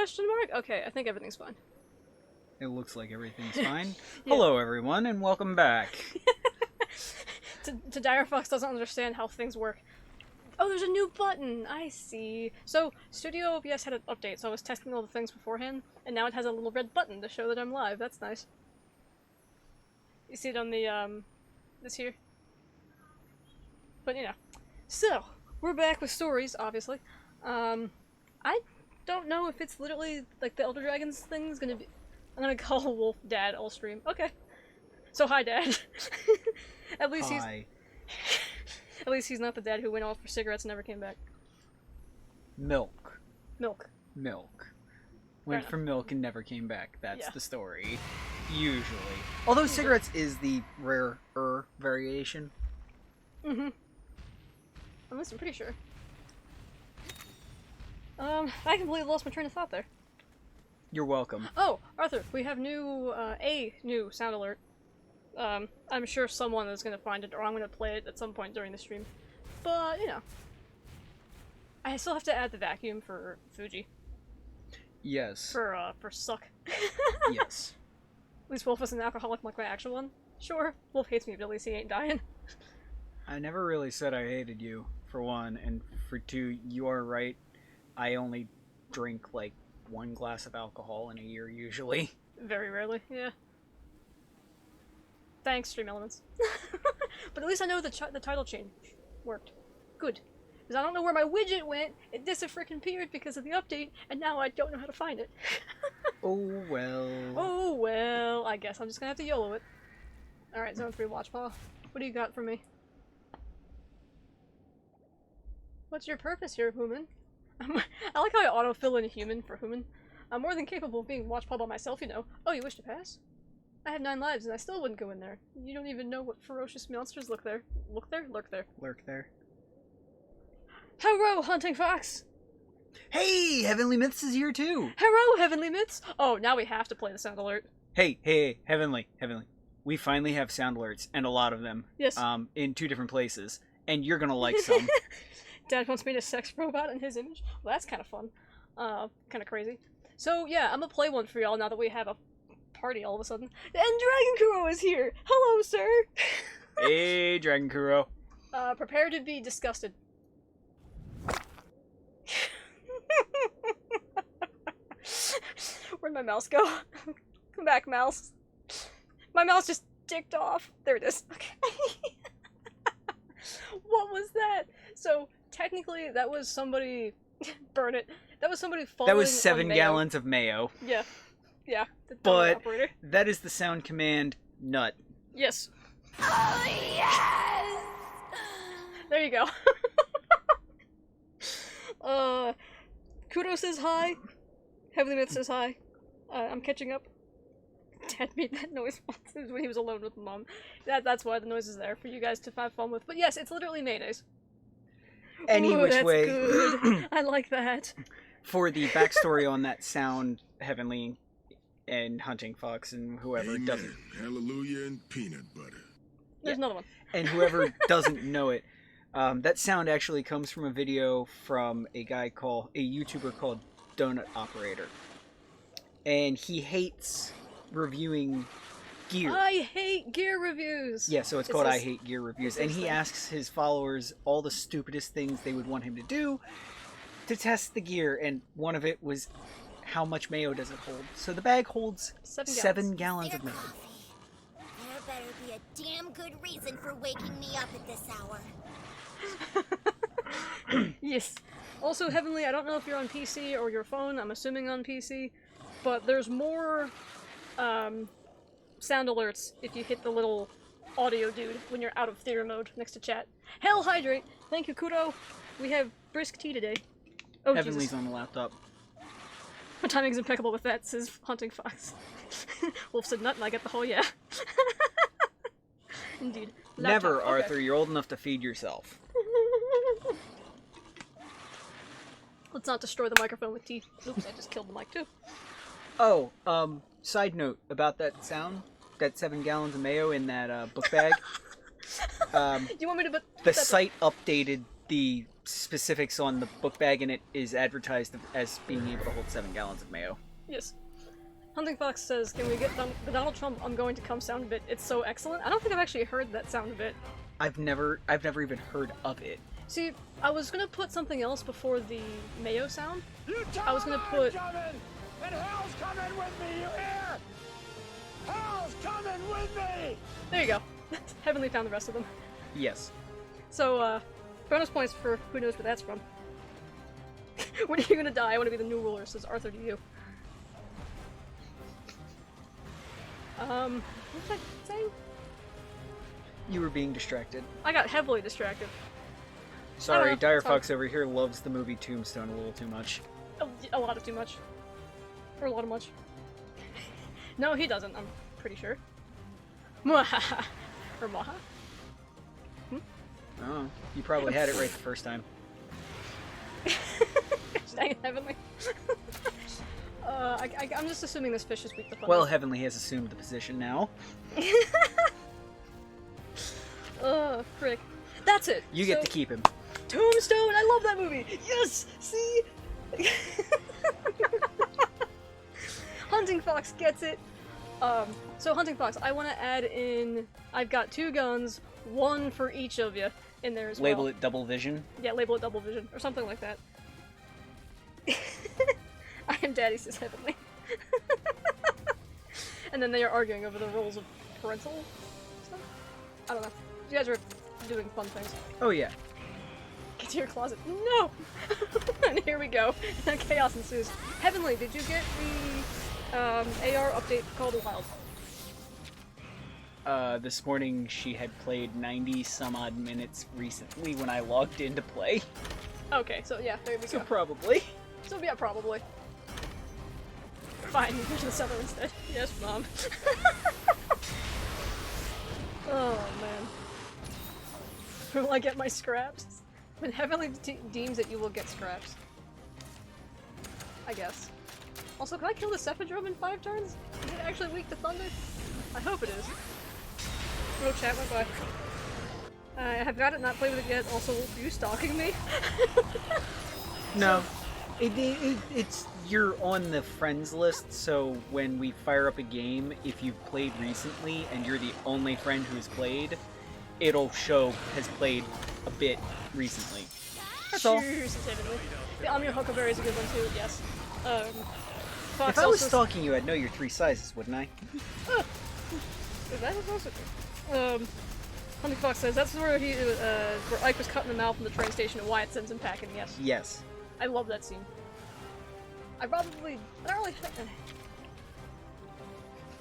Question mark? Okay, I think everything's fine. It looks like everything's fine. Yeah. Hello, everyone, and welcome back. to Dire Fox doesn't understand how things work. Oh, there's a new button! I see. So, Studio OBS had an update, so I was testing all the things beforehand, and now it has a little red button to show that I'm live. That's nice. You see it on the, this here? But, you know. So, we're back with stories, obviously. I don't know if it's literally, like, the Elder Dragons thing is gonna be... I'm gonna call Wolf Dad all stream. Okay. So, hi, Dad. At least Hi. At least he's not the dad who went off for cigarettes and never came back. Milk. Milk. Went for milk and never came back. That's Yeah. the story. Usually. Although cigarettes is the rarer variation. Mm-hmm. At least I'm pretty sure. I completely lost my train of thought there. You're welcome. Oh, Arthur, we have a new sound alert. I'm sure someone is gonna find it, or I'm gonna play it at some point during the stream. But, you know. I still have to add the vacuum for Fuji. Yes. For Suck. Yes. At least Wolf is an alcoholic like my actual one. Sure, Wolf hates me, but at least he ain't dying. I never really said I hated you, for one, and for two, you are right. I only drink, like, 1 glass of alcohol in a year, usually. Very rarely, yeah. Thanks, Stream Elements. But at least I know the title change worked. Good. Because I don't know where my widget went, it disappeared because of the update, and now I don't know how to find it. Oh well. Oh well, I guess I'm just gonna have to YOLO it. Alright, Zone 3 Watch Paw. What do you got for me? What's your purpose here, human? I like how I autofill in human for human. I'm more than capable of being Watch Paw by myself, you know. Oh, you wish to pass? I have 9 lives and I still wouldn't go in there. You don't even know what ferocious monsters lurk there. Lurk there? Lurk there. Hello, Hunting Fox! Hey, Heavenly Myths is here too! Hello, Heavenly Myths! Oh, now we have to play the sound alert. Hey, Heavenly. We finally have sound alerts, and a lot of them. Yes. In 2 different places. And you're gonna like some. Dad wants me to sex robot in his image? Well, that's kind of fun. Kind of crazy. So, yeah, I'm gonna play one for y'all now that we have a party all of a sudden. And Dragon Kuro is here! Hello, sir! Hey, Dragon Kuro. Prepare to be disgusted. Where'd my mouse go? Come back, mouse. My mouse just ticked off. There it is. Okay. What was that? So, technically, that was somebody... Burn it. That was somebody falling. That was 7 mayo. gallons of mayo. Yeah. Yeah. But operator. that is the sound command nut. Yes. Oh, yes! There you go. Kudo says hi. Heavenly Myth says hi. I'm catching up. Dad made that noise once when he was alone with Mom. That's why the noise is there, for you guys to have fun with. But yes, it's literally mayonnaise. Any Ooh, which that's way. Good. I like that. For the backstory on that sound, Heavenly and Hunting Fox and whoever Amen. doesn't. Hallelujah and peanut butter. There's another one. And whoever doesn't know it, that sound actually comes from a video from a YouTuber called Donut Operator. And he hates reviewing gear. I hate gear reviews! Yeah, so it's It called says- I Hate Gear Reviews. it And says he that. asks his followers all the stupidest things they would want him to do to test the gear. And one of it was, how much mayo does it hold? So the bag holds 7 gallons Their of mayo. coffee. There better be a damn good reason for waking me up at this hour. Yes. Also, Heavenly, I don't know if you're on PC or your phone. I'm assuming on PC. But there's more sound alerts if you hit the little audio dude when you're out of theater mode next to chat. Hell Hydrate! Thank you, Kudo. We have brisk tea today. Oh, Heavenly's Jesus. on the laptop. My timing's impeccable with that, says Hunting Fox. Wolf said nut and I get the whole yeah. Indeed. Never, Laptop, okay. Arthur. You're old enough to feed yourself. Let's not destroy the microphone with tea. Oops, I just killed the mic too. Oh, side note about that sound, that 7 gallons of mayo in that book bag. Do you want me to put The that- site updated the specifics on the book bag, and it is advertised as being able to hold 7 gallons of mayo. Yes. Hunting Fox says, can we get the Donald Trump I'm going to come sound bit? It's so excellent. I don't think I've actually heard that sound bit. I've never even heard of it. See, I was gonna put something else before the mayo sound. I was gonna I'm put... coming! And hell's coming with me, you hear? Hell's coming with me! There you go. Heavenly found the rest of them. Yes. So, bonus points for who knows where that's from. When are you gonna die? I want to be the new ruler, says Arthur to you. What was I saying? You were being distracted. I got heavily distracted. Sorry, know, Dire it's fine. Fox over here loves the movie Tombstone a little too much. A lot of too much. Or a lot of much. No, he doesn't, I'm pretty sure. Mwahaha. Or Maha. Oh, you probably had it right the first time. Dang it, Heavenly. I'm just assuming this fish is weak to thunder. Well, Heavenly has assumed the position now. Frick. That's it! You get to keep him. Tombstone! I love that movie! Yes! See? Hunting Fox gets it. So Hunting Fox, I want to add in... I've got 2 guns, 1 for each of you in there as well. Label it Double Vision. Yeah, label it Double Vision, or something like that. I am Daddy, says Heavenly. And then they are arguing over the roles of parental stuff? I don't know. You guys are doing fun things. Oh yeah. Get to your closet. No! And here we go. Chaos ensues. Heavenly, did you get the AR update for Call of the Wild? This morning she had played 90 some odd minutes recently when I logged in to play. Okay, so yeah, there we So go. probably. So yeah, probably. Fine, go to the cellar instead. Yes, Mom. Oh man. Will I get my scraps? When Heavenly deems that you will get scraps. I guess. Also, can I kill the Cephadrome in 5 turns? Is it actually weak to thunder? I hope it is. Hello chat, bye-bye. I have got it, not played with it yet. Also, are you stalking me? No. It's you're on the friends list, so when we fire up a game, if you've played recently and you're the only friend who's played, it'll show has played a bit recently. That's all. Cheers, Heavenly. The Omni Huckleberry is a good one too, yes. Fox If I was also... stalking you, I'd know your 3 sizes, wouldn't I? That is also true. Hunting Fox says that's where where Ike was cut in the mouth from the train station and Wyatt sends him packing, yes. Yes. I love that scene. I don't really...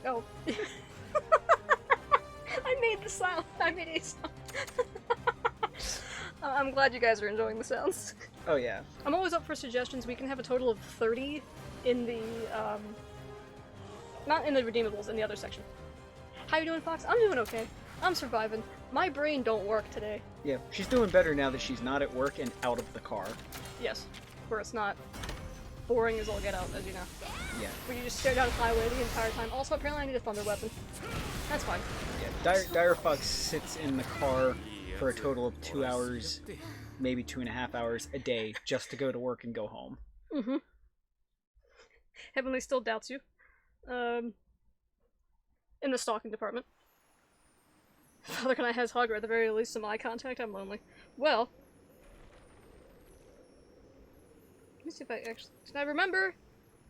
Oh. I made the sound. I made a sound. I'm glad you guys are enjoying the sounds. Oh yeah. I'm always up for suggestions. We can have a total of 30 in the, not in the redeemables, in the other section. How you doing, Fox? I'm doing okay. I'm surviving. My brain don't work today. Yeah, she's doing better now that she's not at work and out of the car. Yes. Where it's not boring as all get out, as you know. Yeah. Where you just stare down the highway the entire time. Also, apparently I need a thunder weapon. That's fine. Yeah, Dire Fox sits in the car for a total of 2 hours, maybe 2.5 hours a day, just to go to work and go home. Mm-hmm. Heavenly still doubts you. In the stalking department. Father, can I has hug or at the very least some eye contact? I'm lonely. Well... Let me see if I actually... Can I remember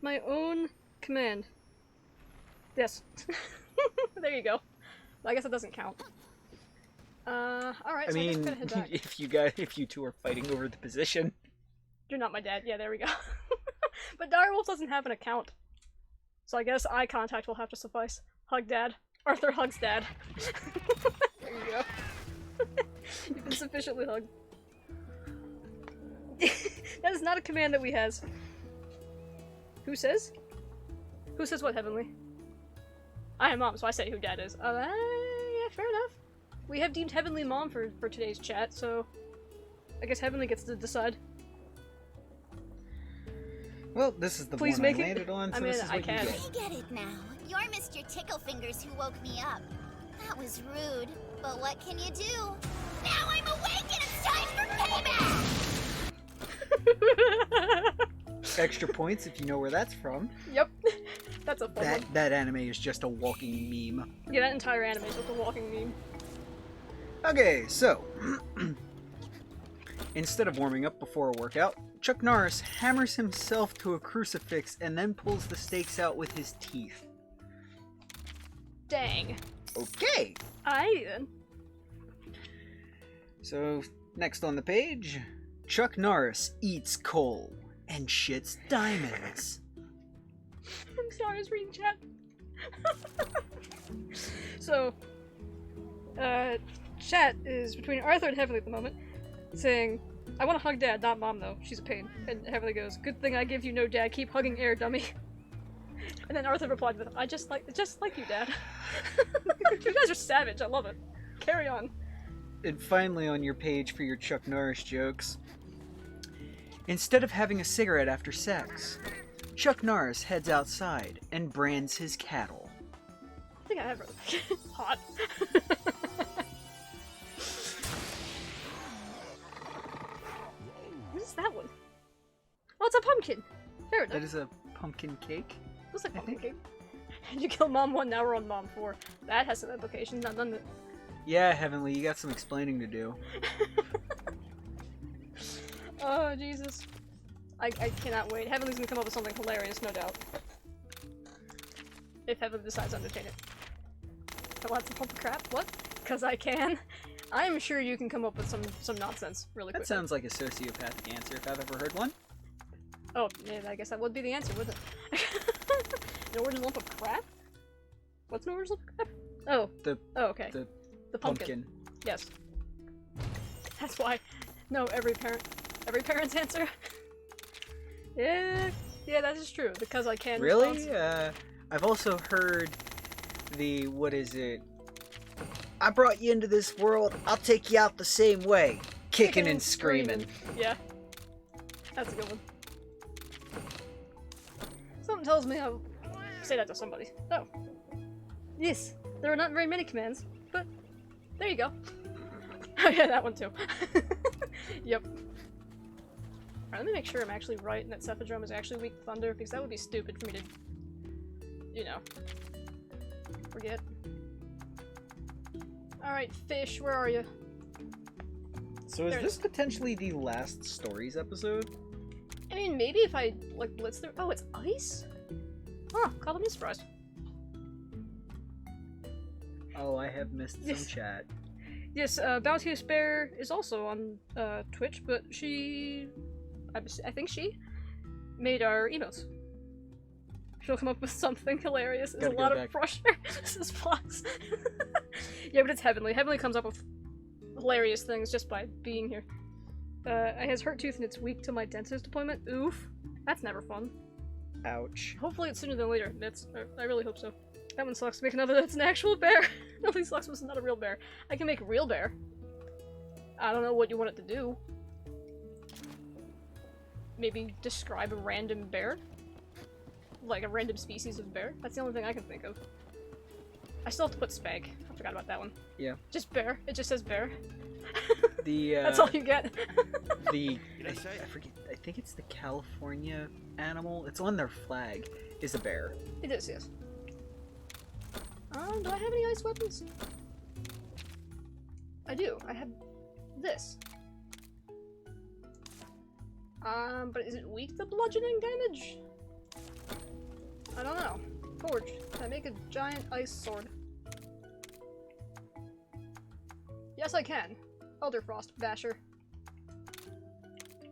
my own command? Yes. There you go. I guess it doesn't count. Alright, so I guess we're gonna head back. if you two are fighting over the position. You're not my dad. Yeah, there we go. But Direwolf doesn't have an account. So I guess eye contact will have to suffice. Hug dad. Arthur hugs dad. There you go. You've been sufficiently hugged. That is not a command that we has. Who says? Who says what, Heavenly? I am Mom, so I say who Dad is. Yeah, fair enough. We have deemed Heavenly Mom for today's chat, so I guess Heavenly gets to decide. Well, this is the Please one make I it. landed on, so I mean, this is I what can. you get. I get it now. You're Mr. Ticklefingers who woke me up. That was rude, but what can you do? Now I'm awake and it's time for payback! Extra points if you know where that's from. Yep. That's a fun one. That anime is just a walking meme. Yeah, that entire anime is just a walking meme. Okay, so instead of warming up before a workout, Chuck Norris hammers himself to a crucifix and then pulls the stakes out with his teeth. Dang. Okay. Alrighty then. So, next on the page, Chuck Norris eats coal and shits diamonds. I'm sorry, I was reading chat. So, chat is between Arthur and Heavenly at the moment, saying, I want to hug Dad, not Mom though, she's a pain. And Heavenly goes, good thing I give you no dad, keep hugging air, dummy. And then Arthur replied with, I just like you, Dad. You guys are savage, I love it. Carry on. And finally on your page for your Chuck Norris jokes, instead of having a cigarette after sex, Chuck Norris heads outside and brands his cattle. I think I have hot. What is that one? Oh, it's a pumpkin. Fair enough. That is a pumpkin cake. Looks like pumpkin cake. You killed Mom 1, now we're on Mom 4. That has some implications, not none of it. Yeah, Heavenly, you got some explaining to do. Oh, Jesus. I cannot wait. Heavenly's gonna come up with something hilarious, no doubt. If Heavenly decides to entertain it. Lots of pumpkin crap? What? Because I can? I'm sure you can come up with some nonsense really quick. That sounds like a sociopathic answer if I've ever heard one. Oh, yeah, I guess that would be the answer, wouldn't it? Norris lump of crap? What's Norris lump of crap? Oh. Oh, okay. The pumpkin. Yes. That's why. No, every parent's answer. Yeah, that is true. Because I can. Really? I've also heard the, what is it? I brought you into this world, I'll take you out the same way. Kicking and screaming. Yeah. That's a good one. Something tells me I'll say that to somebody. Oh. Yes, there are not very many commands, but there you go. Oh yeah, that one too. Yep. Alright, let me make sure I'm actually right and that Cephadrome is actually weak to thunder, because that would be stupid for me to, you know, forget. Alright, fish, where are you? So is this potentially the last stories episode? I mean, maybe if I, like, blitz through- oh, it's ice? Huh, call me surprised. Oh, I have missed some chat. Yes, Bounteous Bear is also on Twitch, but she, I think she made our emotes. She'll come up with something hilarious. There's a lot of pressure. This is Fox. Yeah, but it's Heavenly. Heavenly comes up with hilarious things just by being here. It has hurt tooth and it's weak to my dentist appointment. Oof. That's never fun. Ouch. Hopefully it's sooner than later. I really hope so. That one sucks. Make another that's an actual bear. Nothing sucks, but it's not a real bear. I can make a real bear. I don't know what you want it to do. Maybe describe a random bear? Like a random species of bear? That's the only thing I can think of. I still have to put Spank. I forgot about that one. Yeah. Just bear. It just says bear. That's all you get. I forget. I think it's the California animal. It's on their flag. Is a bear. It is, yes. Do I have any ice weapons? I do. I have this. But is it weak to bludgeoning damage? I don't know. Forge. Can I make a giant ice sword? Yes, I can. Elderfrost Basher.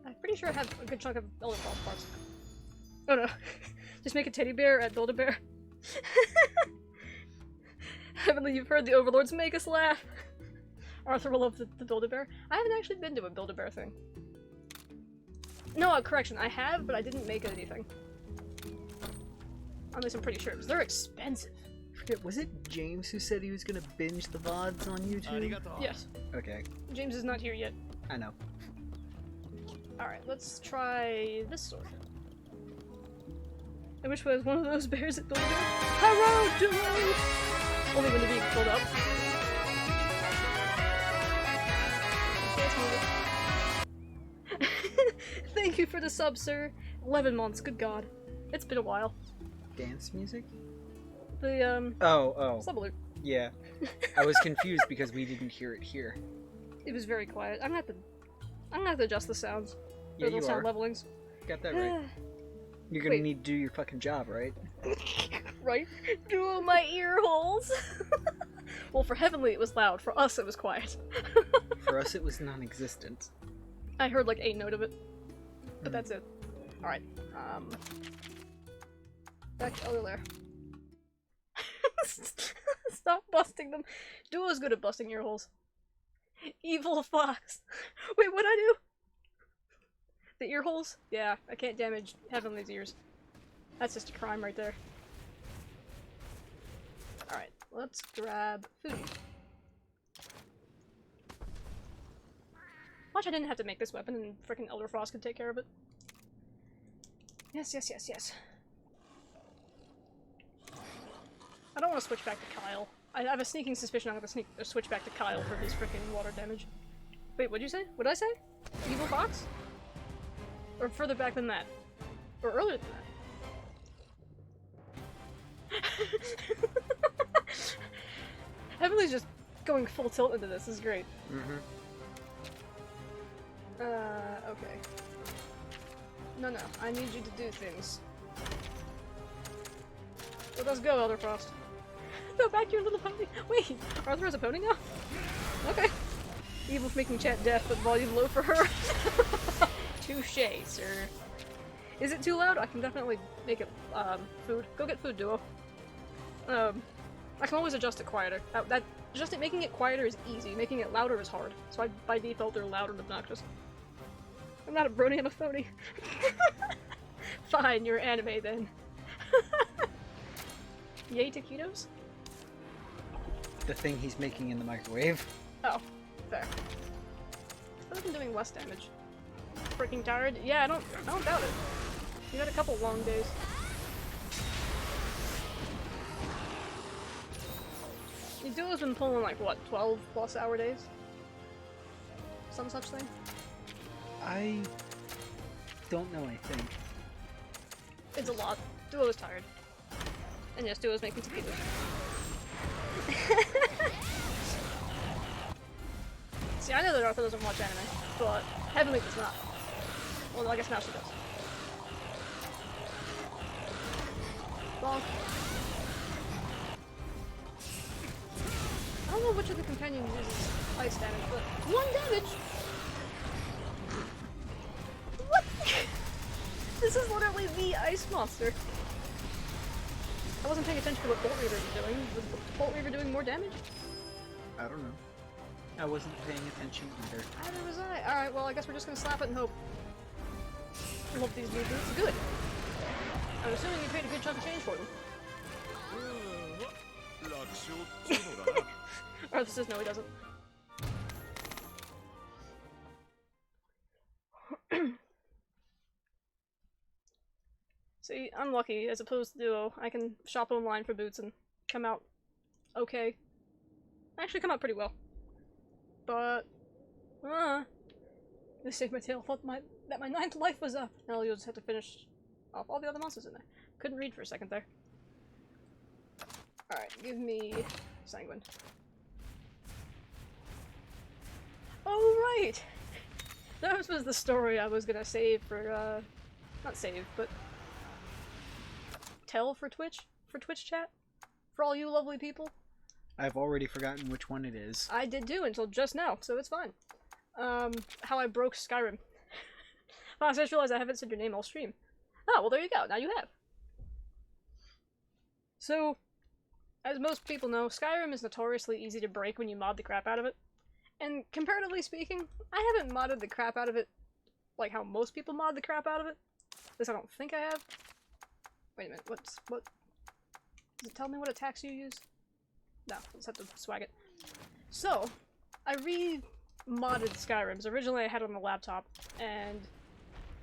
I'm pretty sure I have a good chunk of Elderfrost parts. Oh no. Just make a teddy bear at Build-A-Bear. Heavenly, you've heard the overlords make us laugh. Arthur will love the Build-A-Bear. I haven't actually been to a Build-A-Bear thing. No, correction. I have, but I didn't make anything. At least I'm pretty sure, because they're expensive. I forget, was it James who said he was gonna binge the VODs on YouTube? Yes. Okay. James is not here yet. I know. Alright, let's try this sword. I wish I was one of those bears at Build-A-Bear. Hello, Deloitte! Only when they're being filled up. Thank you for the sub, sir. 11 months, good god. It's been a while. Dance music? The, Oh. sub-alert. Yeah. I was confused because we didn't hear it here. It was very quiet. I'm gonna have to adjust the sounds. Yeah, Or the you sound are. levelings. Got that right. You're gonna Wait. need to do your fucking job, right? Right? Do my ear holes! Well, for Heavenly it was loud. For us it was quiet. For us, it was non-existent. I heard like a note of it. But that's it. Alright. Back to there. Stop busting them. Duo's good at busting ear holes. Evil fox. Wait, what'd I do? The ear holes? Yeah, I can't damage Heavenly's ears. That's just a crime right there. Alright, let's grab food. Watch, I didn't have to make this weapon and frickin' Elder Frost could take care of it. Yes, yes, yes, yes. I don't want to switch back to Kyle. I have a sneaking suspicion I'm gonna switch back to Kyle for his frickin' water damage. Wait, what'd you say? What'd I say? Evil Fox? Or further back than that? Or earlier than that? Heavenly's just going full tilt into this. This is great. Mm-hmm. Okay. No, I need you to do things. Let us go, Elder Frost. Go back to your little pony. Wait, Arthur has a pony now? Okay. Evil for making chat deaf, but volume low for her. Touché, sir. Is it too loud? I can definitely make it, food. Go get food, Duo. I can always adjust it quieter. Making it quieter is easy, making it louder is hard. So by default, they're loud and obnoxious. I'm not a brony, I'm a phony. Fine, you're anime then. Yay taquitos? The thing he's making in the microwave. Oh, fair. I've been doing less damage. Freaking tired? Yeah, I don't doubt it. You had a couple long days. You Duo's been pulling like what, 12 plus hour days? Some such thing? I don't know, I think. It's a lot. Duo is tired. And yes, Duo's making taquitos. See, I know that Arthur doesn't watch anime, but Heavenly does not. Well, I guess now she does. Bonk. I don't know which of the companions uses ice damage, but 1 damage! What? This is literally the ice monster. I wasn't paying attention to what Bolt Reaver was doing. Was Bolt Reaver doing more damage? I don't know. I wasn't paying attention either. Neither was I. Alright, well I guess we're just gonna slap it and hope. I hope these new boots are good. I'm assuming you paid a good chunk of change for them. Arthur says no, he doesn't. See, I'm lucky, as opposed to Duo. I can shop online for boots and come out okay. Actually come out pretty well. But, they saved my tail. Thought that my 9th life was up. Now you'll just have to finish off all the other monsters in there. Couldn't read for a second there. Alright, give me Sanguine. Oh, right! That was the story I was gonna save for, not save, but tell for Twitch chat? For all you lovely people? I've already forgotten which one it is. I did too, until just now, so it's fine. How I broke Skyrim. Oh, I just realized I haven't said your name all stream. Oh, well there you go, now you have. So, as most people know, Skyrim is notoriously easy to break when you mod the crap out of it. And comparatively speaking, I haven't modded the crap out of it like how most people mod the crap out of it. At least I don't think I have. Wait a minute, what? Does it tell me what attacks you use? No, I'll just have to swag it. So, I re-modded Skyrim, because originally I had it on the laptop, and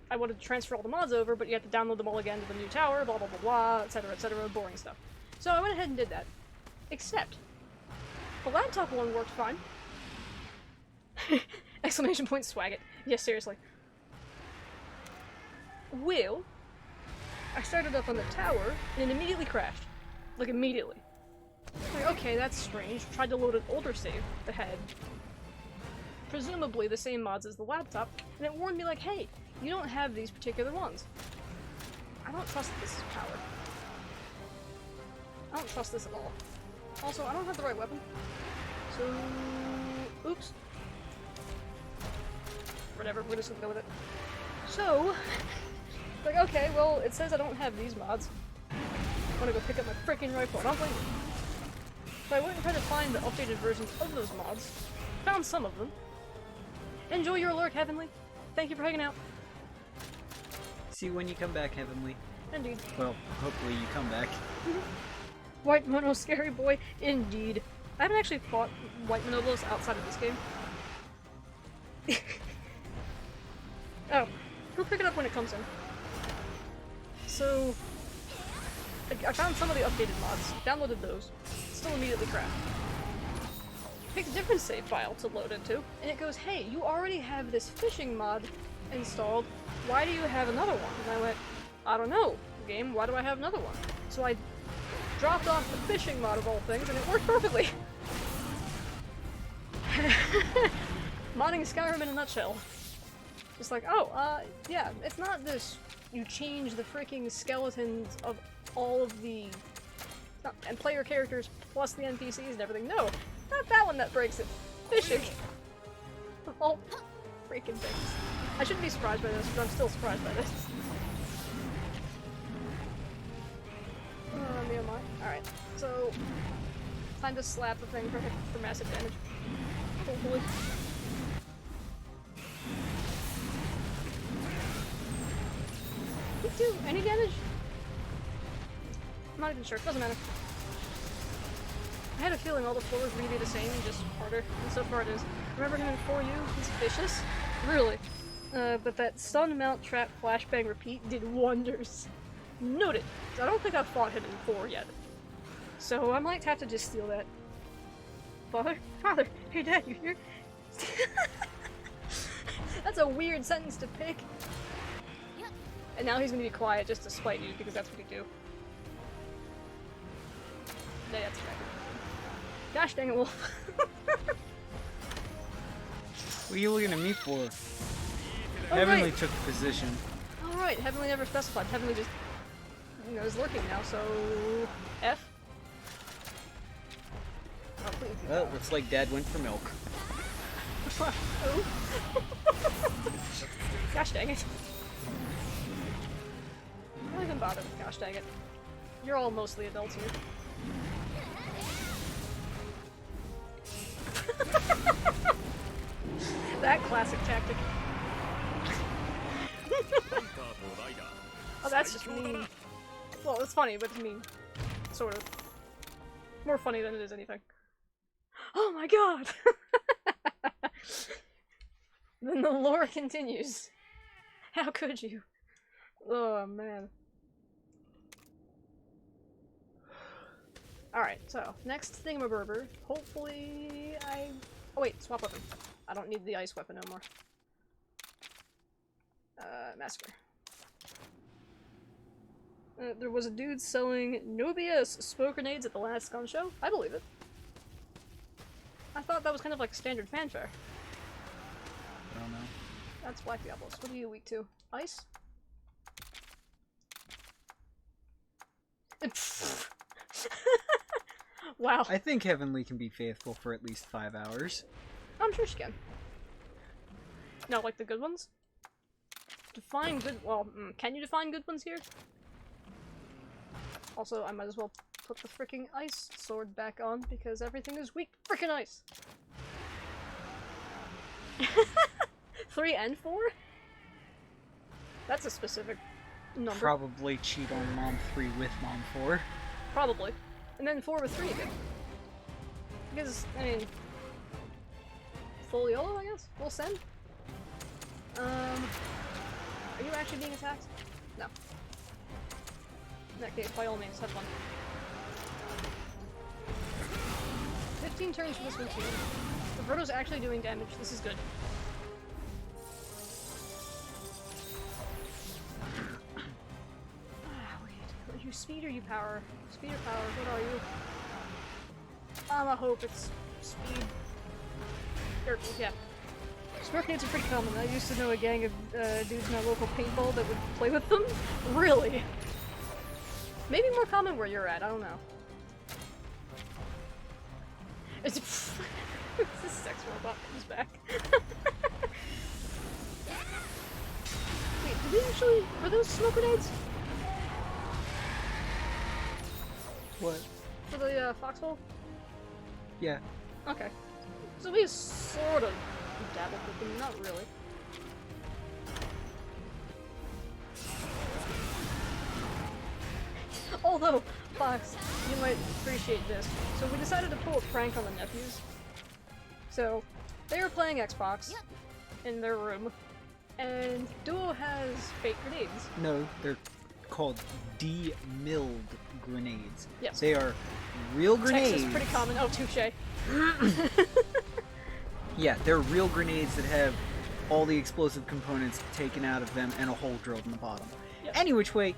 I wanted to transfer all the mods over, but you have to download them all again to the new tower, blah blah blah blah, etc, boring stuff. So I went ahead and did that. Except, the laptop one worked fine. Exclamation point, swag it. Yes, seriously. Well, I started up on the tower, and it immediately crashed. Like, immediately. Like, okay, that's strange. Tried to load an older save that had presumably the same mods as the laptop, and it warned me like, hey, you don't have these particular ones. I don't trust this power. I don't trust this at all. Also, I don't have the right weapon. So... oops. Whatever, we're just gonna go with it. So... like, okay, well, it says I don't have these mods. I'm gonna go pick up my freaking rifle. I don't blame you. So I went and tried to find the updated versions of those mods. Found some of them. Enjoy your lurk, Heavenly. Thank you for hanging out. See you when you come back, Heavenly. Indeed. Well, hopefully you come back. White Mono Scary Boy. Indeed. I haven't actually fought White Monoblos outside of this game. Oh. We'll pick it up when it comes in. So... I found some of the updated mods, downloaded those, still immediately crashed. Picked a different save file to load into, and it goes, hey, you already have this fishing mod installed, why do you have another one? And I went, I don't know, game, why do I have another one? So I dropped off the fishing mod of all things, and it worked perfectly! Modding Skyrim in a nutshell. Just like, oh, yeah, it's not this, you change the freaking skeletons of all of the and player characters plus the NPCs and everything. No, not that one that breaks it. Fishing. Of all freaking things. I shouldn't be surprised by this, but I'm still surprised by this. Me oh my. Alright, so time to slap the thing for massive damage. Hopefully. Did do any damage? I'm not even sure. Doesn't matter. I had a feeling all the floors were gonna be the same, just harder, and so far it is. Remember him in 4U? He's vicious. Really. But that stun, mount, trap, flashbang, repeat did wonders. Noted. I don't think I've fought him in 4 yet. So I might have to just steal that. Father? Father! Hey Dad, you here? That's a weird sentence to pick. And now he's gonna be quiet just to spite you, because that's what he do. Yeah, that's right. Gosh dang it, Wolf. What are you looking at me for? Oh, Heavenly right. took the position. Alright, Heavenly never specified. Heavenly just, you know, is lurking now, so... F? Oh, please. Well, looks like Dad went for milk. Oh. Gosh dang it. I'm not even bothered with gosh dang it. You're all mostly adults here. That classic tactic. Oh, that's just mean. Well, it's funny, but it's mean. Sort of. More funny than it is anything. Oh my god! Then the lore continues. How could you? Oh man. Alright, so, next thingamaburger. Hopefully oh wait, swap weapon. I don't need the ice weapon no more. Massacre. There was a dude selling no BS smoke grenades at the last gun show. I believe it. I thought that was kind of like standard fanfare. I don't know. That's Black Diablos. What are you weak to? Ice? Wow. I think Heavenly can be faithful for at least 5 hours. I'm sure she can. No, like the good ones? Define good- well, can you define good ones here? Also, I might as well put the freaking ice sword back on because everything is weak to freaking ice. 3 and 4? That's a specific number. Probably cheat on Mom 3 with Mom 4. Probably. And then 4 with 3 again. Because, I mean... Full YOLO, I guess? Full send? Are you actually being attacked? No. In that case, by all means, have fun. 15 turns for this one too. Roberto's actually doing damage. This is good. speed or you power? Speed or power? What are you? I hope it's speed. Or, yeah. Smirk nades are pretty common. I used to know a gang of dudes in our local paintball that would play with them. Really? Maybe more common where you're at, I don't know. Is it this sex robot comes back. Wait, did they actually... Were those smoke grenades? What? For the foxhole? Yeah. Okay. So we sort of dabbled with them, not really. Although, Fox, you might appreciate this. So we decided to pull a prank on the nephews. So, they were playing Xbox in their room, and Duo has fake grenades. No, they're called de-milled grenades. Yes. They are real grenades. Texas, pretty common. Oh, touche. Yeah, they're real grenades that have all the explosive components taken out of them and a hole drilled in the bottom. Yep. Any which way,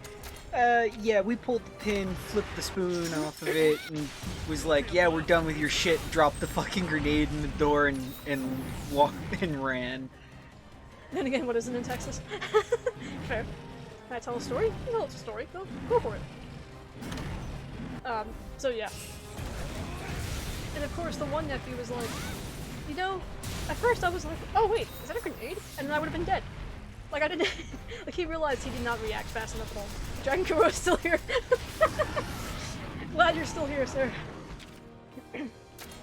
yeah, we pulled the pin, flipped the spoon off of it, and was like, yeah, we're done with your shit, dropped the fucking grenade in the door and walked and ran. Then again, what isn't in Texas? Fair. Can I tell a story? No, it's a story. Go for it. So yeah. And of course, the one nephew was like, you know, at first I was like, oh wait, is that a grenade? And then I would have been dead. Like, I didn't... like, he realized he did not react fast enough at all. Dragon Kuro is still here. Glad you're still here, sir.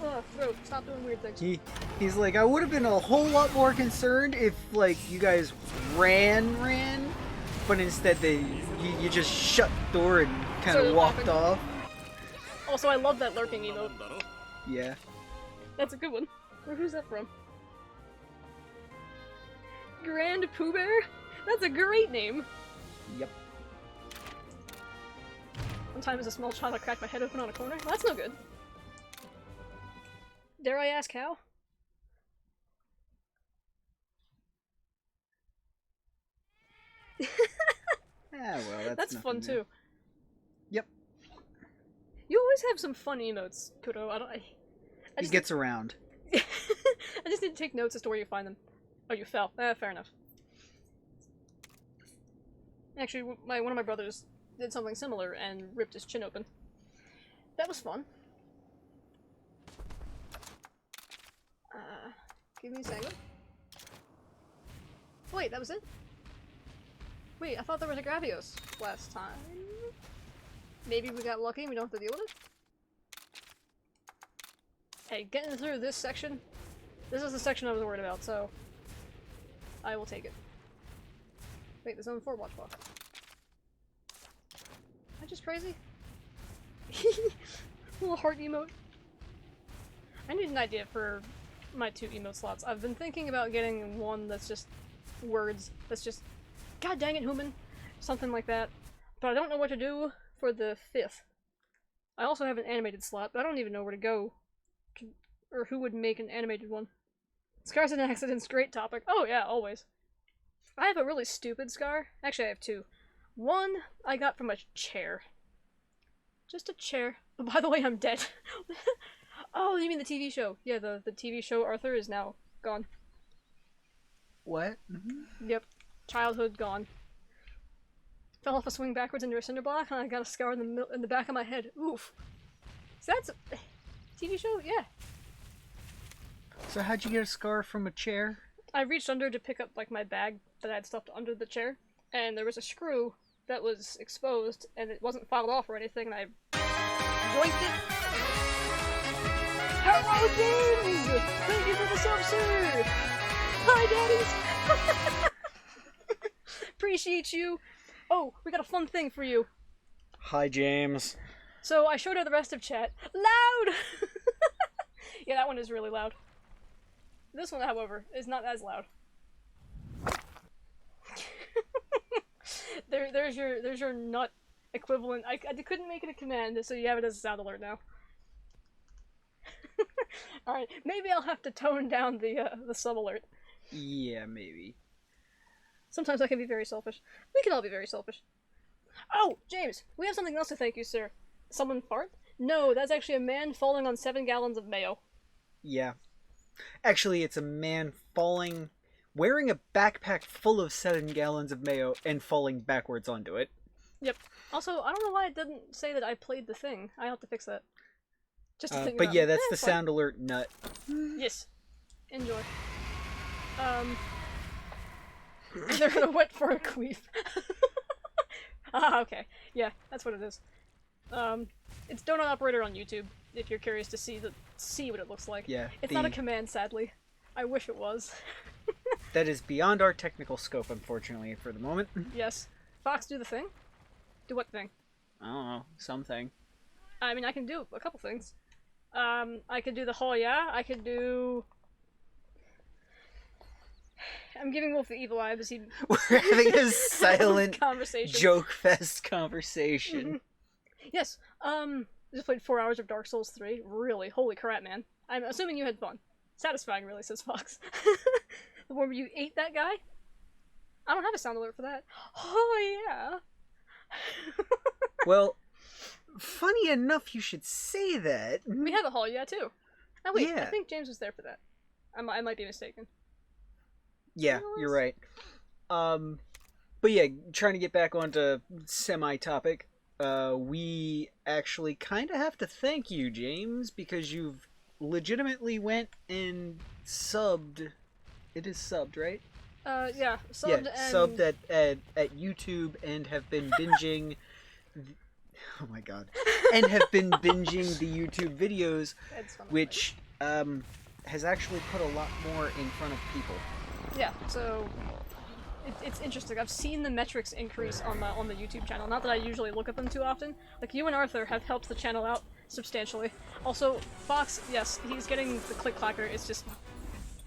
Oh, throat. Stop doing weird things. He's like, I would have been a whole lot more concerned if, like, you guys ran, but instead you just shut the door and kind of walked off. Also, I love that lurking emote. Yeah. That's a good one. Who's that from? Grand Pooh Bear? That's a great name! Yep. One time as a small child I cracked my head open on a corner. Well, that's no good. Dare I ask how? Ah, well, that's fun new. too. Yep. You always have some fun emotes, Kudo. He gets around. I just need to take notes as to where you find them. Oh, you fell. Fair enough. Actually, one of my brothers did something similar and ripped his chin open. That was fun. Give me a second. Wait, that was it? Wait, I thought there was a Gravios last time. Maybe we got lucky and we don't have to deal with it? Hey, getting through this section, this is the section I was worried about, so I will take it. Wait, there's only 4 watch block. Am I just crazy? Little heart emote. I need an idea for my 2 emote slots. I've been thinking about getting one that's just words, that's just God dang it, human! Something like that. But I don't know what to do for the 5th. I also have an animated slot, but I don't even know where to go. Or who would make an animated one. Scars and accidents, great topic. Oh yeah, always. I have a really stupid scar. Actually, I have 2. One I got from a chair. Just a chair. Oh, by the way, I'm dead. Oh, you mean the TV show? Yeah, the TV show Arthur is now gone. What? Mm-hmm. Yep. Childhood gone. Fell off a swing backwards into a cinder block, and I got a scar in the back of my head. Oof. So that's a TV show? Yeah. So how'd you get a scar from a chair? I reached under to pick up like my bag that I had stuffed under the chair, and there was a screw that was exposed, and it wasn't filed off or anything, and I yoinked it. Hello, James! Thank you for the sub, sir! Hi, daddies! Appreciate you. Oh, we got a fun thing for you. Hi, James. So I showed her the rest of chat. Loud! Yeah, that one is really loud. This one, however, is not as loud. There's your nut equivalent. I couldn't make it a command, so you have it as a sound alert now. Alright, maybe I'll have to tone down the sub alert. Yeah, maybe. Sometimes I can be very selfish. We can all be very selfish. Oh, James, we have something else to thank you, sir. Someone fart? No, that's actually a man falling on 7 gallons of mayo. Yeah. Actually, it's a man falling, wearing a backpack full of 7 gallons of mayo and falling backwards onto it. Yep. Also, I don't know why it didn't say that I played the thing. I have to fix that. Just to think but about yeah, it. that's the It's fine. sound alert nut. Yes. Enjoy. They're gonna wait for a queef. Okay. Yeah, that's what it is. It's Donut Operator on YouTube, if you're curious to see what it looks like. Yeah. It's not a command, sadly. I wish it was. That is beyond our technical scope, unfortunately, for the moment. Yes. Fox, do the thing? Do what thing? I don't know, something. I mean, I can do a couple things. I could do the oh yeah, I could do... I'm giving Wolf the evil eye because he... We're having a silent conversation. joke fest conversation. Yes, just played 4 hours of Dark Souls 3. Really, holy crap, man. I'm assuming you had fun. Satisfying, really, says Fox. The one where you ate that guy? I don't have a sound alert for that. Oh, yeah. Well, funny enough you should say that. We have a hall, yeah, too. Oh, wait, I Yeah. think James was there for that. I might be mistaken. Yeah, you're right. But yeah, trying to get back onto semi-topic, we actually kind of have to thank you, James, because you've legitimately went and subbed. It is subbed, right? Yeah, subbed Yeah, and... subbed at YouTube and have been binging... Oh my god. And have been binging the YouTube videos, It's fun. which has actually put a lot more in front of people. Yeah, so it's interesting. I've seen the metrics increase on the YouTube channel. Not that I usually look at them too often. Like, you and Arthur have helped the channel out substantially. Also, Fox, yes, he's getting the click clacker. It's just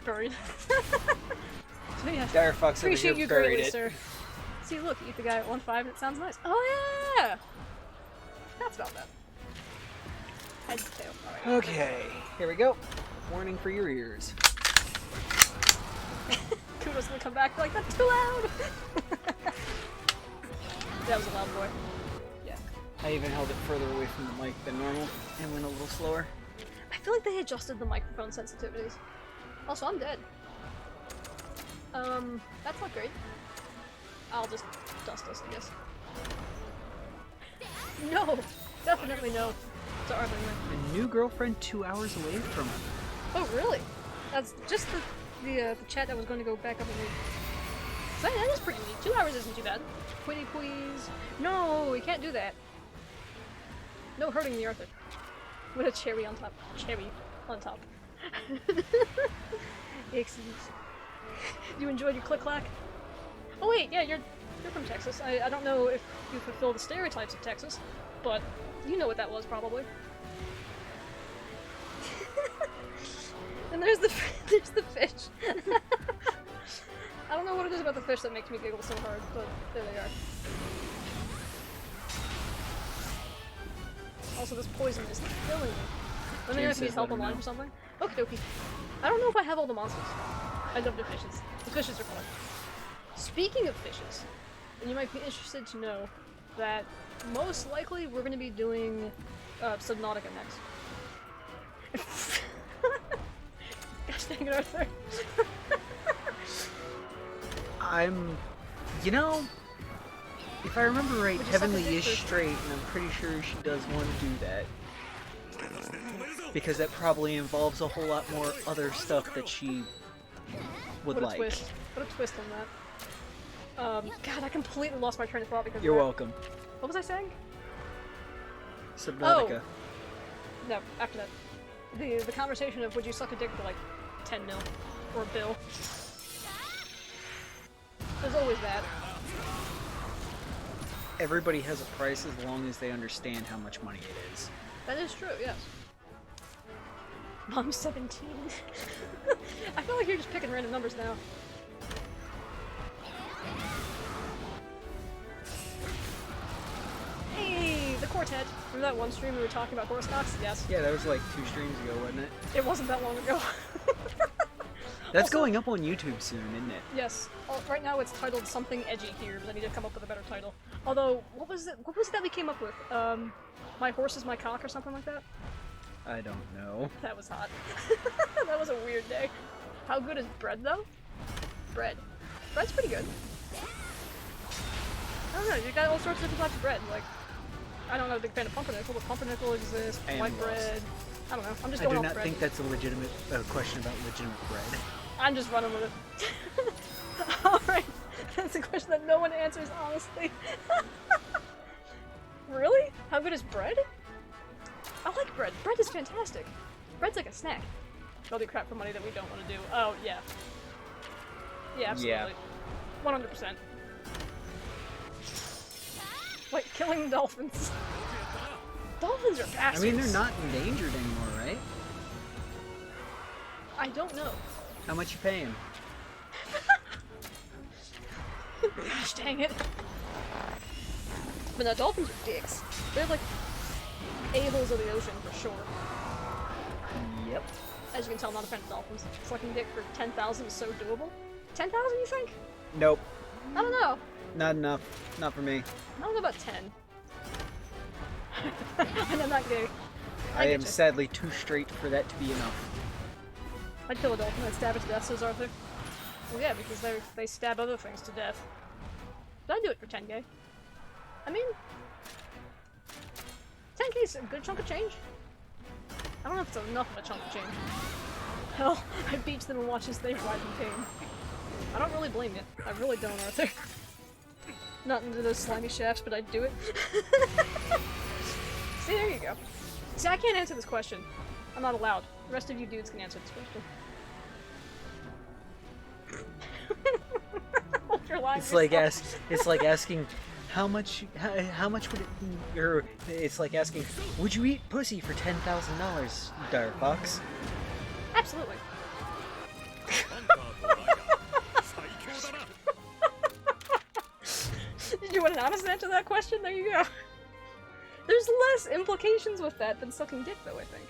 buried. So yeah, Dire Fox over appreciate here you buried greatly, it. sir. See, look, eat the guy at 1.5 and it sounds nice. Oh yeah, that's about that. Head to tail. All right. Okay, here we go. Warning for your ears. Kudo's gonna come back like, that's too loud! That was a loud boy. Yeah. I even held it further away from the mic than normal and went a little slower. I feel like they adjusted the microphone sensitivities. Also, I'm dead. That's not great. I'll just dust us, I guess. No! Definitely no. To Arthur Wynn. A new girlfriend 2 hours away from him. Oh, really? That's just the chat that was going to go back up and read. So that is pretty neat. 2 hours isn't too bad. Quitty please. No, we can't do that. No hurting the Arthur. With a cherry on top. Cherry on top. Excellent. You enjoyed your click-clack? Oh wait, yeah, you're from Texas. I don't know if you fulfill the stereotypes of Texas, but you know what that was, probably. And there's the fish. I don't know what it is about the fish that makes me giggle so hard, but there they are. Also, this poison is killing me. Let me know if you need help online or something. Okie dokie. I don't know if I have all the monsters. I love the fishes. The fishes are fun. Speaking of fishes, and you might be interested to know that most likely we're going to be doing Subnautica next. Gosh dang it, Arthur. You know, if I remember right, Would you Heavenly suck a dick is first? straight, and I'm pretty sure she does want to do that. Because that probably involves a whole lot more other stuff that she would What a like. twist. What a twist on that. God, I completely lost my train of thought because You're of that. welcome. What was I saying? Subnautica. No, after that. The conversation of would you suck a dick for like 10 mil? Or a bill? There's always that. Everybody has a price as long as they understand how much money it is. That is true, yes. Mom's 17. I feel like you're just picking random numbers now. Hey, the quartet. Remember that one stream we were talking about horoscopes? Yes. Yeah, that was like 2 streams ago, wasn't it? It wasn't that long ago. That's Also- going up on YouTube soon, isn't it? Yes. Right now it's titled something edgy here, but I need to come up with a better title. Although, what was it that we came up with? My horse is my cock or something like that? I don't know. That was hot. That was a weird day. How good is bread, though? Bread. Bread's pretty good. I don't know, you got all sorts of different types of bread. Like, I don't know, a big fan of pumpernickel, but pumpernickel exists, I am white lost. bread. I don't know, I'm just I going do off not bread. think that's a legitimate question about legitimate bread. I'm just running with it. Alright, that's a question that no one answers honestly. Really? How good is bread? I like bread. Bread is fantastic. Bread's like a snack. They'll do crap for money that we don't want to do. Oh, yeah. Yeah, absolutely. 100%. Wait, killing dolphins. Dolphins are bastards. I mean, they're not endangered anymore, right? I don't know. How much you paying? Gosh dang it. But no, dolphins are dicks. They're like a-holes of the ocean for sure. Yep. As you can tell, I'm not a fan of dolphins. Sucking dick for 10,000 is so doable. 10,000, you think? Nope. I don't know. Not enough. Not for me. I don't know about 10. And I'm not gay. I get am you. sadly too straight for that to be enough. I'd kill a dolphin and stab it to death, says Arthur. Well, yeah, because they stab other things to death. But I'd do it for 10k. I mean, 10k is a good chunk of change. I don't know if it's enough of a chunk of change. Hell, I beat them and watch as they ride in pain. I don't really blame you. I really don't, Arthur. Not into those slimy shafts, but I'd do it. See, there you go. See, I can't answer this question. I'm not allowed. The rest of you dudes can answer this question. You're lying It's to like yourself. it's like asking how much would it or it's like asking would you eat pussy for $10,000, Dire Fox? Absolutely. Did you want an honest answer to that question? There you go. There's less implications with that than sucking dick, though, I think.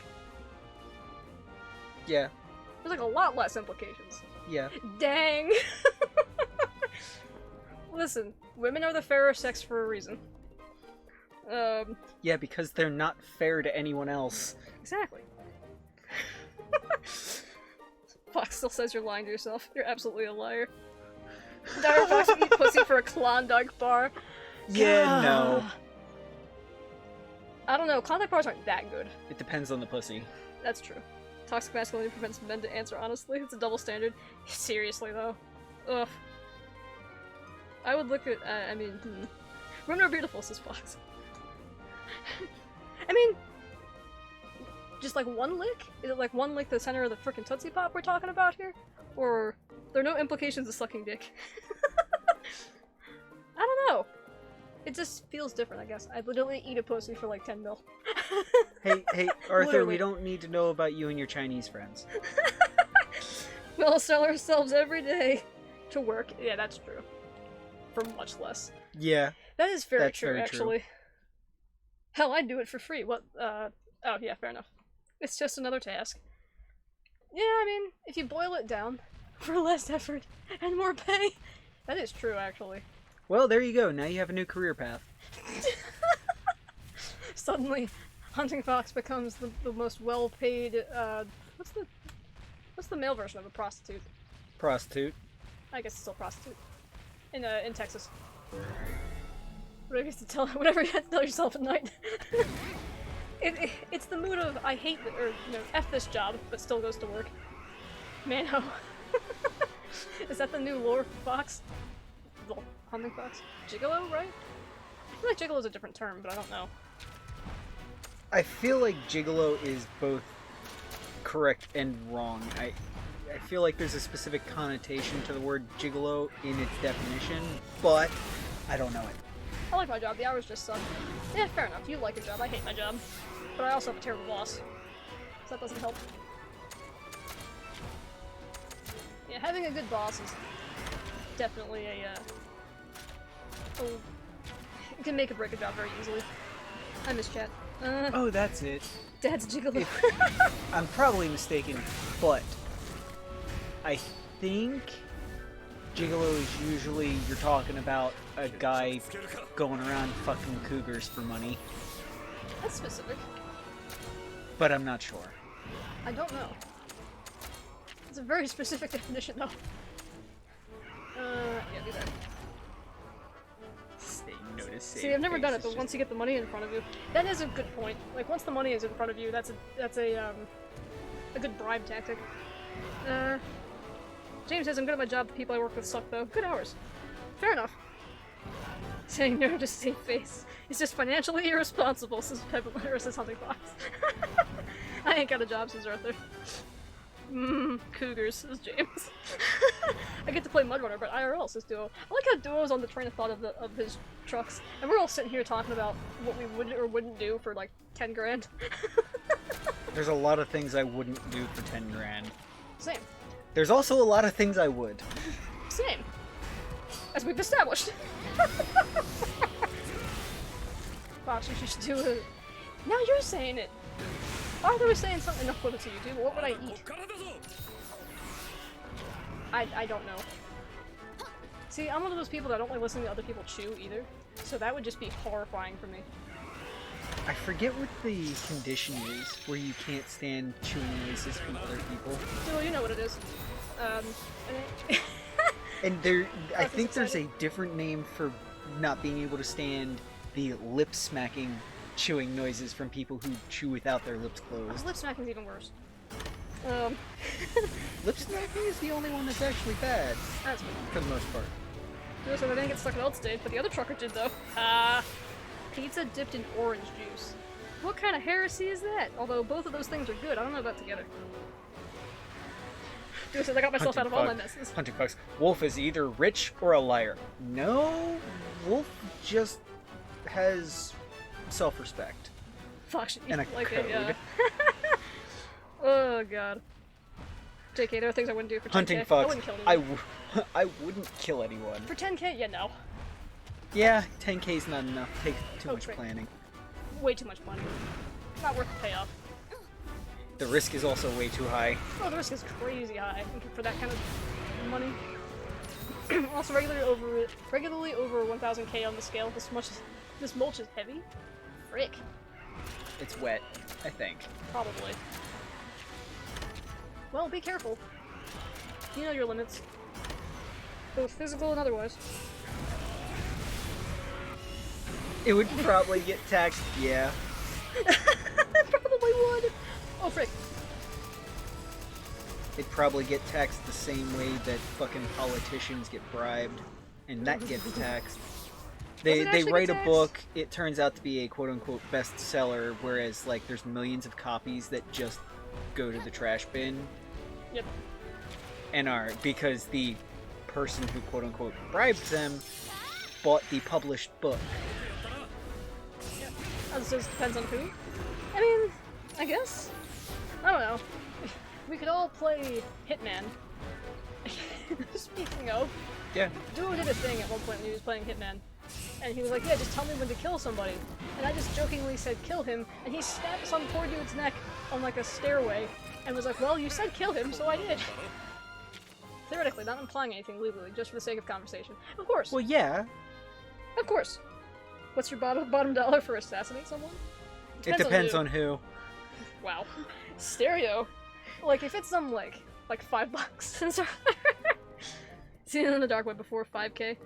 Yeah. There's like a lot less implications. Yeah. Dang! Listen, women are the fairer sex for a reason. Yeah, because they're not fair to anyone else. Exactly. Fox still says you're lying to yourself. You're absolutely a liar. Dire Fox would eat pussy for a Klondike bar. Yeah, no. I don't know, Klondike bars aren't that good. It depends on the pussy. That's true. Toxic masculinity prevents men to answer honestly. It's a double standard. Seriously, though. Ugh. I would look at, women are beautiful, says Fox. I mean, just like one lick? Is it like one lick the center of the frickin' Tootsie Pop we're talking about here? Or, there are no implications of sucking dick? I don't know. It just feels different, I guess. I'd literally eat a pussy for like 10 mil. Hey, Arthur, Literally. we don't need to know about you and your Chinese friends. We all sell ourselves every day to work. Yeah, that's true. For much less. Yeah. That is very That's true, very true. actually. Hell, I'd do it for free. What, oh yeah, fair enough. It's just another task. Yeah, I mean, if you boil it down, for less effort and more pay, that is true, actually. Well, there you go. Now you have a new career path. Suddenly, hunting fox becomes the most well-paid, what's the male version of a prostitute? Prostitute. I guess it's still prostitute. In Texas. Whatever you have to tell, whatever you have to tell yourself at night. It's the mood of I hate or F this job, but still goes to work. Manho. Is that the new lore fox? The hunting fox? Gigolo, right? I feel like gigolo is a different term, but I don't know. I feel like gigolo is both correct and wrong. I feel like there's a specific connotation to the word gigolo in its definition, but I don't know it. I like my job, the hours just suck. Yeah, fair enough, you like your job, I hate my job. But I also have a terrible boss. So that doesn't help. Yeah, having a good boss is definitely it can make or break a job very easily. I miss chat. Oh, that's it. Dad's gigolo. I'm probably mistaken, but I think gigolo is usually you're talking about a guy going around fucking cougars for money, That's specific. but I'm not sure. I don't know. It's a very specific definition, though. Yeah, do that. Say no to save See, I've never face, done it, it's but just- once you get the money in front of you, that is a good point. Like, once the money is in front of you, that's a good bribe tactic. James says, I'm good at my job, the people I work with suck, though. Good hours. Fair enough. Saying no to save face. It's just financially irresponsible, says Pepper, says Hunting Fox. I ain't got a job, says Arthur. Cougars, says James. I get to play Mudrunner, but IRL, says Duo. I like how Duo's on the train of thought of his trucks, and we're all sitting here talking about what we would or wouldn't do for like 10 grand. There's a lot of things I wouldn't do for 10 grand. Same. There's also a lot of things I would. Same. As we've established. Fox, you should do it. Now you're saying it. Arthur was saying something. Enough put it to you, dude. What would I eat? I don't know. See, I'm one of those people that don't like listening to other people chew either. So that would just be horrifying for me. I forget what the condition is where you can't stand chewing noises from other people. Dude, you know what it is. And there, I Arthur's think there's a excited. different name for not being able to stand the lip smacking chewing noises from people who chew without their lips closed. Lip smacking's even worse. Lip smacking is the only one that's actually bad, That's weird. for the most part. Dude, so I didn't get stuck in Alt State, but the other trucker did though. Pizza dipped in orange juice. What kind of heresy is that? Although both of those things are good, I don't know about together. Dude, so I got myself out of all my messes. Hunting Fox. Wolf is either rich or a liar. No, Wolf just has self-respect. Fuck, And a like code. Oh god. JK, there are things I wouldn't do for 10K. Hunting I Fox. wouldn't kill anyone. I wouldn't kill anyone. For 10K? Yeah, no. Yeah, 10k's not enough. Takes too Oh, much great. planning. Way too much money. Not worth the payoff. The risk is also way too high. Oh, the risk is crazy high for that kind of money. Also, regularly over 1,000K on the scale. This mulch is heavy. Frick. It's wet, I think. Probably. Well, be careful. You know your limits. Both physical and otherwise. It would probably get taxed, yeah. Probably would. Oh, frick. It'd probably get taxed the same way that fucking politicians get bribed, and that gets taxed. They it actually write get a taxed? book, it turns out to be a quote-unquote bestseller, whereas like there's millions of copies that just go to the trash bin Yep. and are because the person who quote-unquote bribed them bought the published book. It just depends on who. I mean, I guess. I don't know. We could all play Hitman. Speaking of, Yeah. Duo did a thing at one point when he was playing Hitman. And he was like, yeah, just tell me when to kill somebody. And I just jokingly said, kill him. And he snapped some poor dude's neck on like a stairway. And was like, well, you said kill him, so I did. Theoretically, not implying anything legally, just for the sake of conversation. Of course. Well, yeah. Of course. What's your bottom dollar for assassinate someone? It depends who. on who. Wow. Stereo. Like, if it's some, like $5. Seen it on the dark web before 5K.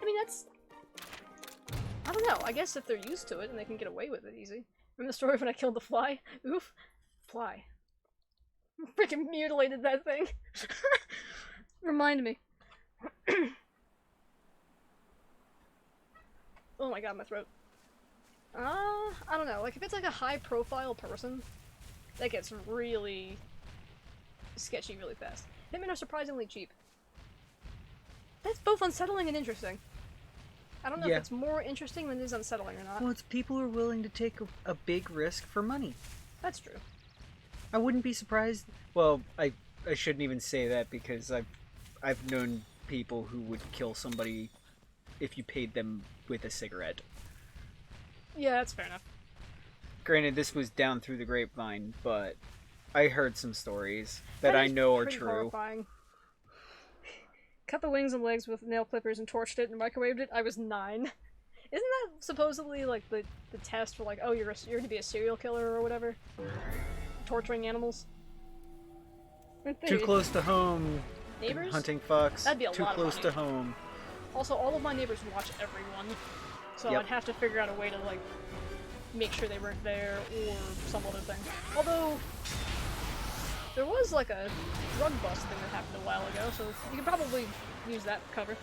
I mean, that's... I don't know. I guess if they're used to it and they can get away with it easy. Remember the story when I killed the fly? Oof. Fly. Freaking mutilated that thing. Remind me. Oh my god, my throat. I don't know. Like, if it's like a high-profile person, that gets really sketchy really fast. Hitmen are surprisingly cheap. That's both unsettling and interesting. I don't know Yeah. if it's more interesting than it is unsettling or not. Well, it's people who are willing to take a big risk for money. That's true. I wouldn't be surprised. Well, I shouldn't even say that because I've known people who would kill somebody if you paid them with a cigarette. Yeah, that's fair enough. Granted, this was down through the grapevine, but I heard some stories that I is know are pretty true. horrifying. cut the wings and legs with nail clippers and torched it and microwaved it. I was 9. Isn't that supposedly like the test for like, oh, you're to be a serial killer or whatever? Torturing animals? Too close to home. Neighbors? Hunting fucks. That'd be a Too lot of close money. to home. Also, all of my neighbors watch everyone, so Yep. I'd have to figure out a way to like make sure they weren't there or some other thing. Although there was like a drug bust thing that happened a while ago, so you could probably use that cover.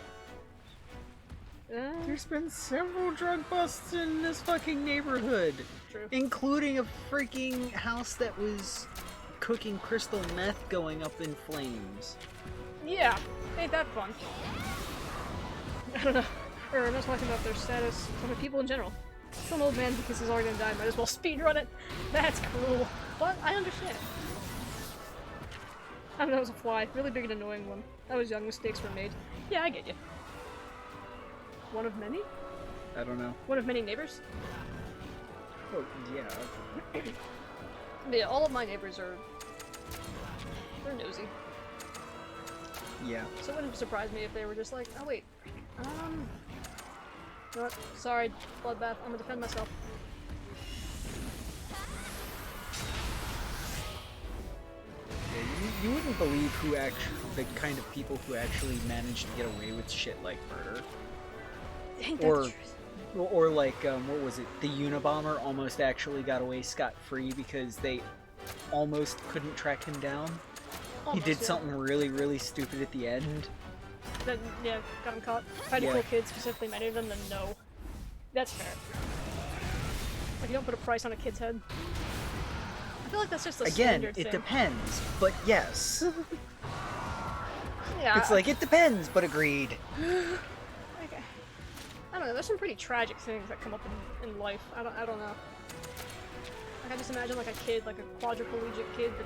There's been several drug busts in this fucking neighborhood. True. Including a freaking house that was cooking crystal meth going up in flames. Yeah, ain't that fun. I don't know. Or I'm not talking about their status, I'm talking about people in general. Kill an old man because he's already gonna die, might as well speedrun it. That's cruel. But I understand. I don't know, it was a fly. Really big and annoying one. I was young, mistakes were made. Yeah, I get you. One of many? I don't know. One of many neighbors? Oh, yeah. Yeah, all of my neighbors are... they're nosy. Yeah. So it wouldn't surprise me if they were just like, oh wait, you know what? Sorry, bloodbath, I'm gonna defend myself. Yeah, you wouldn't believe who actually, the kind of people who actually manage to get away with shit like murder. Ain't that the truth? Or like, what was it? The Unabomber almost actually got away scot-free because they almost couldn't track him down. Almost, He did yeah. something really, really stupid at the end. Then, yeah, got him caught. Tried to Yeah. kill kids, specifically many of them, then no. That's fair. Like, you don't put a price on a kid's head. I feel like that's just a Again, standard it thing. depends, but yes. Yeah, It's like, it depends, but agreed. okay. I don't know, there's some pretty tragic things that come up in life. I don't know. Like, I just imagine like a kid, like a quadriplegic kid that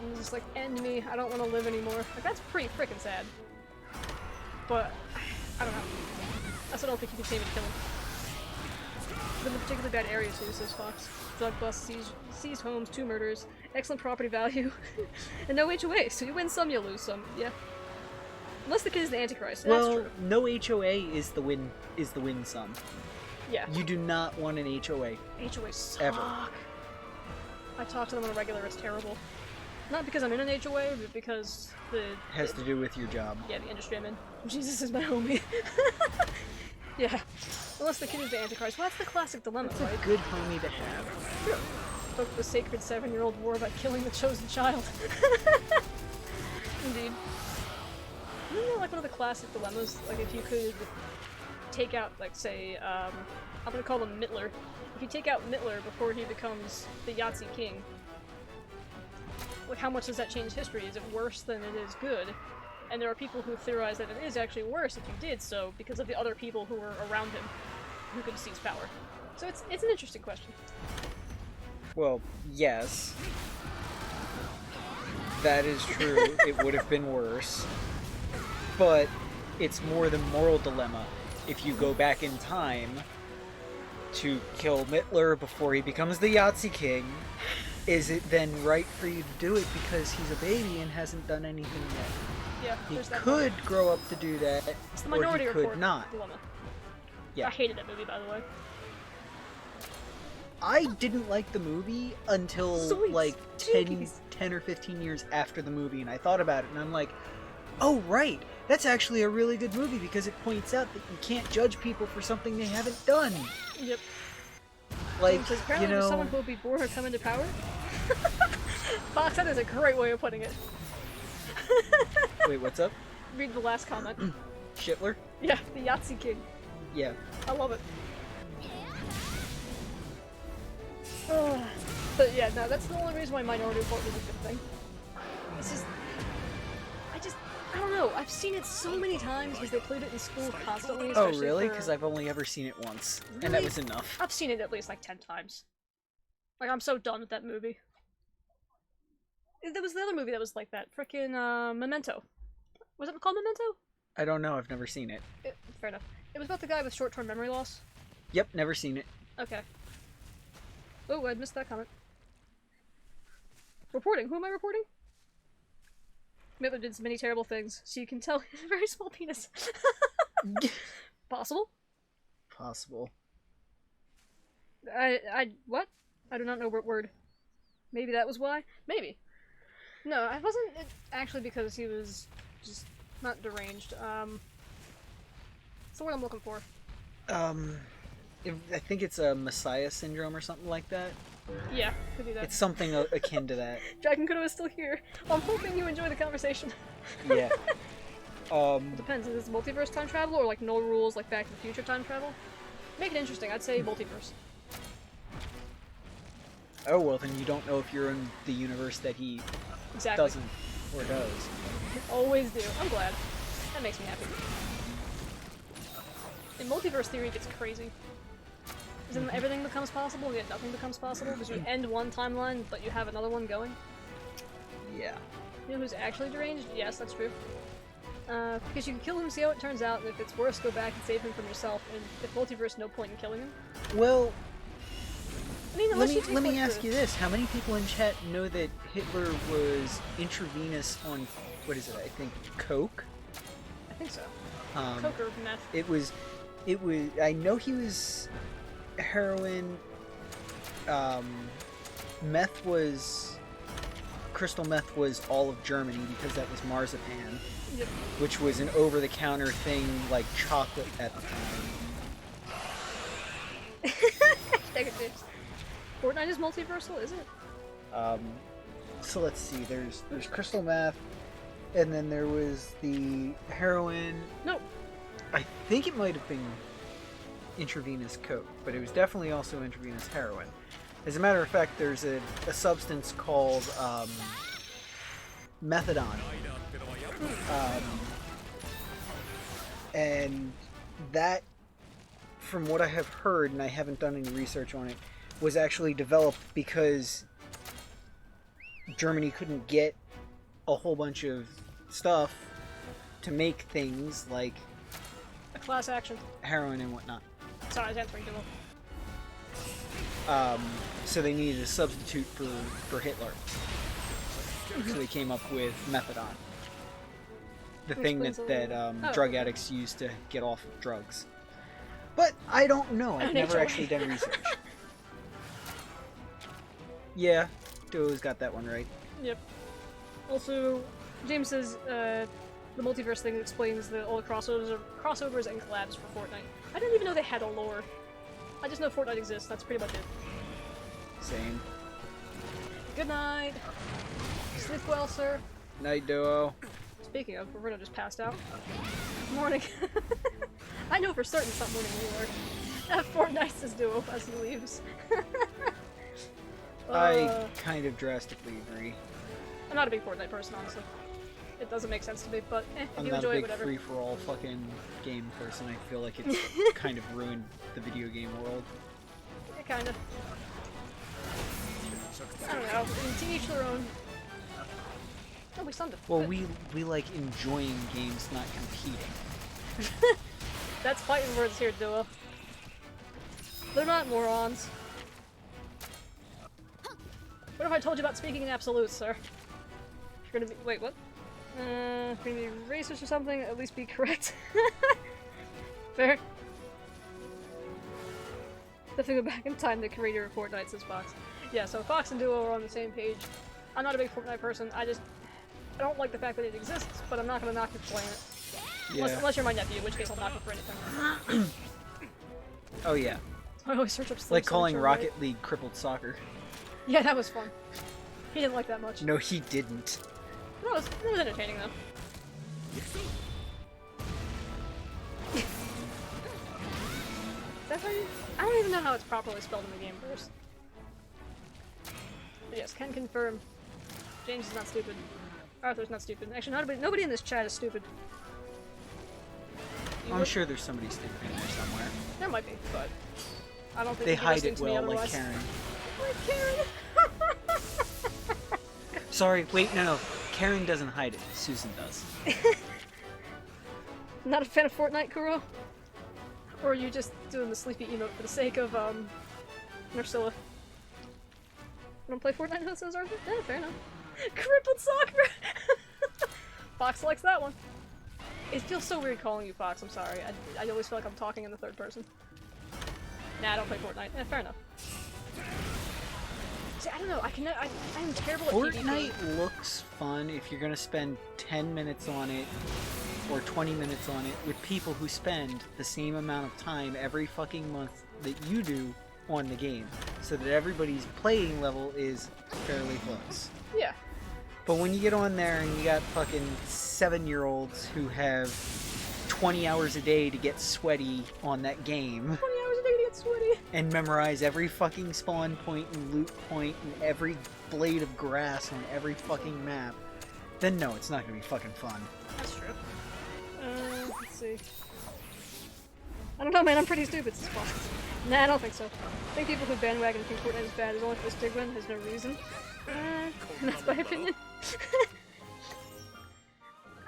and just like, end me, I don't want to live anymore. Like, that's pretty freaking sad. But, I don't know. I still don't think you can save it, kill him. Live in a particularly bad area too, says Fox. Drug bust, seized homes, 2 murders, excellent property value, and no HOA, so you win some, you lose some. Yeah. Unless the kid is the Antichrist, and that's Well, true. no HOA is the win sum. Yeah. You do not want an HOA. HOA suck. Ever. I talk to them on a regular, it's terrible. Not because I'm in an HOA, but because It has to do with your job. yeah, the industry I'm in. Jesus is my homie. Yeah. Unless the kid is the Antichrist. Well, that's the classic dilemma, It's right? a good homie to have. Book the sacred 7-year-old war by killing the chosen child. Indeed. Isn't that like one of the classic dilemmas? Like if you could take out, like say, I'm gonna call him Mittler. If you take out Mittler before he becomes the Yahtzee king, like how much does that change history? Is it worse than it is good? And there are people who theorize that it is actually worse if you did so because of the other people who were around him who could seize power. So it's an interesting question. Well, yes. That is true. It would have been worse. But it's more the moral dilemma. If you go back in time to kill Mittler before he becomes the Yahtzee king, is it then right for you to do it because he's a baby and hasn't done anything yet? Yeah, He there's that could grow up to do that, It's the or Minority he Report could not. dilemma. Yeah. I hated that movie, by the way. I didn't like the movie until Sweet like jinkies. 10 or 15 years after the movie, and I thought about it and I'm like, oh right, that's actually a really good movie because it points out that you can't judge people for something they haven't done. Yep. Like, Because apparently you there's know, someone who will be born or come into power. Fox, that is a great way of putting it. wait, what's up? Read the last comment. Shitler? Yeah, the Yahtzee king. Yeah. I love it. But yeah, no, that's the only reason why Minority Report was a good thing. It's just... I don't know, I've seen it so many times because they played it in school constantly. Oh especially really? for- Because I've only ever seen it once, and that Really? was enough. I've seen it at least like 10 times. Like, I'm so done with that movie. There was the other movie that was like that. Frickin' Memento. Was it called Memento? I don't know, I've never seen it. Fair enough. It was about the guy with short-term memory loss. Yep, never seen it. Okay. Oh, I missed that comment. Reporting. Who am I reporting? Hitler did many terrible things, so you can tell he has a very small penis. Possible? Possible. What? I do not know what word. Maybe that was why? Maybe. No, it wasn't actually because he was just not deranged. What's the word I'm looking for? I think it's a Messiah syndrome or something like that. Yeah, could be that. It's something akin to that. Dragon Kudo is still here. I'm hoping you enjoy the conversation. Yeah. It depends. Is this multiverse time travel or like no rules like Back to the Future time travel? Make it interesting. I'd say multiverse. Oh, well, then you don't know if you're in the universe that he Exactly. doesn't or does. Always do. I'm glad. That makes me happy. In multiverse theory, it gets crazy. Because then everything becomes possible, and yet nothing becomes possible, because you end one timeline, but you have another one going. Yeah. You know who's actually deranged? Yes, that's true. Because you can kill him, see how it turns out, and if it's worse, go back and save him from yourself, and if multiverse, no point in killing him. Well, I mean, let unless me ask you this. How many people in chat know that Hitler was intravenous on, what is it, I think, coke? I think so. Um, Coke or meth. It was, I know he was heroin, crystal meth was all of Germany because that was marzipan, Yep. which was an over-the-counter thing like chocolate at the time. Fortnite is multiversal, is it? So let's see, there's crystal meth, and then there was the heroin. No. I think it might have been intravenous coke, but it was definitely also intravenous heroin. As a matter of fact, there's a substance called methadone. And that, from what I have heard, and I haven't done any research on it, was actually developed because Germany couldn't get a whole bunch of stuff to make things like A class action. heroin and whatnot. Sorry, I was answering Dylan. So they needed a substitute for Hitler. So they came up with methadone. The thing explains a that little. drug addicts use to get off of drugs. But I don't know. I've never NHOA. actually done research. Yeah, Duo's got that one right. Yep. Also, James says the multiverse thing explains that all the crossovers and collabs for Fortnite. I didn't even know they had a lore. I just know Fortnite exists. That's pretty much it. Same. Good night. Sleep well, sir. Night, Duo. Speaking of, Roberto just passed out. Morning. I know for certain something morning you are. That Fortnite says Duo as he leaves. I kind of drastically agree. I'm not a big Fortnite person, honestly. It doesn't make sense to me, but if I'm you not a enjoy it, big whatever. free-for-all fucking game person. I feel like it's kind of ruined the video game world. Yeah, kinda. I don't know. To each their own. Oh, we stunned him. Well, Good. we like enjoying games, not competing. That's fighting words here, Duo. They're not morons. What if I told you about speaking in absolutes, sir? You're gonna be- wait, what? You're gonna be racist or something? At least be correct. Fair. Definitely go back in time, the creator of Fortnite, says Fox. Yeah, so Fox and Duo are on the same page. I'm not a big Fortnite person, I don't like the fact that it exists, but I'm not gonna knock you for playing it. Yeah. Unless you're my nephew, in which case I'll knock you for anything. Oh yeah. I always search up Slim Like calling Searcher, Rocket right? League crippled soccer. Yeah, that was fun. He didn't like that much. No, he didn't. No, it was entertaining though. That's how you... I don't even know how it's properly spelled in the game first. But yes, can confirm. James is not stupid. Arthur's not stupid. Actually, nobody in this chat is stupid. You I'm would- sure there's somebody stupid in there somewhere. There might be, but I don't think They you'd be hide listening it to me well, like otherwise. Karen. Like Karen. Sorry, wait, no. Karen doesn't hide it. Susan does. Not a fan of Fortnite, Kuro? Or are you just doing the sleepy emote for the sake of, Nursilla? Wanna play Fortnite with us, Arthur? Yeah, fair enough. Crippled soccer! Fox likes that one. It feels so weird calling you Fox, I'm sorry. I always feel like I'm talking in the third person. Nah, I don't play Fortnite. Fair enough. See, I don't know, I'm terrible at PvP. Fortnite looks fun if you're gonna spend 10 minutes on it, or 20 minutes on it, with people who spend the same amount of time every fucking month that you do on the game, so that everybody's playing level is fairly close. Yeah. But when you get on there and you got fucking 7-year-olds who have 20 hours a day to get sweaty on that game, 20 hours a day to get sweaty, and memorize every fucking spawn point and loot point and every blade of grass on every fucking map, then no, it's not gonna be fucking fun. That's true. Let's see. I don't know, man, I'm pretty stupid. Nah, I don't think so. I think people who bandwagon think Fortnite is bad is only for the stigma and has no reason. That's my opinion.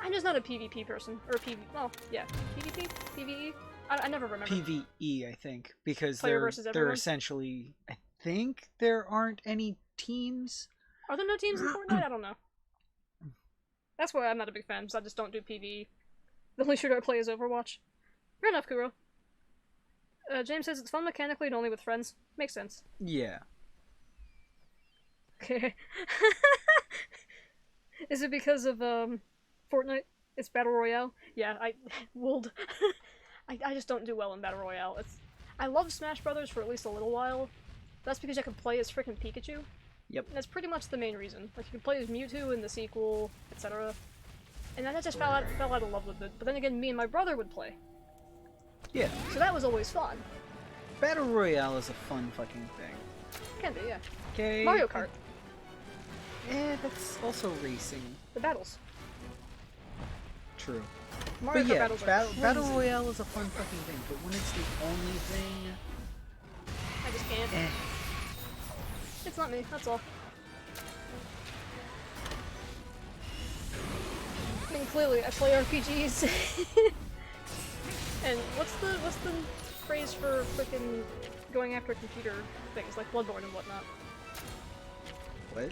I'm just not a PvP person. Or well, yeah. PvP? PvE? I never remember. PvE, I think, because Player versus they're everyone? essentially... I think there aren't any teams. Are there no teams in Fortnite? I don't know. That's why I'm not a big fan, because I just don't do PvE. The only shooter I play is Overwatch. Fair enough, Kuro. James says it's fun mechanically and only with friends. Makes sense. Yeah. Okay. Is it because of, Fortnite? It's Battle Royale? Yeah, Wold. I just don't do well in Battle Royale. I love Smash Brothers for at least a little while. That's because I can play as frickin' Pikachu. Yep. And that's pretty much the main reason. Like, you can play as Mewtwo in the sequel, etc. And I just fell out of love with it. But then again, me and my brother would play. Yeah. So that was always fun. Battle Royale is a fun fucking thing. Can be, yeah. Okay. Mario Kart. That's also racing. The battles. True. Mario But Kart yeah, battles are Battle crazy. Royale is a fun fucking thing, but when it's the only thing... I just can't. It's not me, that's all. I mean, clearly, I play RPGs. And what's the phrase for frickin' going after computer things, like Bloodborne and whatnot? What?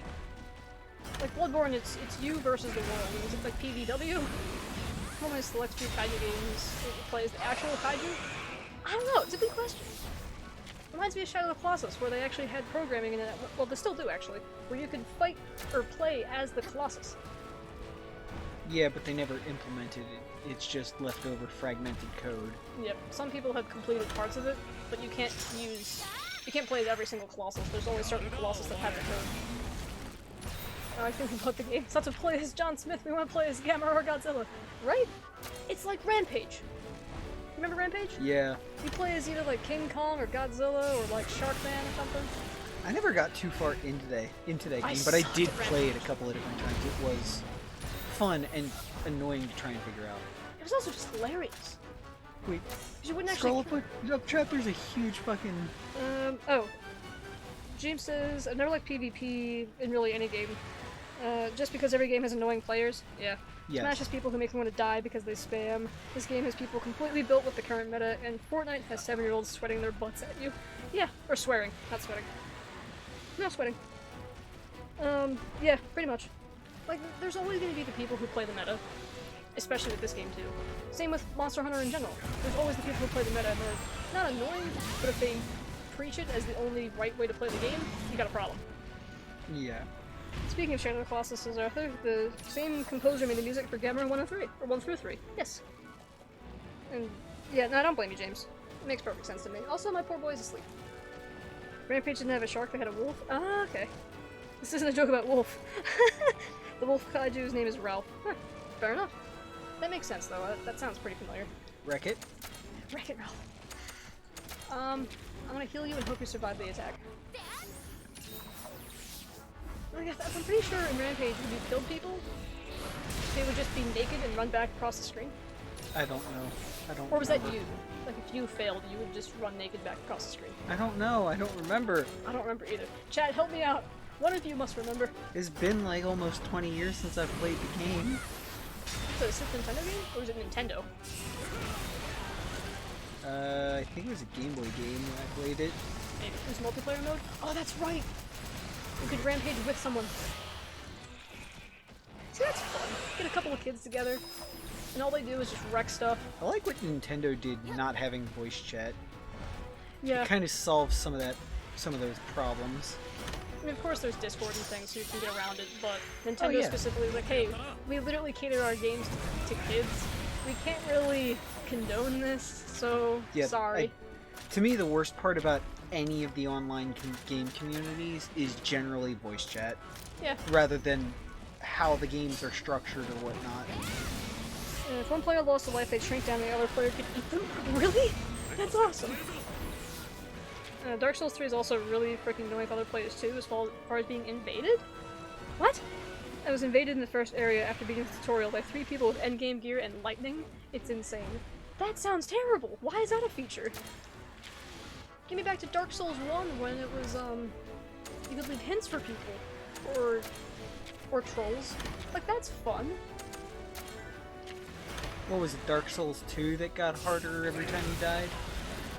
Like Bloodborne, it's you versus the world. Is it like PvW? One of my select few kaiju games it plays the actual kaiju? I don't know, it's a good question. Reminds me of Shadow of the Colossus, where they actually had programming in it. Well, they still do, actually. Where you could fight or play as the Colossus. Yeah, but they never implemented it. It's just leftover fragmented code. Yep, some people have completed parts of it, but you can't play as every single Colossus. There's only certain Colossus that have the code. I think about the game. It's not to play as John Smith, we want to play as Gamera or Godzilla. Right? It's like Rampage. Remember Rampage? Yeah. You play as either like King Kong or Godzilla or like Sharkman or something. I never got too far into that game, I but I sucked did at play it Rampage. a couple of different times. It was fun and annoying to try and figure out. It was also just hilarious. Wait, 'Cause you wouldn't scroll actually... up chapter's a huge fucking... Oh. James says, I've never liked PvP in really any game. Just because every game has annoying players. Yeah. Yes. Smash has people who make me want to die because they spam. This game has people completely built with the current meta, and Fortnite has 7-year-olds sweating their butts at you. Yeah, or swearing, not sweating. No, sweating. Yeah, pretty much. Like, there's always going to be the people who play the meta. Especially with this game, too. Same with Monster Hunter in general. There's always the people who play the meta, and they're not annoying, but if they preach it as the only right way to play the game, you got a problem. Yeah. Speaking of Shadow of the Colossus, says Arthur, the same composer made the music for Gamera 1 and 3, or 1 through 3. Yes. And, yeah, no, I don't blame you, James. It makes perfect sense to me. Also, my poor boy's asleep. Rampage didn't have a shark, they had a wolf? Ah, okay. This isn't a joke about wolf. The wolf kaiju's name is Ralph. Huh, fair enough. That makes sense, though. That sounds pretty familiar. Wreck-It? Wreck-It Ralph. I'm gonna heal you and hope you survive the attack. I'm pretty sure in Rampage, when you killed people, they would just be naked and run back across the screen. I don't know. I don't Or was that remember. you? Like, if you failed, you would just run naked back across the screen. I don't know. I don't remember. I don't remember either. Chat, help me out. One of you must remember. It's been like almost 20 years since I've played the game. So, is it a Super Nintendo game? Or is it Nintendo? I think it was a Game Boy game when I played it. Maybe. It was multiplayer mode? Oh, that's right! You could rampage with someone. See, that's fun. Get a couple of kids together, and all they do is just wreck stuff. I like what Nintendo did not having voice chat. Yeah. It kind of solves some of those problems. I mean, of course there's Discord and things so you can get around it, but Nintendo yeah. specifically is like, hey, we literally cater our games to kids. We can't really condone this, so Yeah, sorry. To me, the worst part about any of the online game communities is generally voice chat, Yeah. rather than how the games are structured or whatnot. And if one player lost a life, they'd shrink down and the other player could eat them? Really? That's awesome! Dark Souls 3 is also really freaking annoying for other players too, as far as being invaded? What? I was invaded in the first area after beating the tutorial by 3 people with endgame gear and lightning? It's insane. That sounds terrible! Why is that a feature? Give me back to Dark Souls 1 when it was, you could leave hints for people. Or trolls. Like, that's fun. What was it, Dark Souls 2 that got harder every time you died?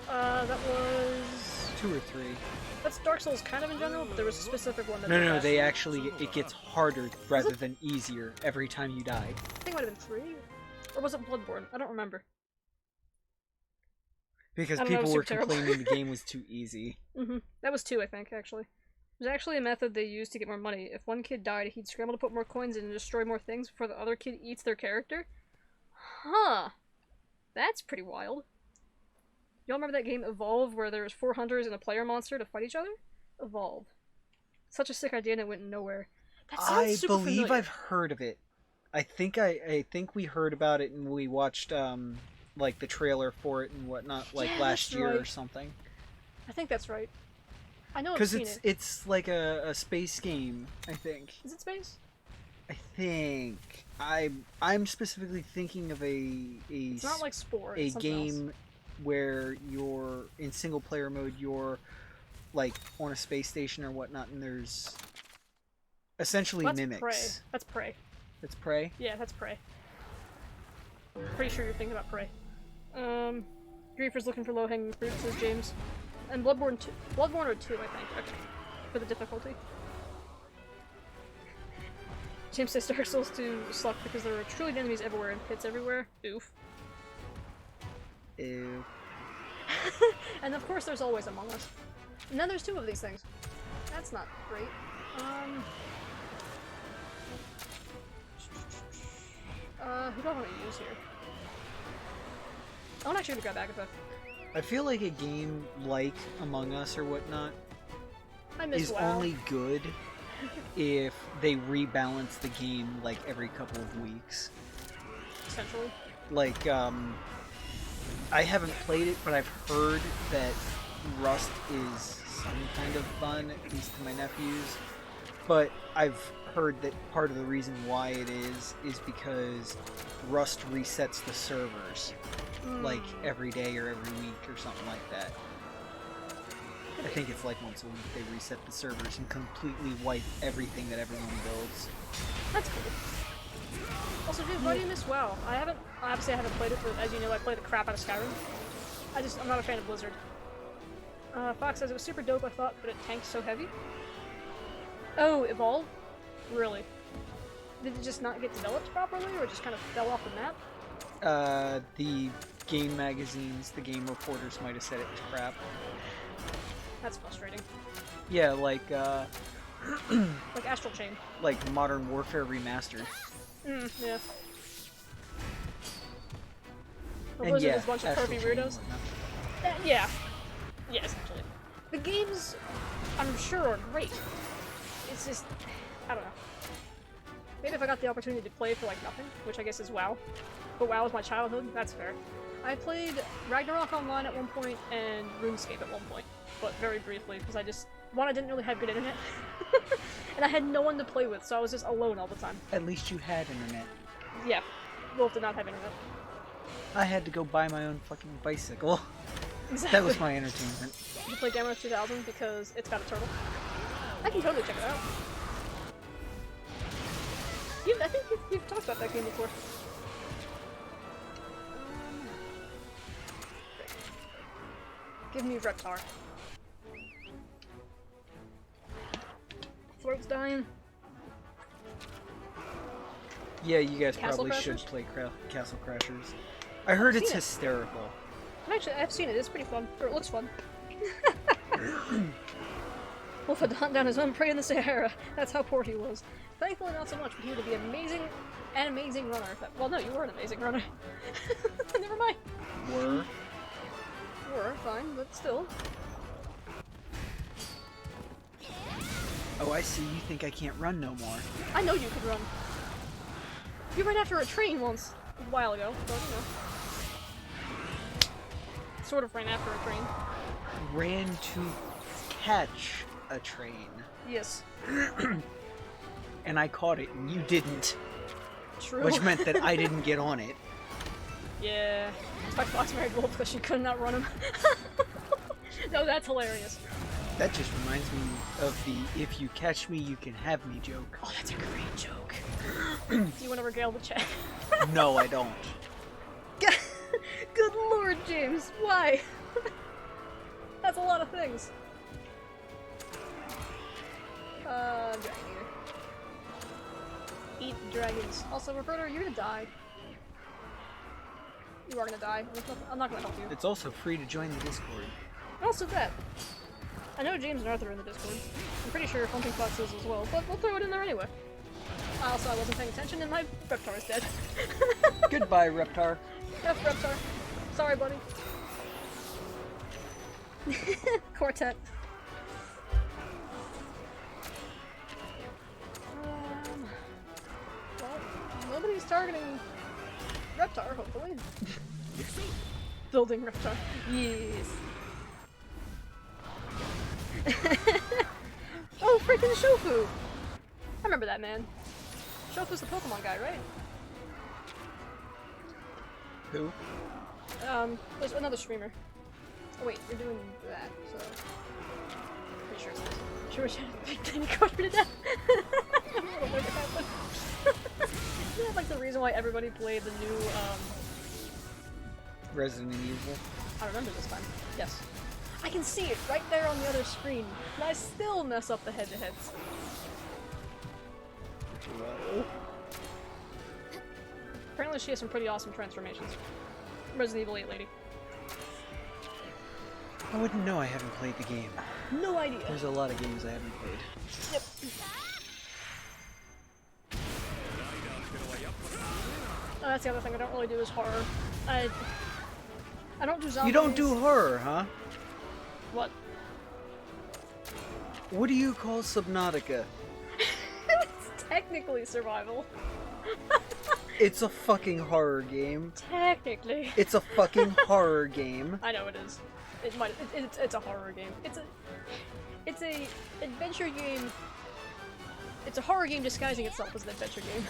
That was... 2 or 3. That's Dark Souls kind of in general, but there was a specific one that No, did no, that. they actually, it gets harder rather than easier every time you die. I think it might have been 3? Or was it Bloodborne? I don't remember. Because I don't know, people it were was super terrible. complaining the game was too easy. That was 2, I think, actually. It was actually a method they used to get more money. If one kid died, he'd scramble to put more coins in and destroy more things before the other kid eats their character. Huh. That's pretty wild. Y'all remember that game Evolve, where there was 4 hunters and a player monster to fight each other? Evolve. Such a sick idea and it went nowhere. That sounds I super believe familiar. I've heard of it. I think we heard about it and we watched like the trailer for it and whatnot, like Yeah, last that's year or right. something. I think that's right. I know I've Because seen it. it's like a space game, I think. Is it space? I think I'm specifically thinking of It's not like Spore. a It's something game where you're in single player mode. You're like on a space station or whatnot, and there's essentially else. That's mimics. Prey. That's Prey. It's Prey. Yeah, that's Prey. Pretty sure you're thinking about Prey. Griefer's looking for low-hanging fruit, says James. And Bloodborne 2. Bloodborne or 2, I think. Okay. For the difficulty. James says Dark Souls 2 sucked because there were truly enemies everywhere and pits everywhere. Oof. Ew. And of course there's always Among Us. And then there's 2 of these things. That's not great. Who do I want to use here? I want to actually grab Agatha. I feel like a game like Among Us or whatnot I miss is WoW. only good if they rebalance the game like every couple of weeks. Essentially. Like, I haven't played it, but I've heard that Rust is some kind of fun, at least to my nephews. But I've heard that part of the reason why it is because Rust resets the servers, like, every day or every week or something like that. I think it's like once a week they reset the servers and completely wipe everything that everyone builds. That's cool. Also, dude, why do you miss WoW? I haven't played it, but as you know, I play the crap out of Skyrim. I'm not a fan of Blizzard. Fox says it was super dope, I thought, but it tanked so heavy. Oh, Evolve? Really? Did it just not get developed properly, or it just kind of fell off the map? The game magazines, the game reporters might have said it was crap. That's frustrating. Yeah, like, Like Astral Chain. like Modern Warfare Remastered. Yeah. But And Blizzard yeah, is a bunch of Astral pervy Chain and weirdos. whatnot. Yeah. Yeah, essentially. The games, I'm sure, are great. It's just, I don't know. Maybe if I got the opportunity to play for like nothing, which I guess is WoW. But WoW was my childhood, that's fair. I played Ragnarok Online at one point and RuneScape at one point, but very briefly, because I didn't really have good internet. And I had no one to play with, so I was just alone all the time. At least you had internet. Yeah, Wolf did not have internet. I had to go buy my own fucking bicycle. Exactly. That was my entertainment. You play Gamma 2000 because it's got a turtle. I can totally check it out. I think you've talked about that game before. Give me Reptar. Throat's dying. Yeah, you guys Castle probably should Crashers? play Castle Crashers. I heard it's seen it. hysterical. Actually, I've seen it. It's pretty fun. Or it looks fun. Wolf had to hunt down his own prey in the Sahara. That's how poor he was. Thankfully, not so much, but he would be an amazing runner. Well, no, you were an amazing runner. Never mind. Were? Were, fine, but still. Oh, I see. You think I can't run no more. I know you could run. You ran after a train once, a while ago, but you know. Sort of ran after a train. Ran to catch a train. Yes. And I caught it, and you didn't. True. Which meant that I didn't get on it. Yeah. That's why Fox married Wolf, because she could not run him. No, that's hilarious. That just reminds me of the "if you catch me, you can have me" joke. Oh, that's a great joke. Do you want to regale the chat? No, I don't. Good lord, James, why? That's a lot of things. Dragon Eater. Eat dragons. Also, Roberta, you're gonna die. You are gonna die. I'm not gonna help you. It's also free to join the Discord. Also that. I know James and Arthur are in the Discord. I'm pretty sure Hunting Fox is as well, but we'll throw it in there anyway. Also, I wasn't paying attention and my Reptar is dead. Goodbye, Reptar. F Reptar. Sorry, buddy. Quartet. Well, nobody's targeting Reptar, hopefully. Building Reptar. Yes. Oh, freaking Shofu! I remember that man. Shofu's the Pokemon guy, right? Who? There's another streamer. Oh wait, you're doing that, so... Pretty sure it's this. Sure wish I had a big tiny quarter to death. I'm a little worried about that. Isn't that like the reason why everybody played the new, Resident Evil. I remember this time. Yes. I can see it right there on the other screen, and I still mess up the head-to-heads. Well, Apparently she has some pretty awesome transformations. Resident Evil 8 lady. I wouldn't know. I haven't played the game. No idea. There's a lot of games I haven't played. Yep. Oh, that's the other thing I don't really do is horror. I don't do zombies. You don't do horror, huh? What? What do you call Subnautica? It's technically survival. It's a fucking horror game. Technically. It's a fucking horror game. I know it is. It's a horror game. It's a adventure game. It's a horror game disguising itself as an adventure game.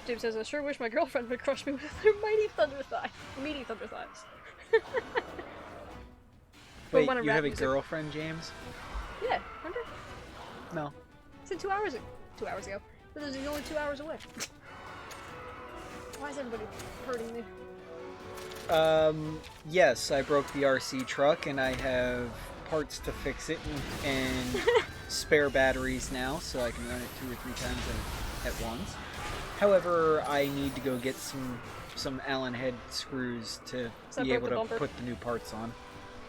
James says, I sure wish my girlfriend would crush me with her meaty thunder thighs. Wait, When I you rap have a music. girlfriend, James? Yeah, remember? No. It's in 2 hours ago. 2 hours ago. But it's only 2 hours away. Why is everybody hurting me? Yes, I broke the RC truck and I have parts to fix it and spare batteries now, so I can run it 2 or 3 times at once. However, I need to go get some Allen head screws to So I be broke able the to bumper. put the new parts on.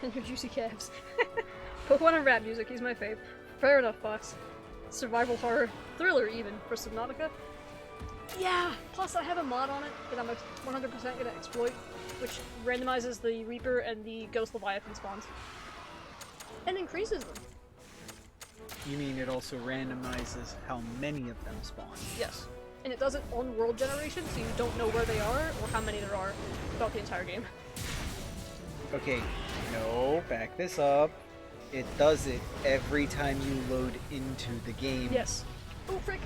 And your juicy calves. Pokemon and rap music, he's my fave. Fair enough, Fox. Survival horror, thriller even, for Subnautica. Yeah! Plus I have a mod on it that I'm 100% gonna exploit, which randomizes the Reaper and the Ghost Leviathan spawns. And increases them. You mean it also randomizes how many of them spawn? Yes. And it does it on world generation, so you don't know where they are or how many there are throughout the entire game. Okay, no, back this up. It does it every time you load into the game. Yes. Oh, frick!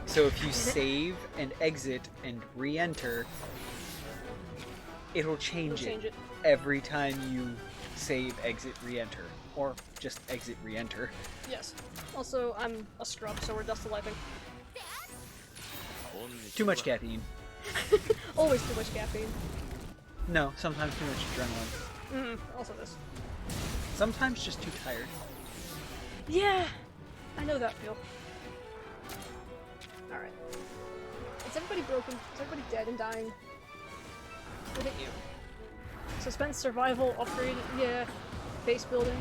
So if you save and exit and re-enter, it'll change it every time you save, exit, re-enter. Or just exit, re-enter. Yes. Also, I'm a scrub, so we're dust alifing. Too much caffeine. Always too much caffeine. No, sometimes too much adrenaline. Also this. Sometimes just too tired. Yeah! I know that feel. Alright. Is everybody broken? Is everybody dead and dying? Look at you. Suspense, survival, upgrade, yeah. Base building.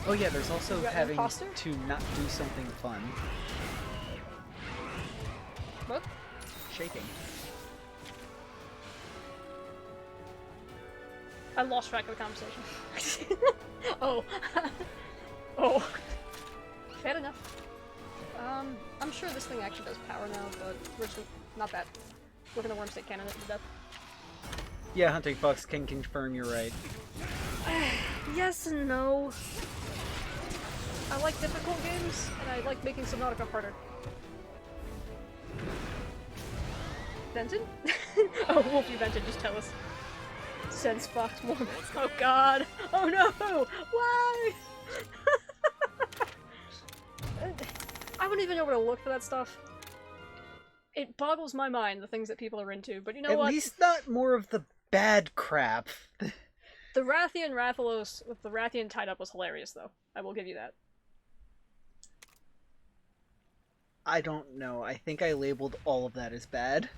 Oh yeah, there's also You got an having imposter? to not do something fun. What? Shaking. I lost track of the conversation. Oh. Oh. Fair enough. I'm sure this thing actually does power now, but we're just not that. We're gonna worm stick cannon it to death. Yeah, Hunting Fox can confirm you're right. Yes and no. I like difficult games, and I like making Subnautica harder. Vented? Oh, Wolf, you vented, just tell us. Sense Fox more. Oh god! Oh no! Why? I wouldn't even know where to look for that stuff. It boggles my mind, the things that people are into, but you know what? At least not more of the bad crap. The Rathian Rathalos with the Rathian tied up was hilarious, though. I will give you that. I don't know. I think I labeled all of that as bad.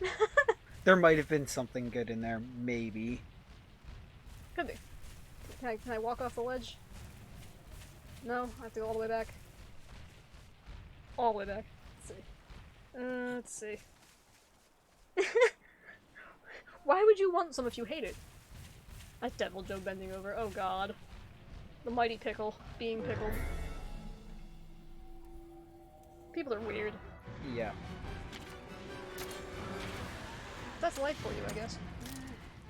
There might have been something good in there, maybe. Could be. Can I walk off the ledge? No, I have to go all the way back. All the way back. Let's see. Why would you want some if you hate it? That Devil Joe bending over. Oh god. The mighty pickle. Being pickled. People are weird. Yeah. That's life for you, I guess.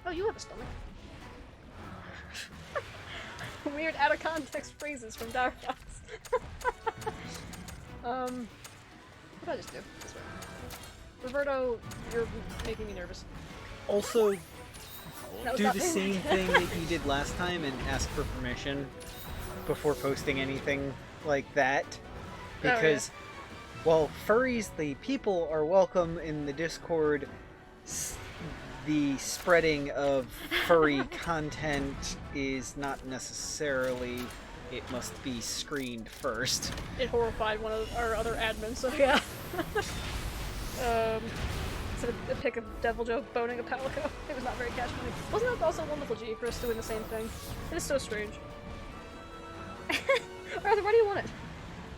Oh, you have a stomach. Weird out of context phrases from Dire Fox. What did I just do? This way. Roberto, you're making me nervous. Also, That was do not the me. same thing that you did last time and ask for permission before posting anything like that. Because, while furries, the people, are welcome in the Discord, the spreading of furry content is not necessarily... It must be screened first. It horrified one of our other admins, so yeah. Instead of a pic of Devil Joe boning a Palico. It was not very catch-friendly. Wasn't that also Wonderful G for us doing the same thing? It is so strange. Arthur, why do you want it?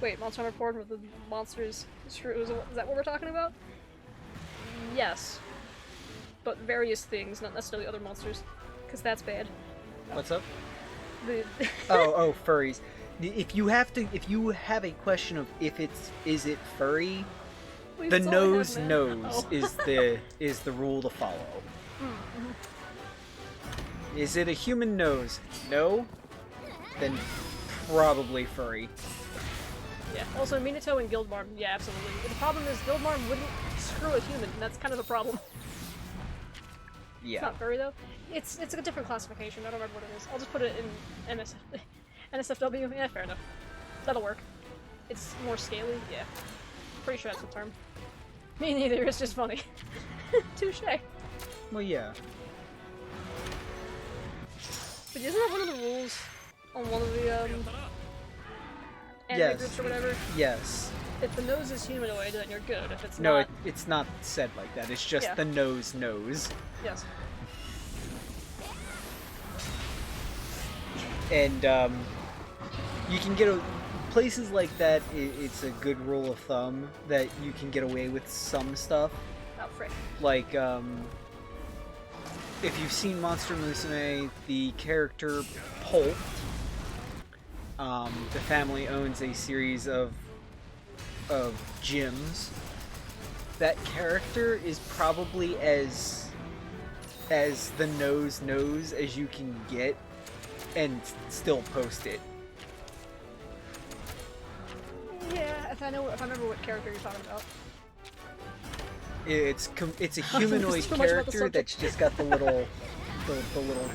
Wait, Monster Hunter 4 with the monsters. Is that what we're talking about? Yes. But various things, not necessarily other monsters. Because that's bad. What's up? The oh, furries. If you have a question of is it furry, Wait, the that's all I nose have, man. knows Oh. is the rule to follow. Is it a human nose? No? Then probably furry. Yeah. Also, Minato and Guildmarm. Yeah, absolutely. The problem is Guildmarm wouldn't screw a human, and that's kind of a problem. It's Yeah. not furry though. It's a different classification. I don't remember what it is. I'll just put it in NSFW. Yeah, fair enough. That'll work. It's more scaly. Yeah. Pretty sure that's the term. Me neither. It's just funny. Touche. Well, yeah. But isn't that one of the rules on one of the anime Yes. groups or whatever? Yes. If the nose is humanoid, then you're good. If it's No, not, it's not said like that. It's just Yeah. the nose knows. yes. And you can get places like that. It's a good rule of thumb that you can get away with some stuff. Oh, frick. Like if you've seen Monster Musume, the character Pulp, the family owns a series of gyms. That character is probably as the nose knows as you can get, and still post it. Yeah, if I remember what character you're talking about. It's a humanoid Too much about the character subject. that's just got the little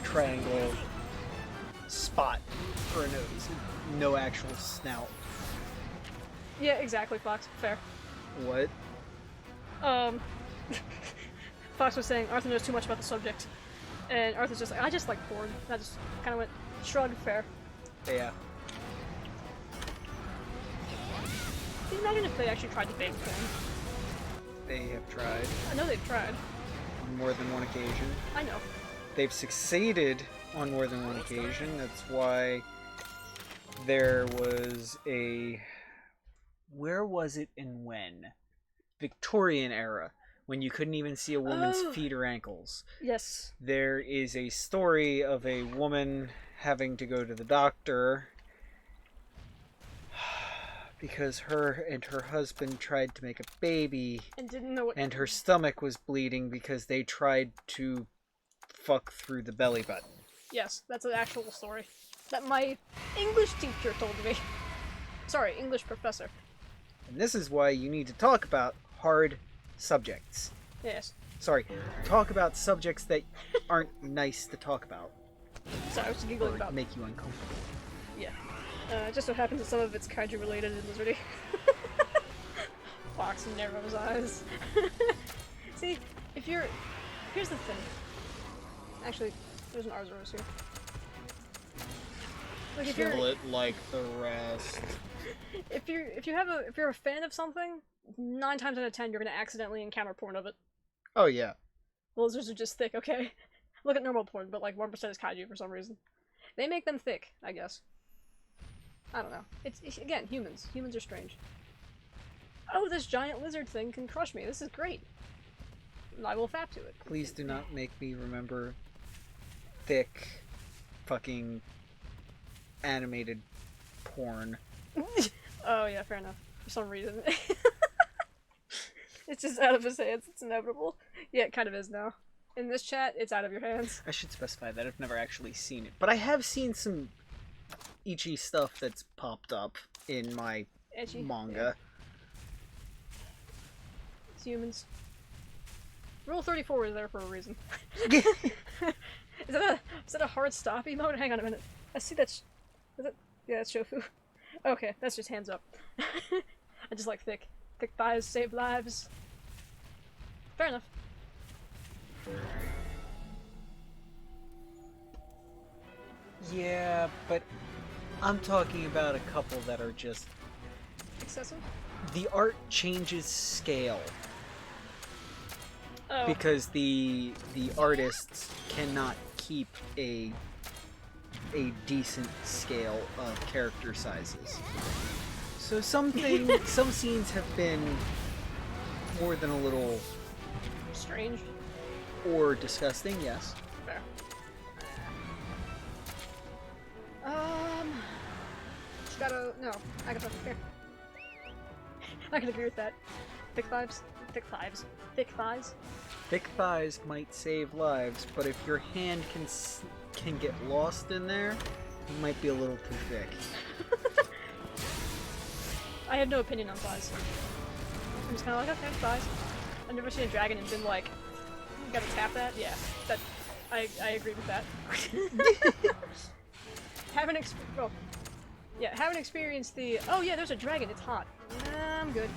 triangle spot for a nose, no actual snout. Yeah, exactly, Fox. Fair. What? Fox was saying Arthur knows too much about the subject, and Arthur's just like, I just like porn. And I just kind of went, shrug, fair. Yeah. Can you imagine if they actually tried to ban porn? they have tried I know they've tried. on more than one occasion. I know. They've succeeded on more than one occasion. That's why there was a... Where was it and when? Victorian era, when you couldn't even see a woman's feet or ankles. Yes. There is a story of a woman having to go to the doctor because her and her husband tried to make a baby And didn't know what... and her stomach was bleeding because they tried to fuck through the belly button. Yes, that's an actual story. That my English teacher told me. Sorry, English professor. And this is why you need to talk about hard subjects. Yes. Sorry, talk about subjects that aren't nice to talk about. Sorry, I was giggling Or about... make you uncomfortable. Yeah. It just so happens that some of it's kaiju related and lizardy. Fox narrows eyes. See, if you're... Here's the thing. Actually, there's an Arzuros here. Like if Kill it like the rest. if you're a fan of something, 9 times out of 10 you're gonna accidentally encounter porn of it. Oh yeah. Lizards are just thick, okay? Look at normal porn, but like 1% is kaiju for some reason. They make them thick, I guess. I don't know. It's again, humans. Humans are strange. Oh, this giant lizard thing can crush me. This is great. I will fap to it. Please do not make me remember thick fucking animated porn. Oh yeah, fair enough. For some reason. It's just out of his hands. It's inevitable. Yeah, it kind of is now. In this chat, it's out of your hands. I should specify that I've never actually seen it, but I have seen some ichi stuff that's popped up in my Edgy. manga. It's humans. Rule 34 is there for a reason. Is that a hard stop emote? Hang on a minute. I see that's... Is it? Yeah, that's Shofu. Okay, that's just hands up. I just like thick. Thick thighs save lives. Fair enough. Yeah, but I'm talking about a couple that are just... Excessive? The art changes scale. Oh. Because the artists cannot keep a decent scale of character sizes. So some scenes have been more than a little Strange. or disgusting, yes. Fair. Just gotta... No. I gotta... Here. I can agree with that. Thick thighs? Thick thighs. Thick thighs? Thick thighs might save lives, but if your hand can get lost in there, it might be a little too thick. I have no opinion on thighs. I'm just kinda like, okay, thighs. I've never seen a dragon and been like, you gotta tap that? Yeah. That... I agree with that. Haven't experienced the, oh yeah, there's a dragon, it's hot. Nah, I'm good.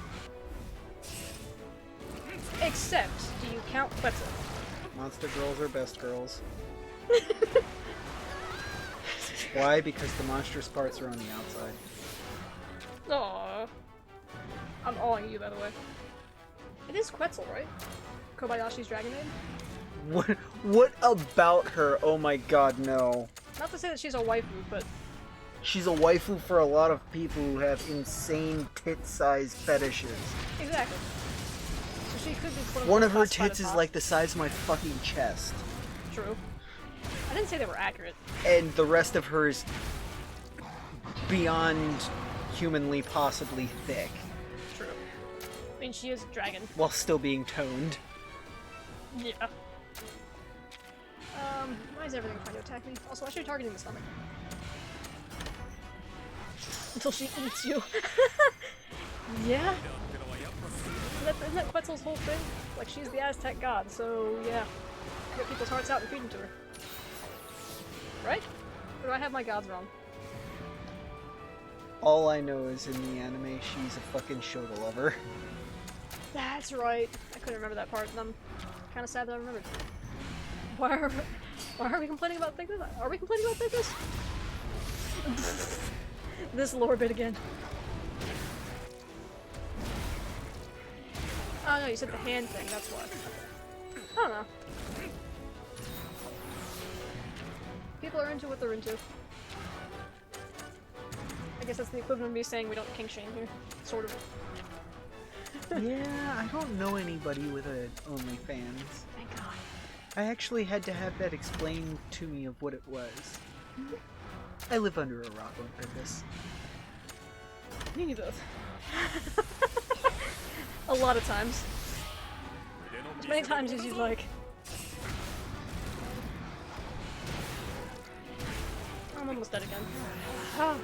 Except, do you count Quetzal? Monster girls are best girls. Why? Because the monstrous parts are on the outside. Aww. I'm awing you, by the way. It is Quetzal, right? Kobayashi's dragon name? What about her? Oh my god, no. Not to say that she's a waifu, but... She's a waifu for a lot of people who have insane tit-sized fetishes. Exactly. So she could be One of her classified tits as is hot. like the size of my fucking chest. True. I didn't say they were accurate. And the rest of her is beyond humanly possibly thick, True. I mean, she is a dragon. while still being toned. Yeah. Why is everything trying to attack me? Also, why should you targeting the stomach? Until she eats you. Yeah? Isn't that Quetzal's whole thing? Like, she's the Aztec god, so yeah. Get people's hearts out and feed them to her. Right? Or do I have my gods wrong? All I know is in the anime, she's a fucking Shota lover. That's right. I couldn't remember that part, and I'm kind of sad that I remembered. Why are we complaining about thickness? Are we complaining about thickness? This lore bit again. Oh no, you said the hand thing, that's why. Okay. I don't know. People are into what they're into. I guess that's the equivalent of me saying we don't kink shame here. Sort of. Yeah, I don't know anybody with a OnlyFans. Thank God. I actually had to have that explained to me of what it was. I live under a rock on purpose. You need both. A lot of times. As many times as you'd like. I'm almost dead again. Oh.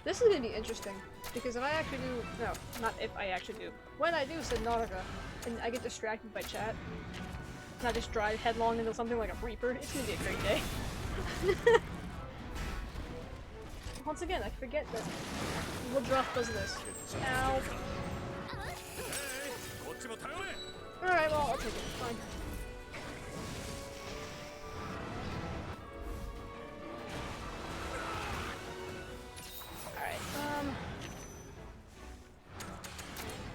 This is gonna be interesting, because if I actually do- no, not if I actually do. When I do Subnautica, and I get distracted by chat, and I just drive headlong into something like a Reaper, it's gonna be a great day. Once again, I forget that Woodruff does this. Ow. Alright, well, I'll take it. Fine. Alright, I'm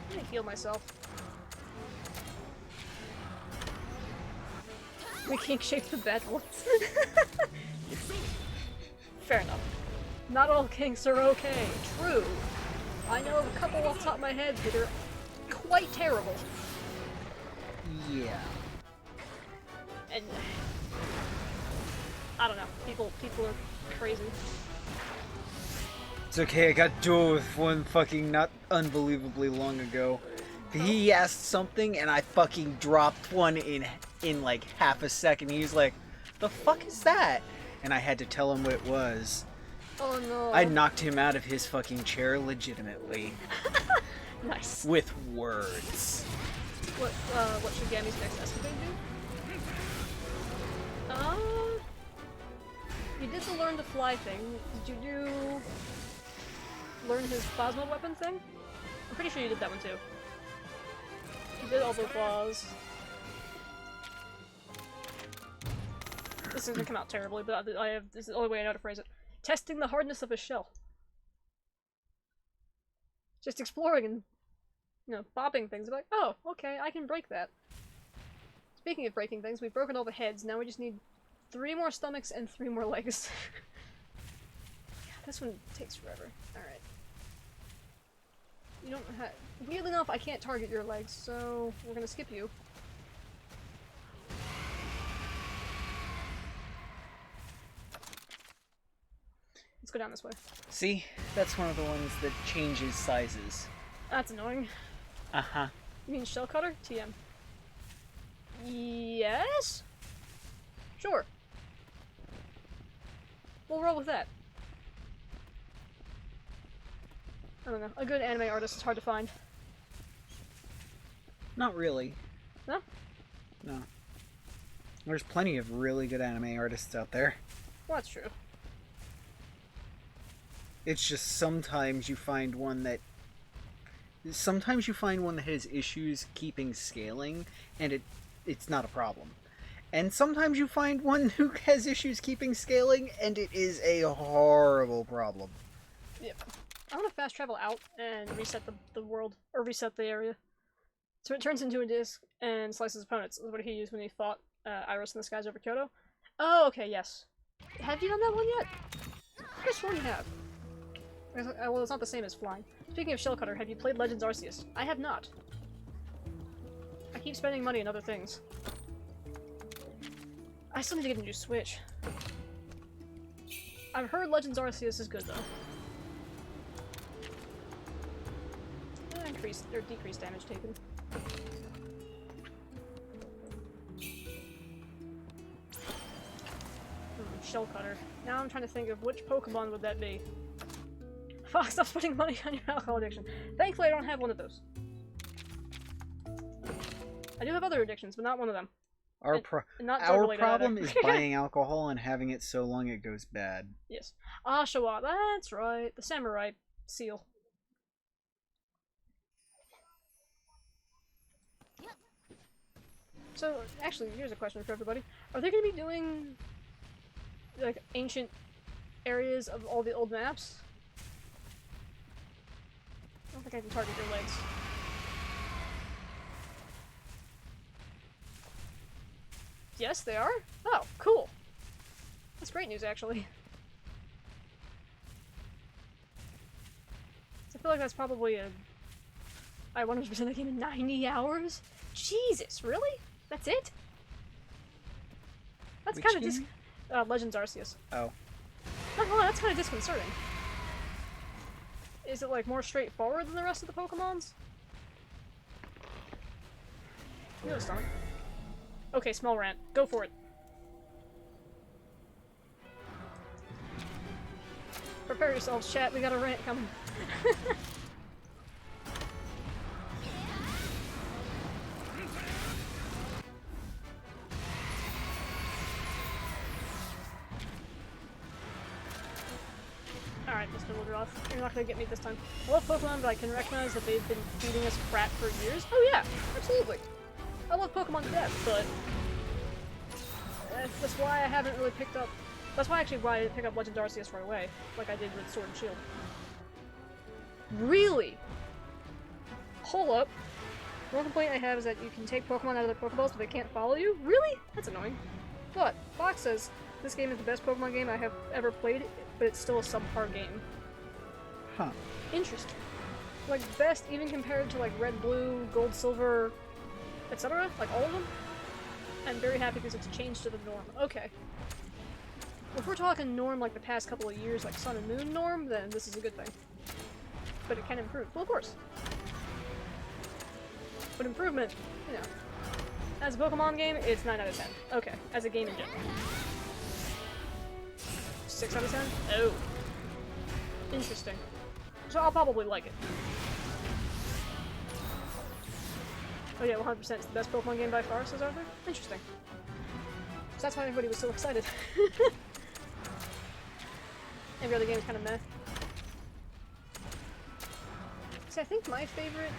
gonna heal myself. We kink shape the bad ones. Fair enough. Not all kinks are okay. True. I know of a couple off the top of my head that are quite terrible. Yeah. And I don't know. People are crazy. It's okay, I got duel with one fucking not unbelievably long ago. He asked something and I fucking dropped one in like half a second. He was like, "The fuck is that?" And I had to tell him what it was. Oh no. I knocked him out of his fucking chair legitimately. Nice. With words. What should Gammy's next escapade do? You did the learn to fly thing. Did you learn his plasma weapon thing? I'm pretty sure you did that one too. You did all the claws. This is gonna come out terribly, but this is the only way I know how to phrase it. Testing the hardness of a shell. Just exploring and, you know, bopping things. Like, oh, okay, I can break that. Speaking of breaking things, we've broken all the heads. Now we just need 3 more stomachs and 3 more legs. God, this one takes forever. Alright. You don't have... Weirdly enough, I can't target your legs, so we're gonna skip you. Let's go down this way. See? That's one of the ones that changes sizes. That's annoying. Uh-huh. You mean shell cutter? TM. Yes? Sure. We'll roll with that. I don't know. A good anime artist is hard to find. Not really. No? No. There's plenty of really good anime artists out there. Well, that's true. It's just sometimes you find one that has issues keeping scaling, and it's not a problem. And sometimes you find one who has issues keeping scaling, and it is a horrible problem. Yep. I want to fast travel out and reset the world, or reset the area. So it turns into a disc and slices opponents. Is what he used when he fought Iris in the Skies over Kyoto. Oh, okay, yes. Have you done that one yet? I just swore you have. Well, it's not the same as flying. Speaking of shell cutter, have you played Legends Arceus? I have not. I keep spending money on other things. I still need to get a new Switch. I've heard Legends Arceus is good though. Increased or decreased damage taken. Shell cutter. Now I'm trying to think of which Pokemon would that be. Fuck, stop spending money on your alcohol addiction. Thankfully I don't have one of those. I do have other addictions, but not one of them. Our Not problem is buying alcohol and having it so long it goes bad. Yes. Oshawa, that's right. The samurai seal. So, actually, here's a question for everybody. Are they going to be doing, like, ancient areas of all the old maps? I don't think I can target your legs. Yes, they are? Oh, cool. That's great news, actually. So I feel like that's probably a... I 100% that game in 90 hours? Jesus, really? That's it? That's Which kind of game? Legends Arceus. Oh. Oh, that's kind of disconcerting. Is it, like, more straightforward than the rest of the Pokemons? You know, stomach. Okay, small rant. Go for it. Prepare yourselves, chat. We got a rant coming. Alright, Mr. Woodruff. You're not gonna get me this time. I love Pokemon, but I can recognize that they've been feeding us crap for years. Oh yeah, absolutely. I love Pokemon to death, but... that's why I haven't really picked up... That's why I didn't pick up Legend Arceus right away, like I did with Sword and Shield. Really? Hold up. One complaint I have is that you can take Pokemon out of their Pokeballs, but they can't follow you? Really? That's annoying. But, Fox says, this game is the best Pokemon game I have ever played, but it's still a subpar game. Huh. Interesting. Like, best even compared to, like, Red, Blue, Gold, Silver, etc.? Like, all of them? I'm very happy because it's changed to the norm. Okay. If we're talking norm like the past couple of years, like Sun and Moon norm, then this is a good thing. But it can improve. Well, of course. But improvement, you know. As a Pokemon game, it's 9 out of 10. Okay. As a game in general. 6 out of 10? Oh. Interesting. So I'll probably like it. Oh yeah, 100%. It's the best Pokemon game by far, says Arthur. Interesting. So that's why everybody was so excited. Every other game is kind of meh. See, I think my favorite...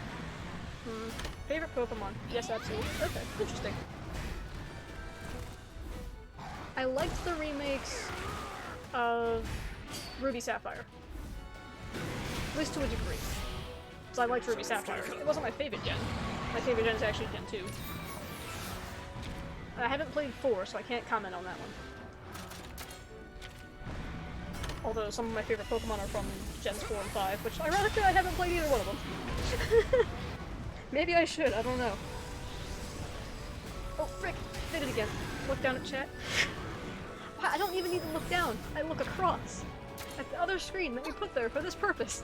favorite Pokemon. Yes, absolutely. Okay, interesting. I liked the remakes of Ruby Sapphire. At least to a degree. Because I liked Ruby Sapphire. It wasn't my favorite gen. My favorite gen is actually Gen 2. I haven't played 4, so I can't comment on that one. Although some of my favorite Pokemon are from Gens 4 and 5, which ironically I haven't played either one of them. Maybe I should, I don't know. Oh frick! Did it again. Look down at chat. Wow, I don't even need to look down. I look across. At the other screen that we put there for this purpose.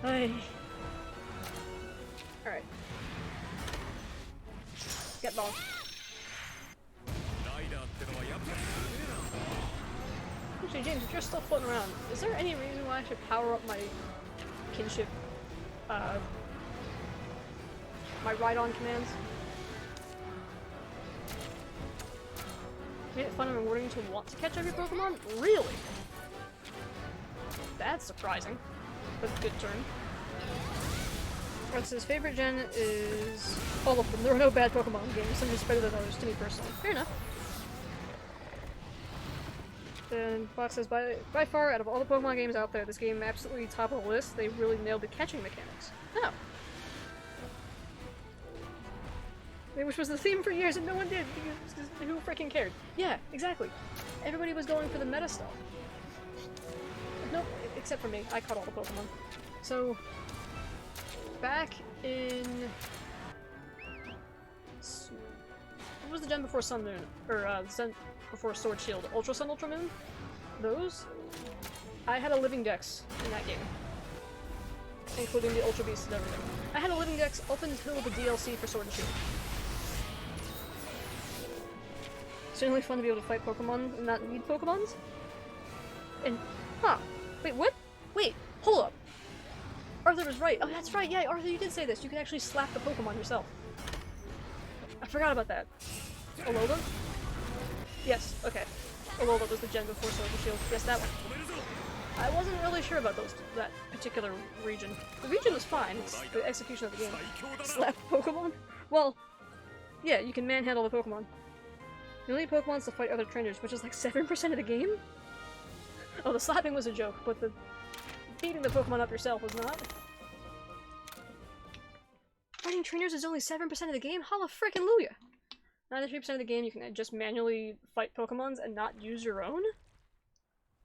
Ay. Alright. Get ball. Actually, James, if you're still floating around, is there any reason why I should power up my kinship, my ride-on commands? Made it fun and rewarding to want to catch every Pokemon? Really? That's surprising, but good turn. His favorite gen is all of them. There are no bad Pokemon games, some just better than others to me personally. Fair enough. Then Fox says, by far, out of all the Pokemon games out there, this game absolutely top of the list. They really nailed the catching mechanics. Oh. Which was the theme for years and no one did, because who freaking cared? Yeah, exactly. Everybody was going for the meta stuff. Nope, except for me. I caught all the Pokemon. So, back in... What was the gen before Sun Moon? Or, Sun before Sword Shield? Ultra Sun, Ultra Moon? Those? I had a living dex in that game. Including the Ultra Beasts and everything. I had a living dex up until the DLC for Sword and Shield. It's generally fun to be able to fight Pokemon and not need Pokemons. And, huh. Wait, what? Wait, hold up. Arthur was right. Oh, that's right, yeah, Arthur, you did say this. You can actually slap the Pokemon yourself. I forgot about that. Alola? Yes, okay. Alola was the gen before Sword and Shield. Yes, that one. I wasn't really sure about that particular region. The region was fine, it's the execution of the game. Slap Pokemon? Well, yeah, you can manhandle the Pokemon. You only need Pokemons to fight other trainers, which is like 7% of the game? Oh, the slapping was a joke, but the beating the Pokemon up yourself was not. Fighting trainers is only 7% of the game? Holla frickin' Luya! 93% of the game you can just manually fight Pokemons and not use your own?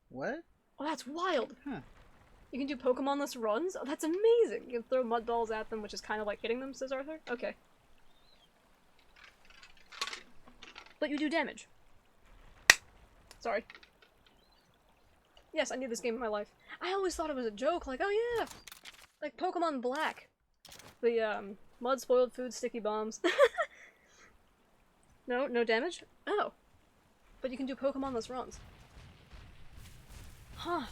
What? Oh, that's wild! Huh. You can do Pokemon-less runs? Oh, that's amazing! You can throw mud balls at them, which is kind of like hitting them, says Arthur. Okay. But you do damage. Sorry. Yes, I need this game in my life. I always thought it was a joke, like, oh yeah! Like Pokemon Black. The, mud spoiled food sticky bombs. No, no damage? Oh. But you can do Pokemon-less runs. Huh.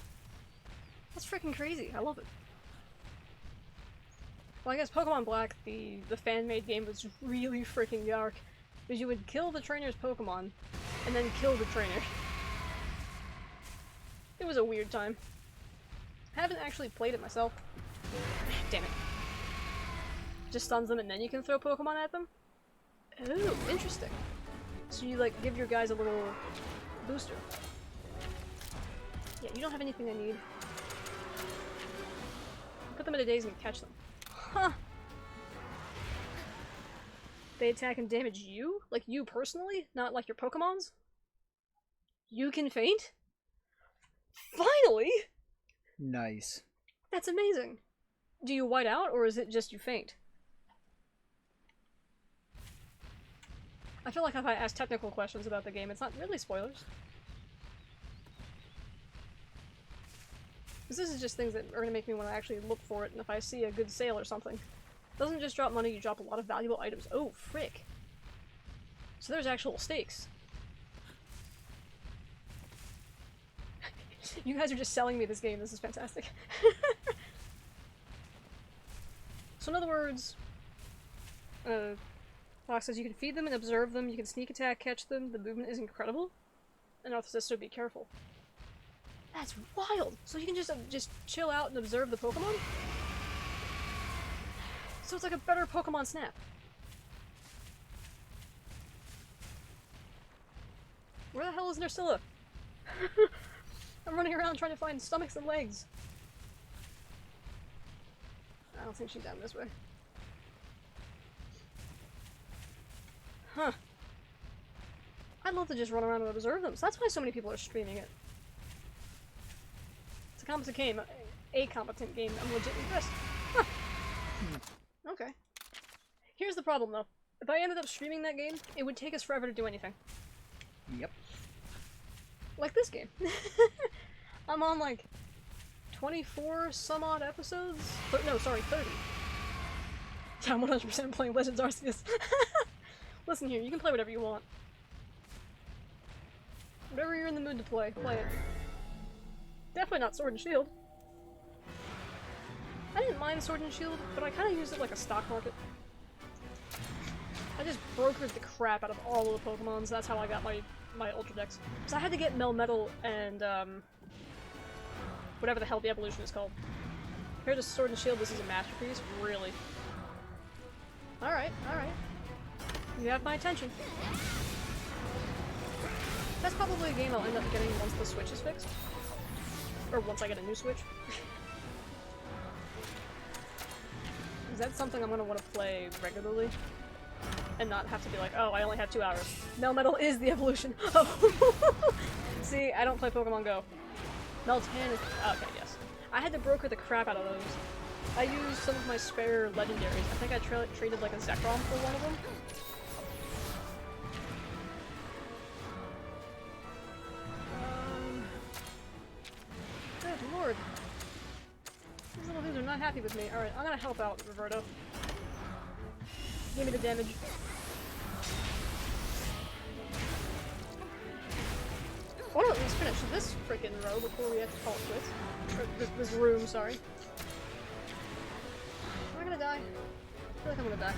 That's freaking crazy. I love it. Well, I guess Pokemon Black, the fan-made game, was really freaking dark. Because you would kill the trainer's Pokemon, and then kill the trainer. It was a weird time. I haven't actually played it myself. Damn it. Just stuns them and then you can throw Pokemon at them? Oh, interesting. So you, like, give your guys a little booster. Yeah, you don't have anything I need. Put them in a daze and catch them. Huh. They attack and damage you? Like you personally? Not like your Pokemons? You can faint? Finally! Nice. That's amazing. Do you white out, or is it just you faint? I feel like if I ask technical questions about the game, it's not really spoilers. Because this is just things that are going to make me want to actually look for it, and if I see a good sale or something. It doesn't just drop money, you drop a lot of valuable items. Oh, frick. So there's actual stakes. You guys are just selling me this game, this is fantastic. So in other words, Fox says you can feed them and observe them, you can sneak attack, catch them, the movement is incredible. And Arthur says so be careful. That's wild! So you can just chill out and observe the Pokemon? So it's like a better Pokemon Snap. Where the hell is Nursilla? I'm running around trying to find stomachs and legs. I don't think she's down this way. Huh. I'd love to just run around and observe them, so that's why so many people are streaming it. It's a competent game. A competent game. I'm legit impressed. Huh. Okay. Here's the problem though. If I ended up streaming that game, it would take us forever to do anything. Yep. Like this game. I'm on like 24 some odd episodes? No, sorry, 30. Yeah, I'm 100% playing Legends Arceus. Listen here, you can play whatever you want. Whatever you're in the mood to play, play it. Definitely not Sword and Shield. I didn't mind Sword and Shield, but I kind of used it like a stock market. I just brokered the crap out of all of the Pokemons, that's how I got my Ultra Dex. So I had to get Melmetal and, whatever the hell the evolution is called. Here's a Sword and Shield, this is a masterpiece, really. Alright, alright. You have my attention. That's probably a game I'll end up getting once the Switch is fixed. Or once I get a new Switch. Is that something I'm gonna want to play regularly? And not have to be like, oh, I only have 2 hours. Melmetal is the evolution! Oh! See, I don't play Pokemon Go. Meltan is- okay, yes. I had to broker the crap out of those. I used some of my spare legendaries. I think I traded like a Zekrom for one of them. Good lord. These little dudes are not happy with me. Alright, I'm gonna help out Roberto. Give me the damage. I want to at least finish this freaking row before we have to call it quits. Or this room, sorry. Am I gonna die? I feel like I'm gonna die.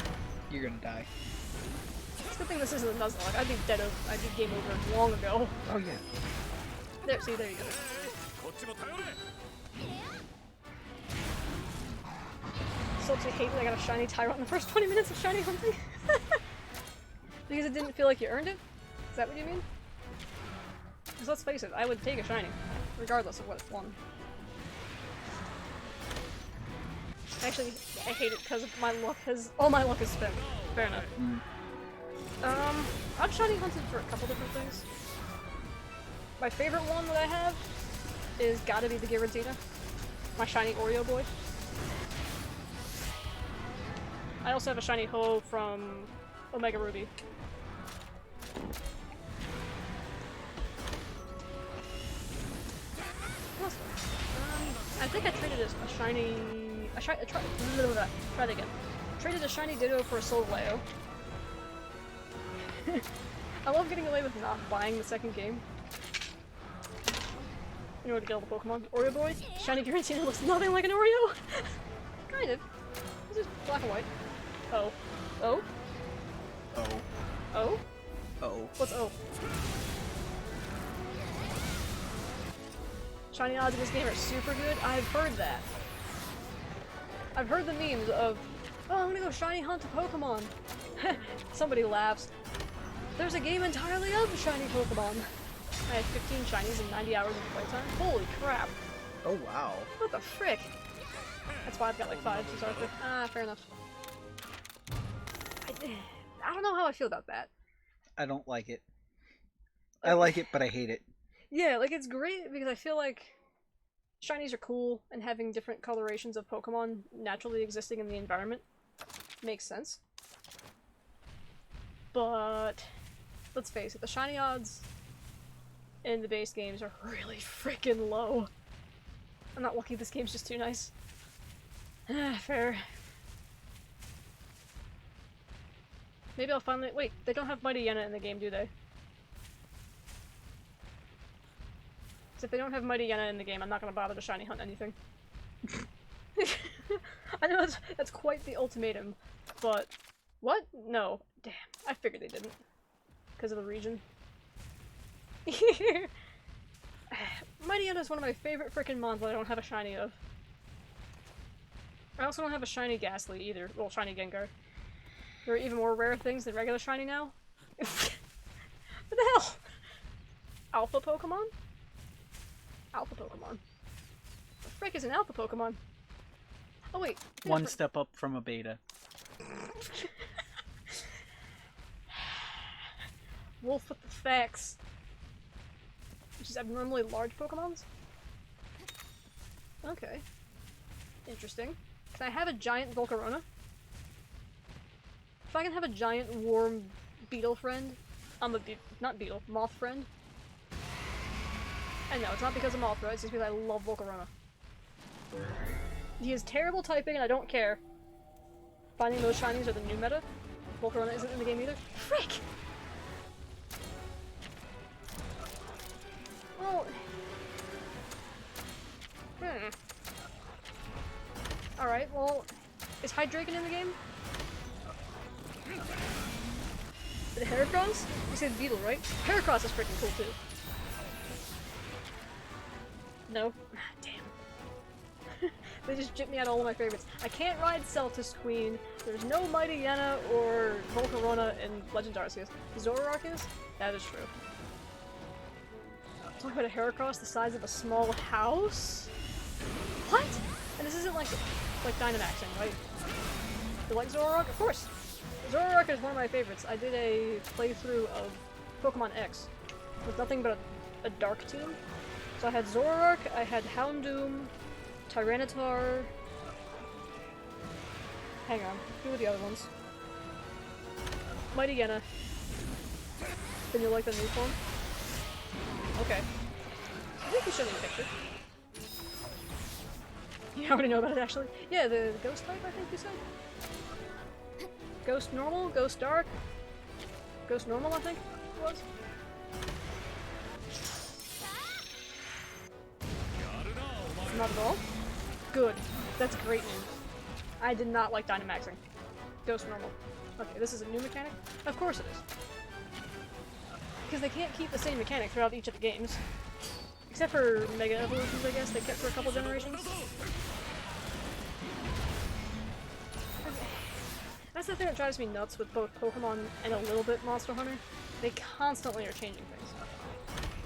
You're gonna die. It's a good thing this isn't a Nuzlocke. I'd be dead over. I'd be game over long ago. Oh yeah. There, see, there you go. So I hate that I got a shiny Tyrant in the first 20 minutes of shiny hunting. Because it didn't feel like you earned it? Is that what you mean? Because let's face it, I would take a shiny, regardless of what it's won. Actually, I hate it because my luck has- all my luck is spent. Fair enough. I've shiny hunted for a couple different things. My favorite one that I have is gotta be the Giratina. My shiny Oreo boy. I also have a shiny Ho from Omega Ruby. What else? I think I traded a shiny... try that again. Traded a shiny Ditto for a Soul Leo. I love getting away with not buying the second game in order to get all the Pokemon. Oreo boy? Shiny Giratina looks nothing like an Oreo! Kind of. This is black and white. Oh. Oh? Oh. Oh? Oh. What's O? Shiny odds in this game are super good. I've heard that. I've heard the memes of, oh, I'm gonna go shiny hunt a Pokemon. Somebody laughs. There's a game entirely of shiny Pokemon. I had 15 shinies and 90 hours of playtime. Holy crap. Oh, wow. What the frick? That's why I've got like 5 to start with. Ah, fair enough. I don't know how I feel about that. I don't like it. I like it, but I hate it. Yeah, like it's great because I feel like shinies are cool and having different colorations of Pokemon naturally existing in the environment makes sense. But let's face it, the shiny odds in the base games are really freaking low. I'm not lucky, this game's just too nice. Fair. Maybe I'll finally- wait, they don't have Mighty Yenna in the game, do they? Because if they don't have Mighty Yenna in the game, I'm not gonna bother to shiny hunt anything. I know that's quite the ultimatum, but... What? No. Damn, I figured they didn't. Because of the region. Mighty Yenna is one of my favorite frickin' mons that I don't have a shiny of. I also don't have a shiny Ghastly either. Well, shiny Gengar. There are even more rare things than regular shiny now. What the hell? Alpha Pokemon? Alpha Pokemon. The frick is an Alpha Pokemon? Oh wait. One step up from a beta. Wolf with the facts. Which is abnormally large Pokemons? Okay. Interesting. Can I have a giant Volcarona? If I can have a giant warm beetle friend, not beetle, moth friend. And no, it's not because of Mothra, it's just because I love Volcarona. He is terrible typing and I don't care. Finding those shinies are the new meta. Volcarona isn't in the game either. Frick! Well... Alright, well... Is Hydreigon in the game? The Heracross? You said Beetle, right? Heracross is freaking cool too. No? Damn. They just gypped me out all of my favorites. I can't ride Celtis Queen. There's no Mighty Yenna or Volcarona in Legend Arceus. Zoroark is? That is true. Talk about a Heracross the size of a small house? What? And this isn't like Dynamaxing, right? You like Zoroark? Of course! Zoroark is one of my favorites. I did a playthrough of Pokemon X with nothing but a dark team. So I had Zoroark, I had Houndoom, Tyranitar... Hang on, who were the other ones? Mighty Yenna. Then you like the new form? Okay. I think you showed me a picture. You already know about it actually. Yeah, the ghost type I think you said? Ghost normal, ghost dark, ghost normal I think it was. Not at all? Good. That's great news. I did not like Dynamaxing. Ghost normal. Okay, this is a new mechanic? Of course it is. Because they can't keep the same mechanic throughout each of the games. Except for Mega Evolutions, I guess, they kept for a couple generations. That's the thing that drives me nuts with both Pokemon and a little bit Monster Hunter. They constantly are changing things.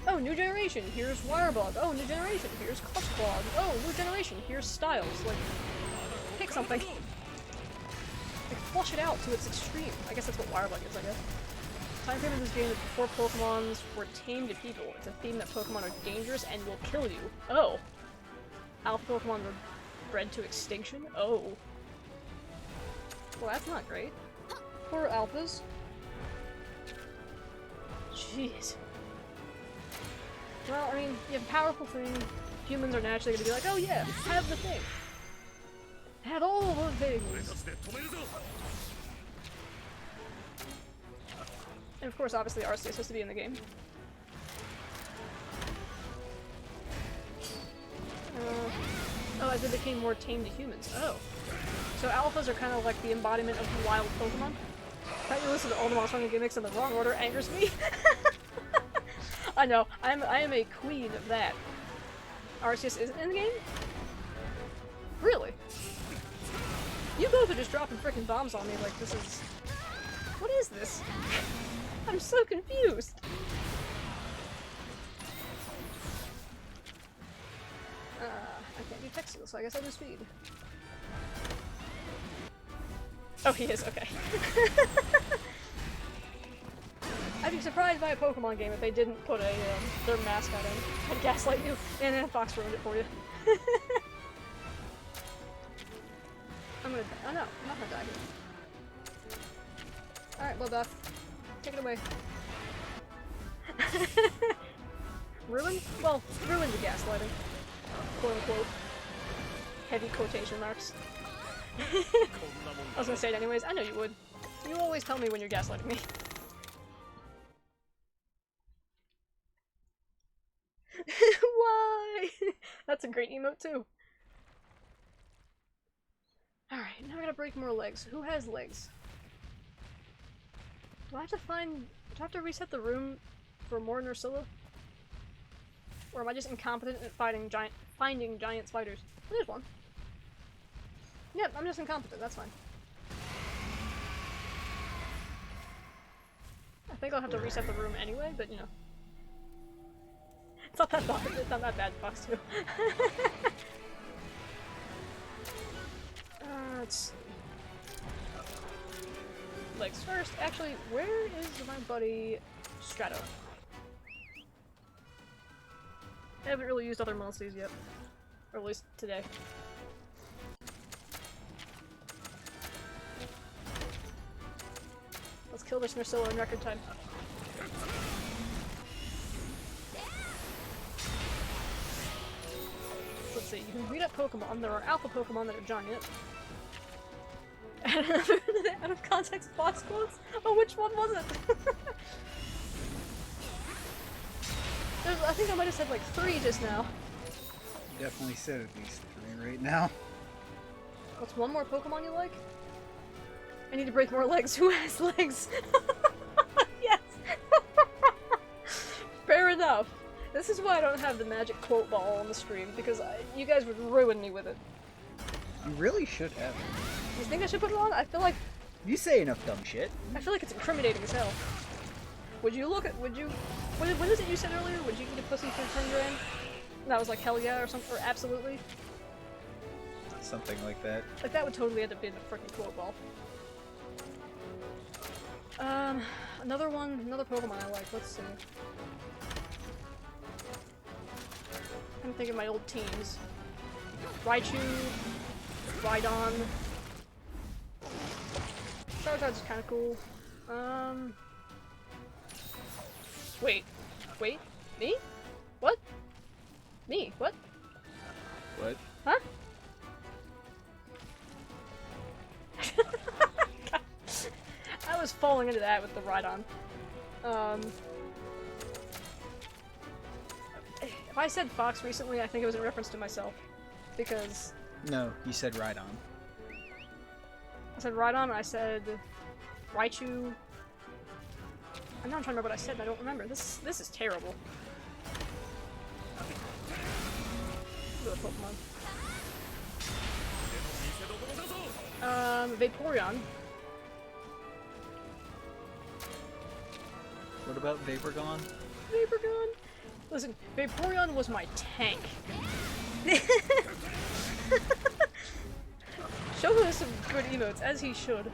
Oh, new generation, here's Wirebug. Oh, new generation, here's Clutchclaw. Oh, new generation, here's Styles. Like, pick something. Like, flush it out to its extreme. I guess that's what Wirebug is, I guess. time frame in this game is before Pokemons were tamed to people. It's a theme that Pokemon are dangerous and will kill you. Oh. Alpha Pokemon were bred to extinction? Oh. Well, that's not great. Poor Alphas. Jeez. Well, I mean, you have a powerful thing. Humans are naturally gonna be like, oh yeah, have the thing. Have all the things. And of course, obviously, Arceus has to be in the game. Oh, as they became more tame to humans. Oh. So alphas are kind of like the embodiment of wild Pokemon. The fact you listen to all the Monster Hunter gimmicks in the wrong order angers me. I know, I am a queen of that. Arceus isn't in the game? Really? You both are just dropping freaking bombs on me like this is... What is this? I'm so confused. I can't do texting, so I guess I'll do speed. Oh, he is, okay. I'd be surprised by a Pokemon game if they didn't put a their mascot in. I'd gaslight you, and then Fox ruined it for you. I'm gonna die. Oh no, I'm not gonna die here. Alright, Bloodbath. Take it away. Ruined? Well, ruined the gaslighting. Quote unquote. Heavy quotation marks. I was gonna say it anyways. I know you would. You always tell me when you're gaslighting me. Why? That's a great emote too. Alright, now I gotta break more legs. Who has legs? Do I have to find... Do I have to reset the room for more Nursilla? Or am I just incompetent at finding giant spiders? There's one. Yep, I'm just incompetent, that's fine. I think I'll have to reset the room anyway, but you know. It's not that bad, Fox 2. Let's see. Legs first. Actually, where is my buddy Strato? I haven't really used other monsters yet. Or at least today. Let's kill this Nursilla in record time. Let's see, you can read up Pokemon. There are alpha Pokemon that are giant. Out of context box quotes? Oh, which one was it? I think I might have said like 3 just now. You definitely said at least 3 right now. What's one more Pokemon you like? I need to break more legs. Who has legs? Yes! Fair enough. This is why I don't have the magic quote ball on the stream, because you guys would ruin me with it. You really should have it. You think I should put it on? I feel like... You say enough dumb shit. I feel like it's incriminating as hell. Would you look at... Would you... What is it you said earlier? Would you eat a pussy for 10 grand? And that was like hell yeah or something, or absolutely? Something like that. Like that would totally end up being a freaking quote ball. Another Pokemon I like, let's see. I'm thinking my old teams. Raichu, Rhydon. Charizard's kinda cool. Wait. Me? What? Me? What? What? Huh? I was falling into that with the Rhydon. If I said Fox recently, I think it was in reference to myself. Because... No, you said Rhydon. I said Rhydon, I said... Raichu... I'm not trying to remember what I said and I don't remember. This is terrible. Look at Pokemon. Vaporeon. What about Vaporgon? Vaporgon? Listen, Vaporeon was my tank. Show us some good emotes, as he should.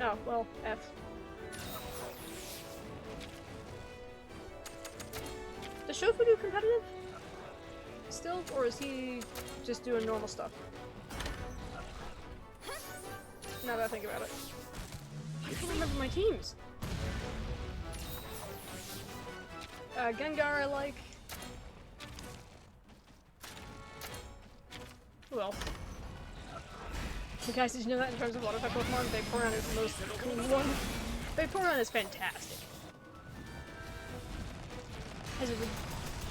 Oh, well, F. Shofu do competitive? Still? Or is he just doing normal stuff? Now that I think about it. I can't remember my teams. Gengar I like. Who else? You guys, did you know that in terms of water type Pokemon, Vaporeon is the most cool one? Vaporeon is fantastic.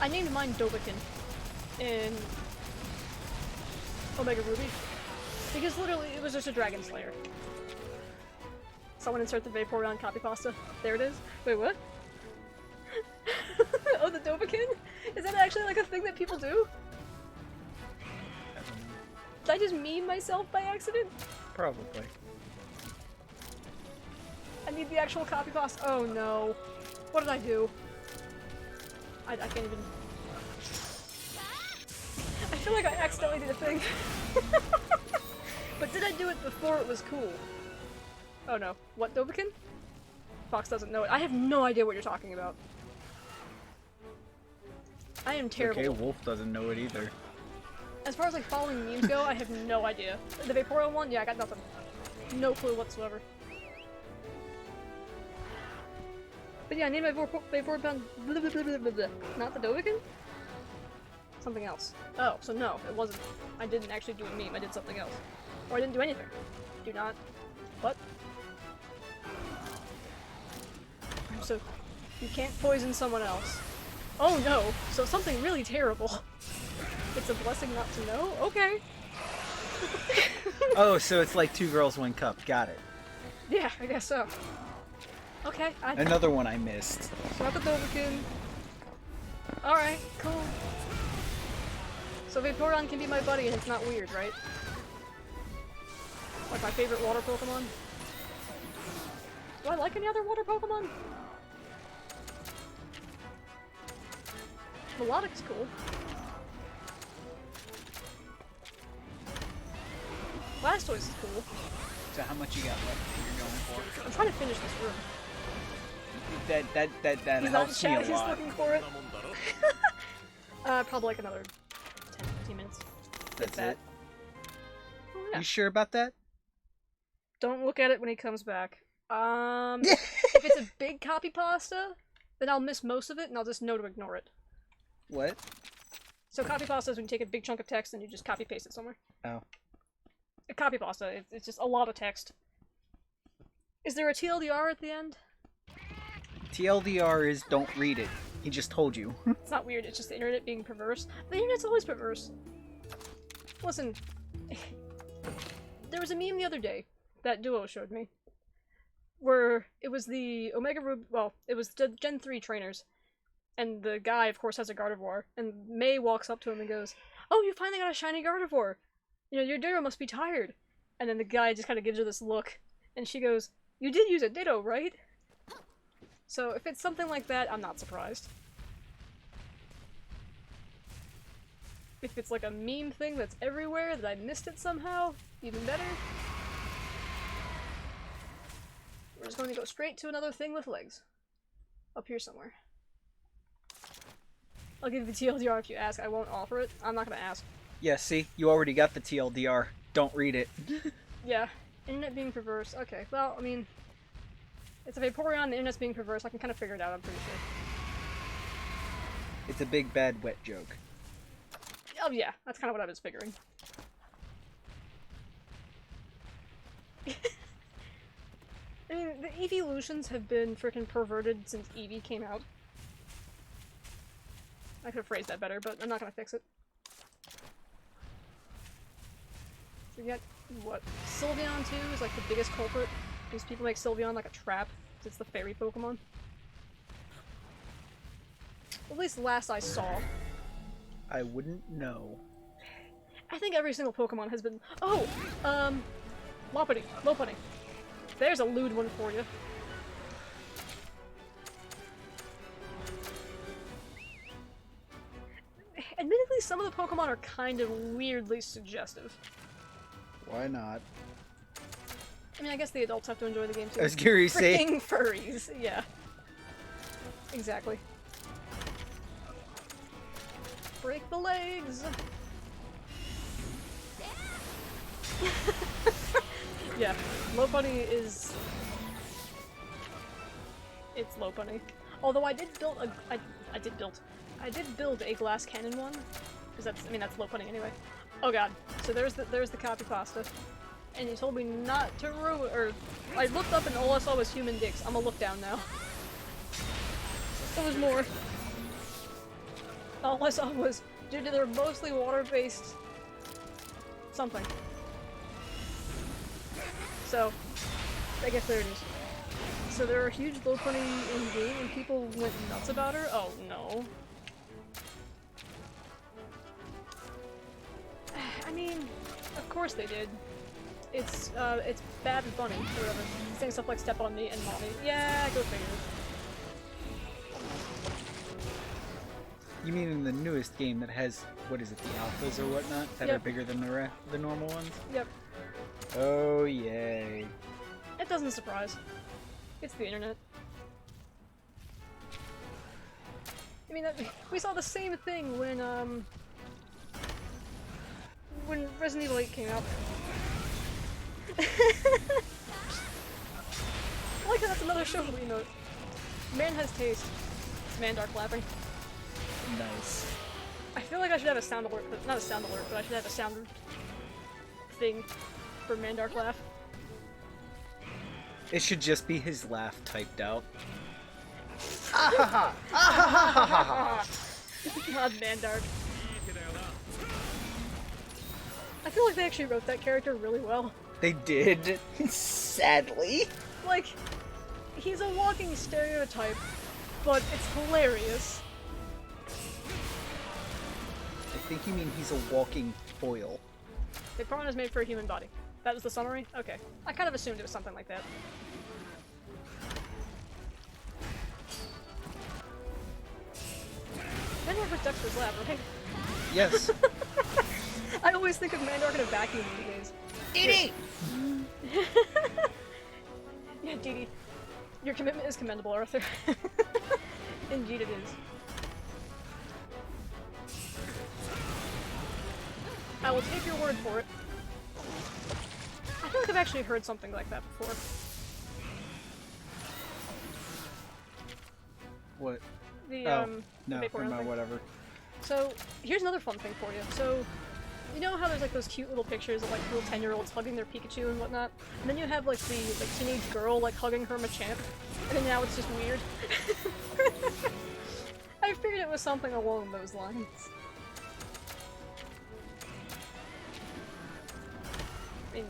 I named mine Dovakin in Omega Ruby because literally it was just a Dragon Slayer. Someone insert the Vaporeon copy pasta. There it is. Wait, what? Oh, the Dovakin? Is that actually like a thing that people do? Did I just meme myself by accident? Probably. I need the actual copy pasta. Oh no. What did I do? I can't even... I feel like I accidentally did a thing. But did I do it before it was cool? Oh no. What, Dovakin? Fox doesn't know it. I have no idea what you're talking about. I am terrible. Okay, Wolf doesn't know it either. As far as like following memes go, I have no idea. The Vaporeon one? Yeah, I got nothing. No clue whatsoever. But yeah, I named my Vaporeon not the Dovakin? Something else. Oh, so no, it wasn't. I didn't actually do a meme, I did something else. Or I didn't do anything. Do not. What? So, you can't poison someone else. Oh no, so something really terrible. It's a blessing not to know? Okay. Oh, so it's like 2 girls, 1 cup. Got it. Yeah, I guess so. Okay, Another one I missed. So not the Dovakin. Alright, cool. So Vaporeon can be my buddy and it's not weird, right? Like my favorite water Pokemon? Do I like any other water Pokemon? Melodic's cool. Blastoise is cool. So how much you got left you're going for? I'm trying to finish this room. That He's not in helps me a chat, he's lot. looking for it. Probably like another 10-15 minutes. That's that. it? Oh, yeah. You sure about that? Don't look at it when he comes back. If it's a big copy pasta, then I'll miss most of it and I'll just know to ignore it. What? So copy pasta is when you take a big chunk of text and you just copy paste it somewhere. Oh. A copy pasta, it's just a lot of text. Is there a TLDR at the end? TLDR is don't read it. He just told you. It's not weird, it's just the internet being perverse. The internet's always perverse. Listen, there was a meme the other day that Duo showed me, where it was the Omega Ruby, well, it was the Gen 3 trainers, and the guy, of course, has a Gardevoir, and May walks up to him and goes, "Oh, you finally got a shiny Gardevoir! You know, your Ditto must be tired." And then the guy just kind of gives her this look, and she goes, "You did use a Ditto, right?" So if it's something like that, I'm not surprised. If it's like a meme thing that's everywhere, that I missed it somehow, even better. We're just going to go straight to another thing with legs. Up here somewhere. I'll give you the TLDR if you ask. I won't offer it. I'm not gonna ask. Yeah, see? You already got the TLDR. Don't read it. Yeah. Internet being perverse. Okay, well, I mean... It's a Vaporeon, the internet's being perverse. I can kind of figure it out, I'm pretty sure. It's a big bad wet joke. Oh yeah, that's kind of what I was figuring. I mean, the evolutions have been freaking perverted since Eevee came out. I could have phrased that better, but I'm not gonna fix it. So you got, what, Sylveon 2 is like the biggest culprit. These people make Sylveon like a trap. It's the fairy Pokemon. At least last I saw. I wouldn't know. I think every single Pokemon has been- Oh! Lopunny. Lopunny. There's a lewd one for you. Admittedly, some of the Pokemon are kind of weirdly suggestive. Why not? I mean, I guess the adults have to enjoy the game too. I was curious to say. Freaking furries, yeah. Exactly. break the legs! Yeah, low bunny is... It's low bunny. Although I did build a... I did build a glass cannon one. Because that's, I mean, that's low bunny anyway. Oh god. So there's the copy pasta. And he told me not to ruin, or... I looked up and all I saw was human dicks. I'm gonna look down now. There was more. All I saw was, due to their mostly water-based... something. So, I guess there it is. So there are huge low bunny in-game and people went nuts about her? Oh no. I mean, of course they did. It's bad and funny, or whatever. Saying stuff like step on me and mommy. Yeah, go figure. You mean in the newest game that has, what is it, the alphas or whatnot, that are bigger than the normal ones? Yep. Oh, yay. It doesn't surprise. It's the internet. I mean, we saw the same thing when Resident Evil 8 came out. I like that that's another show emote. Man has taste. It's Mandark laughing. Nice. I feel like I should have a sound alert, but not a sound alert, but I should have a sound thing for Mandark laugh. It should just be his laugh typed out. Ah ha ha! Ah ha ha ha ha! God, Mandark. I feel like they actually wrote that character really well. They did. Sadly. Like, he's a walking stereotype, but it's hilarious. I think you mean he's a walking foil. The prawn is made for a human body. That was the summary? Okay. I kind of assumed it was something like that. Mandark was Dexter's lab, right? Yes. I always think of Mandark in a vacuum these days. Dee Yeah, Dee Dee. Your commitment is commendable, Arthur. Indeed it is. I will take your word for it. I feel like I've actually heard something like that before. What? The, no, the Vaporware never mind, thing. whatever. So, here's another fun thing for you. So, you know how there's like those cute little pictures of like little 10-year-olds hugging their Pikachu and whatnot? And then you have like the teenage girl like hugging her Machamp, and then now it's just weird. I figured it was something along those lines. I mean,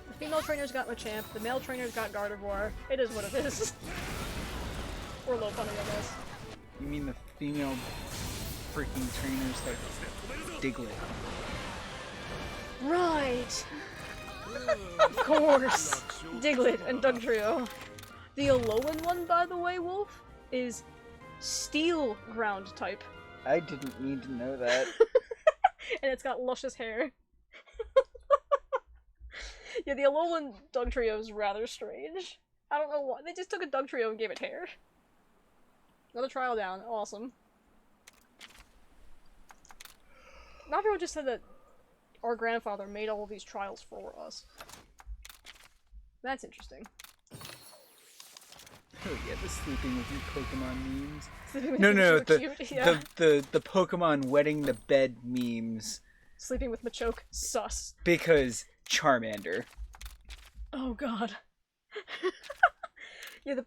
the female trainer's got Machamp, the male trainer's got Gardevoir. It is what it is. Or low bunny, I guess. You mean the female freaking trainers like Diglett? Right! Of course! Diglett and Dugtrio. The Alolan one, by the way, Wolf, is Steel Ground type. I didn't need to know that. And it's got luscious hair. Yeah, the Alolan Dugtrio is rather strange. I don't know why. They just took a Dugtrio and gave it hair. Another trial down. Awesome. Naviro just said that our grandfather made all of these trials for us. That's interesting. Oh yeah, the sleeping with your Pokemon memes. Sleeping with No, Machoke, the cute, yeah. the Pokemon wetting the bed memes. Sleeping with Machoke, sus. Because Charmander. Oh god. Yeah,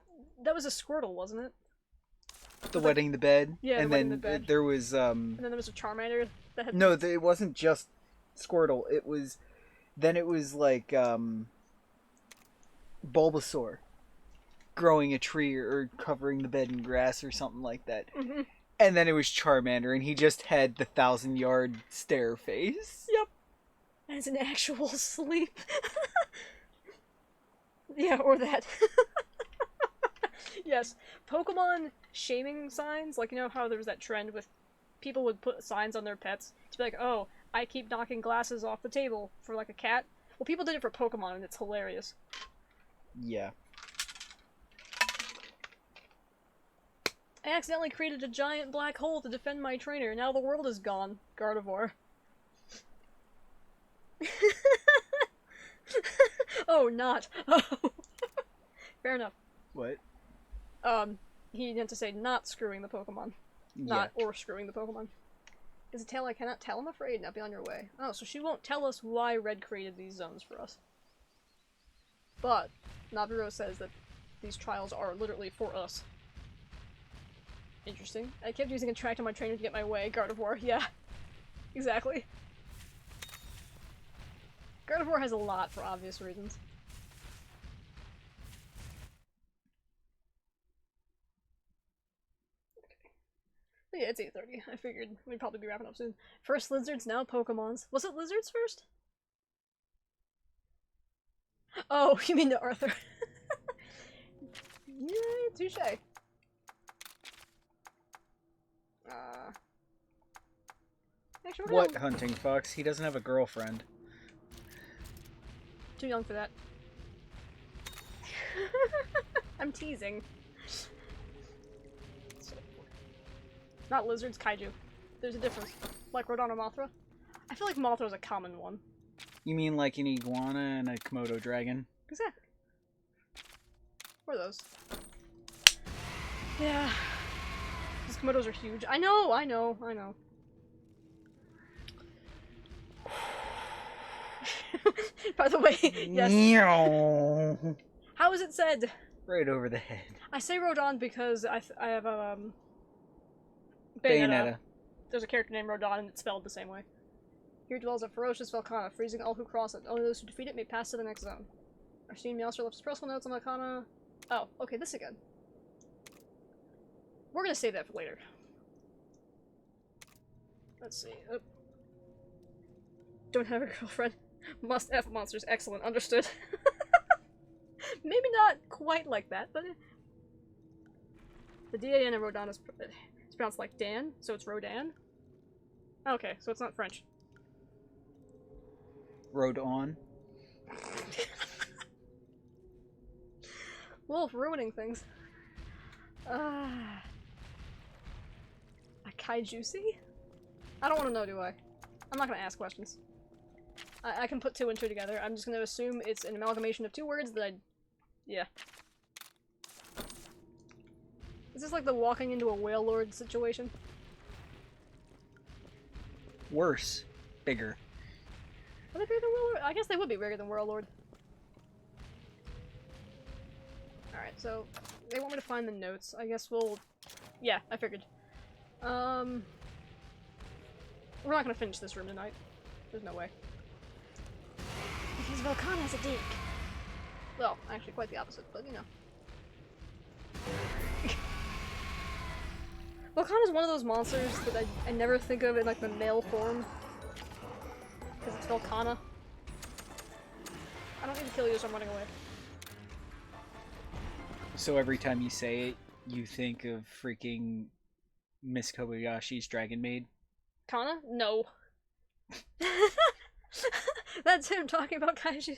that was a Squirtle, wasn't it? The wetting the bed? Yeah, the and wetting then the bed. there was And then there was a Charmander that had... No, it wasn't just Squirtle. It was like Bulbasaur growing a tree or covering the bed in grass or something like that. Mm-hmm. And then it was Charmander, and he just had the 1,000-yard stare face. Yep. As an actual sleep. Yeah, or that. Yes. Pokemon shaming signs, like, you know how there was that trend with people would put signs on their pets to be like, oh, I keep knocking glasses off the table for, like, a cat? Well, people did it for Pokemon, and it's hilarious. Yeah. I accidentally created a giant black hole to defend my trainer. Now the world is gone. Gardevoir. Oh, not. Oh. Fair enough. What? He meant to say not screwing the Pokemon. Not or screwing the Pokemon. Is a tale I cannot tell, I'm afraid. Now be on your way. Oh, so she won't tell us why Red created these zones for us. But Naviero says that these trials are literally for us. Interesting. I kept using Attract on my trainer to get my way. Gardevoir, yeah. Exactly. Gardevoir has a lot for obvious reasons. Yeah, it's 8:30. I figured we'd probably be wrapping up soon. First lizards, now Pokemons. Was it lizards first? Oh, you mean to Arthur. Yeah, touche. Actually, What hunting fox? He doesn't have a girlfriend. Too young for that. I'm teasing. Not lizards, kaiju. There's a difference. Like Rodon or Mothra. I feel like Mothra's a common one. You mean like an iguana and a Komodo dragon? Exactly. What are those? Yeah. These Komodos are huge. I know. By the way, yes. How is it said? Right over the head. I say Rodon because I have a Bayonetta. There's a character named Rodon and it's spelled the same way. Here dwells a ferocious Volcana, freezing all who cross it. Only those who defeat it may pass to the next zone. Our esteemed Meowster left his personal notes on Volcana. Oh, okay, this again. We're gonna save that for later. Let's see. Oh. Don't have a girlfriend. Must F monsters. Excellent. Understood. Maybe not quite like that, but... The D-A-N in Rodon is it's pronounced like Dan, so it's Rodan. Okay, so it's not French. Rodon. Wolf ruining things. A Kaijusi? I don't want to know, do I? I'm not gonna ask questions. I can put two and two together. I'm just gonna assume it's an amalgamation of two words that I... Yeah. Is this like the walking into a whale lord situation? Worse. Bigger. Are they bigger than Whale Lord? I guess they would be bigger than Whale Lord. Alright, so they want me to find the notes. I guess we'll... Yeah, I figured. We're not gonna finish this room tonight. There's no way. Because Volcana's a dick. Well, actually quite the opposite, but you know. Volcana's one of those monsters that I never think of in like the male form. Because it's Volcana. I don't need to kill you, so I'm running away. So every time you say it, you think of freaking Miss Kobayashi's Dragon Maid? Kana? No. That's him talking about Kaiju.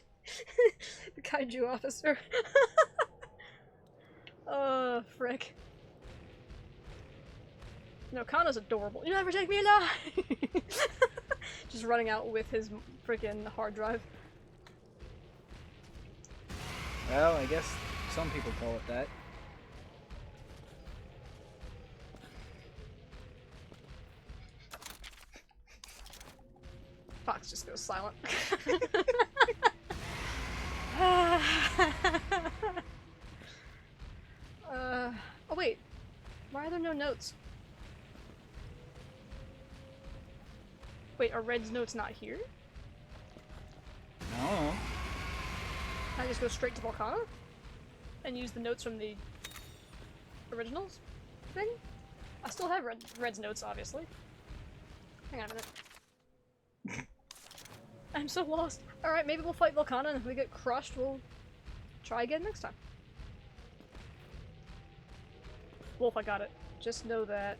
The Kaiju officer. Frick. No, Kana's adorable. You never take me alive! Just running out with his freaking hard drive. Well, I guess some people call it that. Fox just goes silent. Oh wait. Why are there no notes? Wait, are Red's notes not here? No. Can I just go straight to Volcana? And use the notes from the originals thing? I still have Red's notes, obviously. Hang on a minute. I'm so lost. Alright, maybe we'll fight Volcana, and if we get crushed, we'll try again next time. Wolf, I got it. Just know that...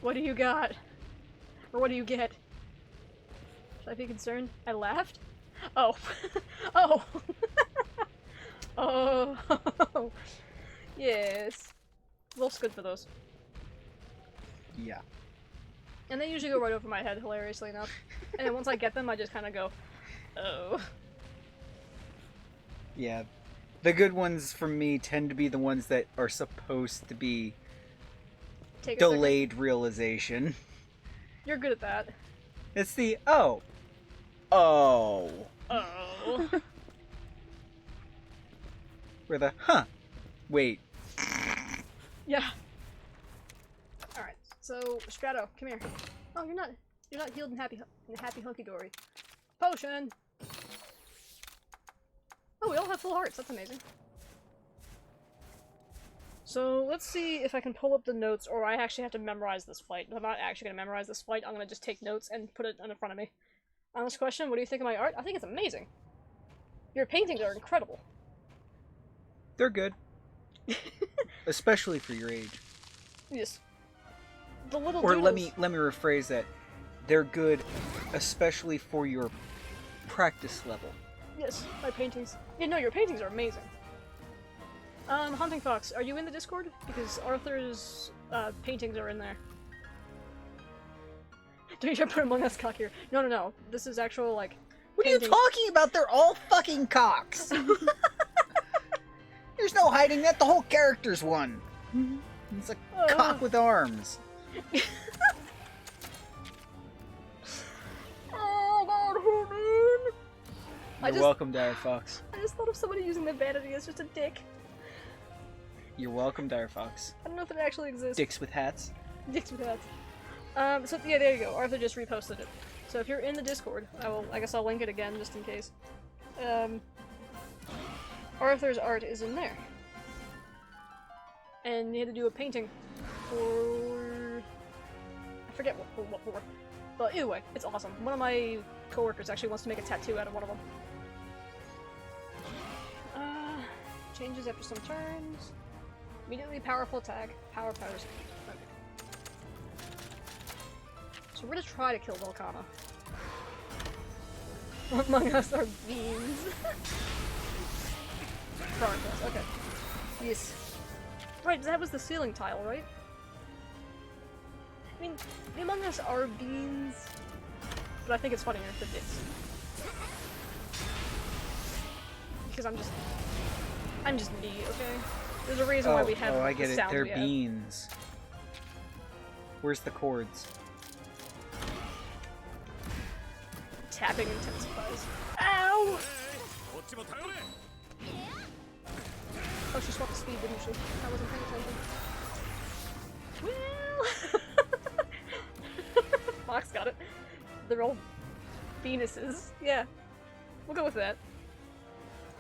what do you got? Or what do you get? Should I be concerned? I laughed? Oh. Oh! Oh, yes. Wolf's good for those. Yeah. And they usually go right over my head, hilariously enough. And then once I get them, I just kind of go, oh. Yeah. The good ones for me tend to be the ones that are supposed to be Take a delayed realization. second. You're good at that. It's the, oh. Oh. Oh. Or the, huh. Wait. Yeah. Alright, so, Strato, come here. Oh, you're not healed and happy hunky-dory. Potion! Oh, we all have full hearts, that's amazing. So, let's see if I can pull up the notes, or I actually have to memorize this fight. I'm not actually going to memorize this fight, I'm going to just take notes and put it in front of me. Honest question, what do you think of my art? I think it's amazing. Your paintings are incredible. They're good. Especially for your age. Yes. The little Or let doodles. me rephrase that. They're good especially for your practice level. Yes, my paintings. Yeah, no, your paintings are amazing. Hunting Fox, are you in the Discord? Because Arthur's paintings are in there. Don't you put Among Us cock here? No, no, no. This is actual, like, What are you painting. talking about? They're all fucking cocks. There's no hiding that. The whole character's one. It's a cock with arms. Oh god, who man? You're welcome, Dire Fox. I just thought of somebody using the vanity as just a dick. You're welcome, Dire Fox. I don't know if it actually exists. Dicks with hats. Dicks with hats. So yeah, there you go. Arthur just reposted it. So if you're in the Discord, I guess I'll link it again just in case. Arthur's art is in there. And he had to do a painting for... I forget what for. But either way, it's awesome. One of my coworkers actually wants to make a tattoo out of one of them. Changes after some turns. Immediately powerful attack. Power powers. Okay. So we're gonna try to kill Volcana. Among Us are beans. Progress, okay. Yes. Right, that was the ceiling tile, right? I mean, the Among Us are beans, but I think it's funnier if it's. Because I'm just me, okay? There's a reason why we have I the get it. sound They're we have. beans. Where's the chords? Tapping intensifies. Ow! Oh, she swapped the speed, didn't she? I wasn't paying attention. Well... Fox got it. They're all penises. Yeah. We'll go with that.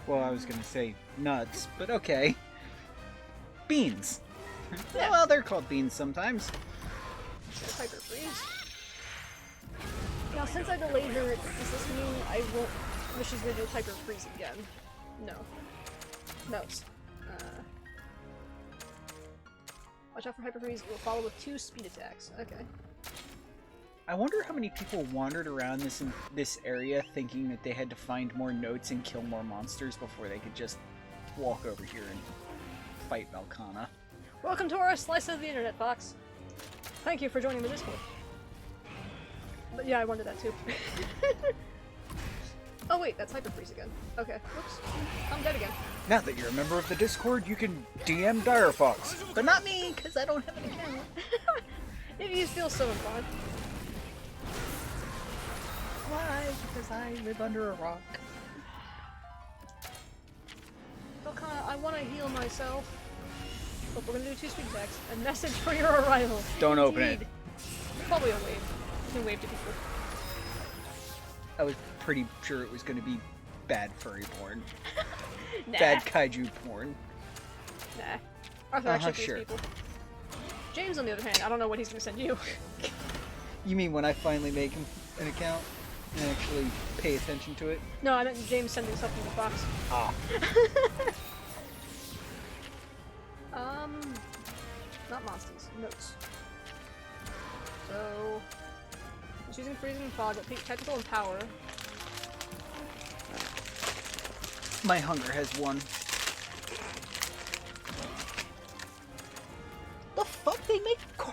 Well, I was gonna say nuts, but okay. Beans. Yeah. Well, they're called beans sometimes. Hyper freeze. Now, since I delayed her, does this mean I won't... Well, she's gonna do hyper freeze again? No. Notes. Watch out for hyper freeze. It will follow with 2 speed attacks. Okay. I wonder how many people wandered around this area thinking that they had to find more notes and kill more monsters before they could just walk over here and fight Valkana. Welcome to our slice of the internet, Fox. Thank you for joining the Discord. But yeah, I wanted that too. Oh wait, that's hyper freeze again. Okay, whoops. I'm dead again. Now that you're a member of the Discord, you can DM Dire Fox. But not me, because I don't have an account. If you feel so inclined. Why? Because I live under a rock. Volcana, I want to heal myself. But we're gonna do 2 speed attacks. A message for your arrival. Don't open it. Indeed. Probably a wave. You can wave to people. I was pretty sure it was going to be bad furry porn. Nah. Bad kaiju porn. Nah. Arthur actually feeds Sure. people. James, on the other hand, I don't know what he's gonna send you. You mean when I finally make an account and actually pay attention to it? No, I meant James sending something to Fox. Ah. Not monsters. Notes. So... He's using freezing and fog, but technical and power. My hunger has won.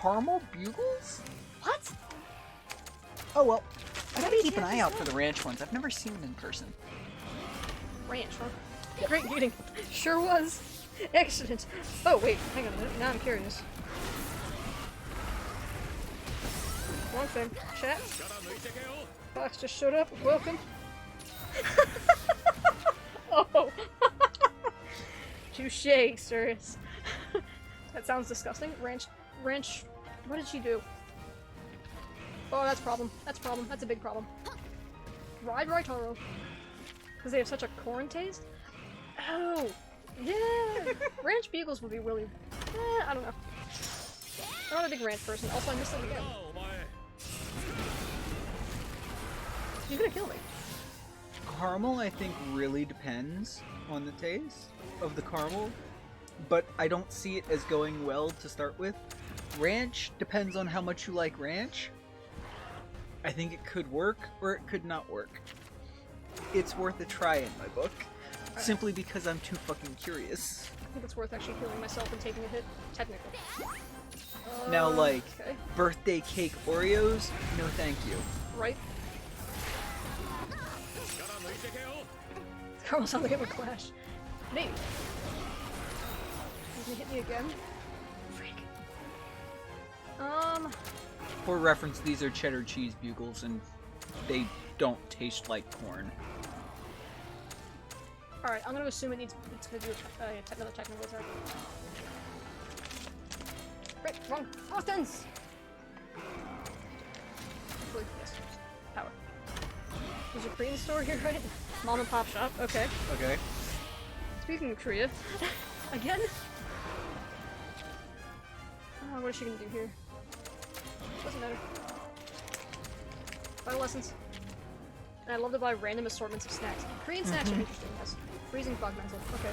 caramel bugles? What? Oh well. I gotta What keep an is eye out that? for the ranch ones. I've never seen them in person. Ranch, huh? Great meeting. Sure was. Excellent. Oh, wait, hang on a minute. Now I'm curious. Wrong thing. Chat. Fox just showed up. Welcome. Oh. Touche, sirs. That sounds disgusting. Ranch. What did she do? Oh, that's a problem. That's a problem. That's a big problem. Ride Toro. Because they have such a corn taste? Oh! Yeah! Ranch Bugles would be really... I don't know. I'm not a big ranch person. Also, I missed it again. He's gonna kill me. Caramel, I think, really depends on the taste of the caramel, but I don't see it as going well to start with. Ranch depends on how much you like ranch. I think it could work, or it could not work. It's worth a try in my book, simply because I'm too fucking curious. I think it's worth actually healing myself and taking a hit, technically. Now, like, Okay. birthday cake Oreos? No thank you. Right? Carl sounds like it would clash. Maybe. He's gonna hit me again? Freak. For reference, these are cheddar cheese bugles, and they don't taste like corn. Alright, I'm gonna assume it's gonna do another technical attack. Right, wrong. Austin's! Hopefully, yes. Power. There's a Korean store here, right? Mom and pop shop, okay. Okay. Speaking of Korea, again? What is she gonna do here? Doesn't matter. Vital lessons. And I love to buy random assortments of snacks. Korean snacks are interesting, yes. Freezing fog mantle, okay.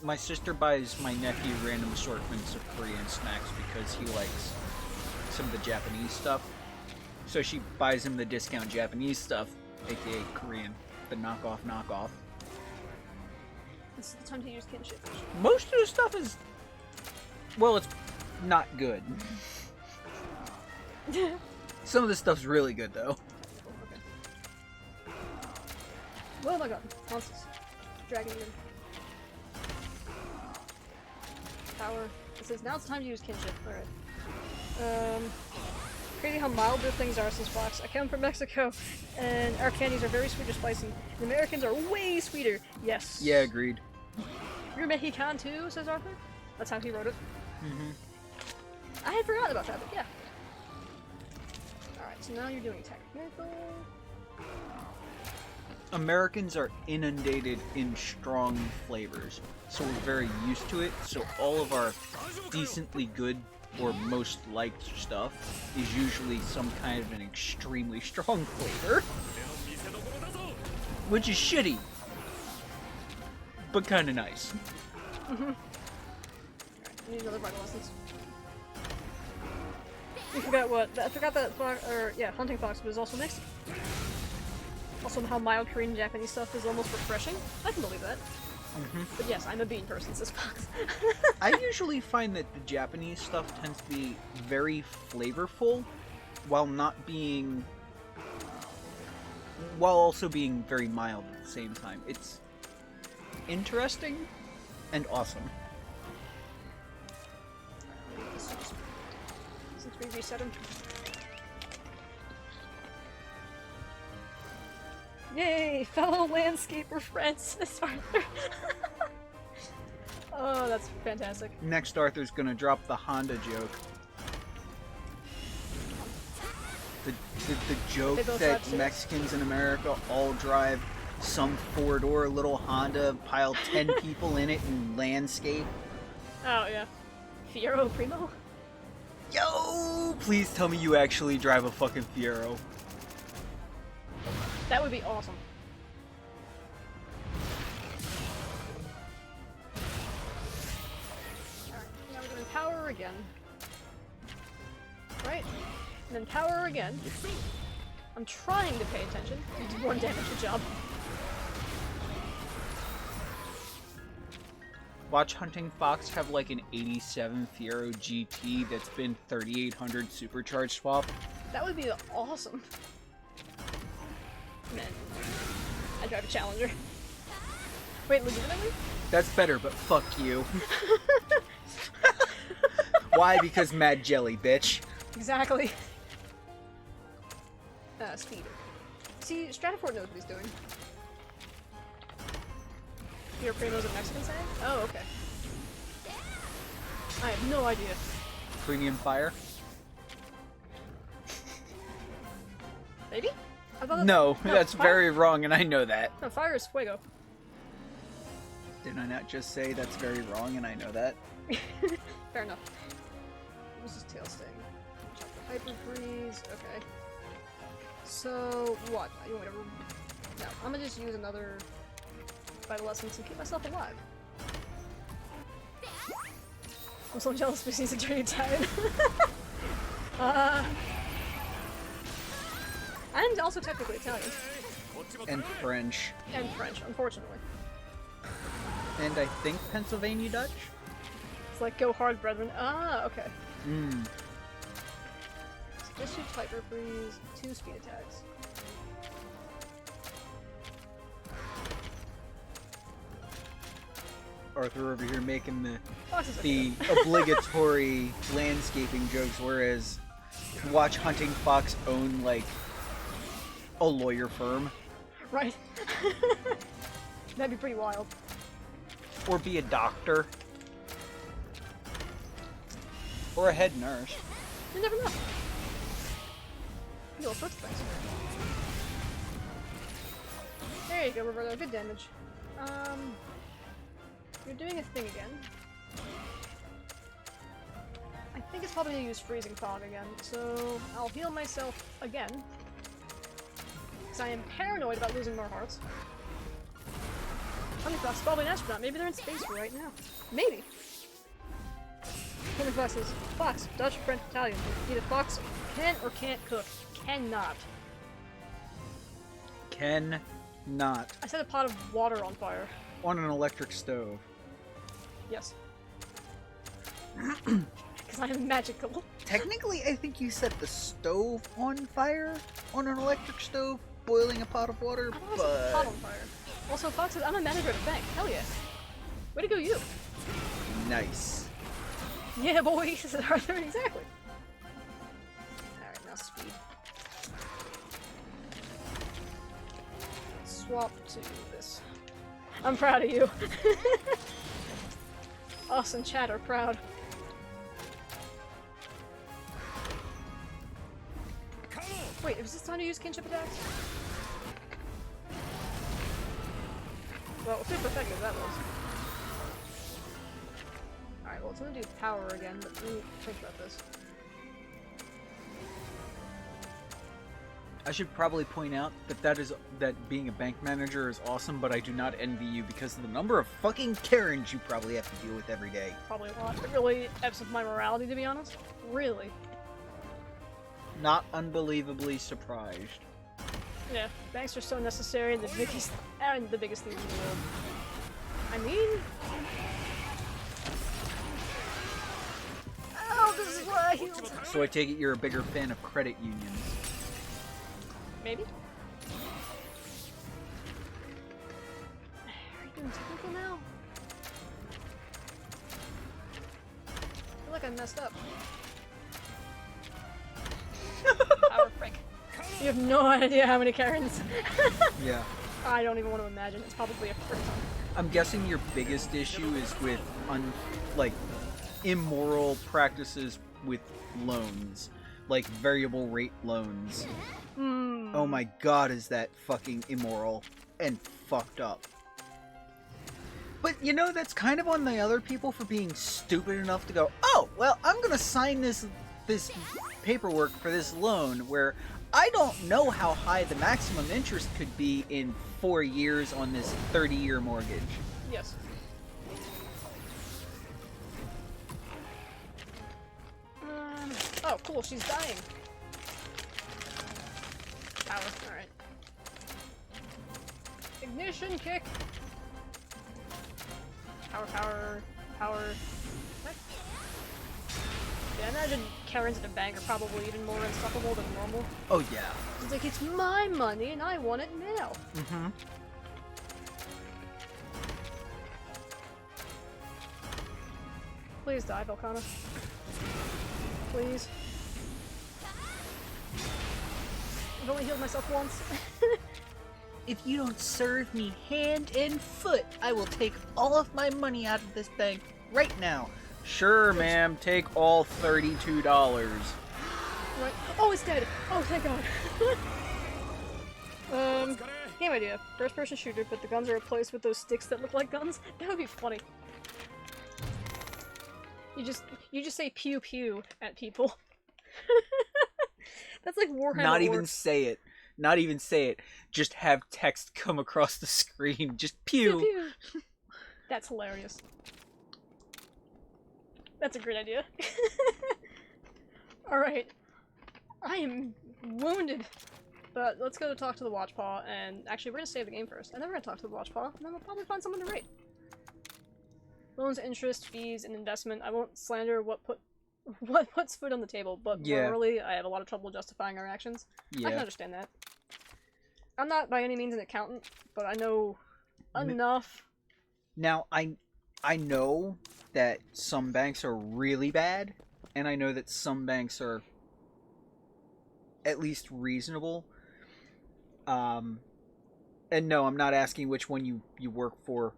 My sister buys my nephew random assortments of Korean snacks because he likes some of the Japanese stuff. So she buys him the discount Japanese stuff, aka Korean, the knockoff. This is the time to use kinship. Most of the stuff is, well, it's not good. Some of the stuff's really good though. Okay. Oh my god, monsters. Dragging in. Power. It says now it's time to use kinship. Alright. Crazy how milder things are since Fox. I come from Mexico, and our candies are very sweet or spicy. The Americans are way sweeter. Yes. Yeah, agreed. You're Mexican too, says Arthur. That's how he wrote it. Mm-hmm. I had forgotten about that, but yeah. Alright, so now you're doing technical. Americans are inundated in strong flavors, so we're very used to it, so all of our decently good or most liked stuff is usually some kind of an extremely strong flavor. Which is shitty, but kind of nice. Alright, I need another vital lessons. We forgot what? I forgot that hunting fox was also mixed. Also, how mild Korean and Japanese stuff is almost refreshing. I can believe that. But yes, I'm a bean person, says Fox. I usually find that the Japanese stuff tends to be very flavorful, while also being very mild at the same time. It's interesting and awesome. Since we reset him. Yay! Fellow landscaper friends, says Arthur. Oh, that's fantastic. Next, Arthur's gonna drop the Honda joke. The joke They both that drive Mexicans in America all drive some four-door little Honda, pile 10 people in it, and landscape. Oh, yeah. Fiero Primo? Yo! Please tell me you actually drive a fucking Fiero. That would be awesome. Alright, now we're doing power again. Right? And then power again. I'm trying to pay attention. You did 1 damage, good job. Watch Hunting Fox have like an 87 Fiero GT that's been 3800 supercharged swap. That would be awesome. Man, I drive a Challenger. Wait, legitimately? That's better, but fuck you. Why? Because Mad Jelly, bitch. Exactly. Speed. See, Stratford knows what he's doing. Peter Primo's a Mexican saying? Oh, okay. I have no idea. Premium fire? Maybe? I thought No, that's fire? very wrong, and I know that. No, fire is fuego. Did I not just say that's very wrong, and I know that? Fair enough. What's his tail sting? Check the hyper freeze. Okay. So what? You want me to? No, I'm gonna just use another vital essence and keep myself alive. I'm so jealous because he's a dirty Italian. And also technically Italian. And French. And French, unfortunately. And I think Pennsylvania Dutch? It's like go hard, brethren. Ah, okay. Mmm. So just shoot hyper freeze, 2 speed attacks. Arthur over here making Foxes are the good. obligatory landscaping jokes, whereas Watch Hunting Fox own, like, a lawyer firm. Right. That'd be pretty wild. Or be a doctor. Or a head nurse. You never know. You do all sorts of things. There you go, Roberto. Good damage. You're doing a thing again. I think it's probably gonna use Freezing Fog again, so I'll heal myself again. Because I am paranoid about losing more hearts. Hunting Fox is probably an astronaut. Maybe they're in space right now. Maybe. Hunting Fox says, Fox, Dutch, French, Italian. Either Fox can or can't cook. Cannot. Cannot. I set a pot of water on fire. On an electric stove. Yes. Because I am magical. Technically, I think you set the stove on fire on an electric stove, boiling a pot of water, I thought I set the pot on fire. Also, Fox says, I'm a manager at a bank. Hell yeah. Way to go, you. Nice. Yeah, boy, said Arthur, exactly. Alright, now speed. Swap to this. I'm proud of you. Us and chat are proud. Wait, is this time to use kinship attacks? Well, super effective that was. Alright, well, it's gonna do power again, but let me think about this. I should probably point out that being a bank manager is awesome, but I do not envy you because of the number of fucking Karens you probably have to deal with every day. Probably a lot. It really ebbs with my morality, to be honest. Really. Not unbelievably surprised. Yeah, banks are so necessary and the biggest things in the world. I mean... Oh, this is why I healed. So I take it you're a bigger fan of credit unions. Maybe? Are you doing technical now? I feel like I messed up. Power frick. You have no idea how many Karens. Yeah. I don't even want to imagine. It's probably a frick ton. I'm guessing your biggest issue is with, immoral practices with loans. Like variable rate loans. Oh my god, is that fucking immoral and fucked up. But you know, that's kind of on the other people for being stupid enough to go, oh, well, I'm gonna sign this paperwork for this loan where I don't know how high the maximum interest could be in 4 years on this 30-year mortgage. Yes. Oh, cool, she's dying. Power, alright. Ignition kick! Power, power. Power. What? Yeah, I imagine Karens at a bank are probably even more unstoppable than normal. Oh yeah. It's like, it's my money and I want it now. Mm-hmm. Please die, Volcana. Please. I've only healed myself once. If you don't serve me hand and foot, I will take all of my money out of this bank right now. Sure, ma'am. Take all $32. Right. Oh, it's dead! Oh, thank God. Game idea. First-person shooter, but the guns are replaced with those sticks that look like guns. That would be funny. You just say pew pew at people. That's like Warhammer. Not even Orcs. say it. Not even say it. Just have text come across the screen. Just pew. Pew pew. That's hilarious. That's a great idea. Alright. I am wounded. But let's go talk to the Watchpaw, and actually we're gonna save the game first. And then we're gonna talk to the Watchpaw, and then we'll probably find someone to rate. Loans, interest, fees, and investment. I won't slander what puts food on the table, but Yeah. morally, I have a lot of trouble justifying our actions. I can Yeah. understand that. I'm not by any means an accountant, but I know enough. Now, I know that some banks are really bad, and I know that some banks are at least reasonable. And no, I'm not asking which one you work for.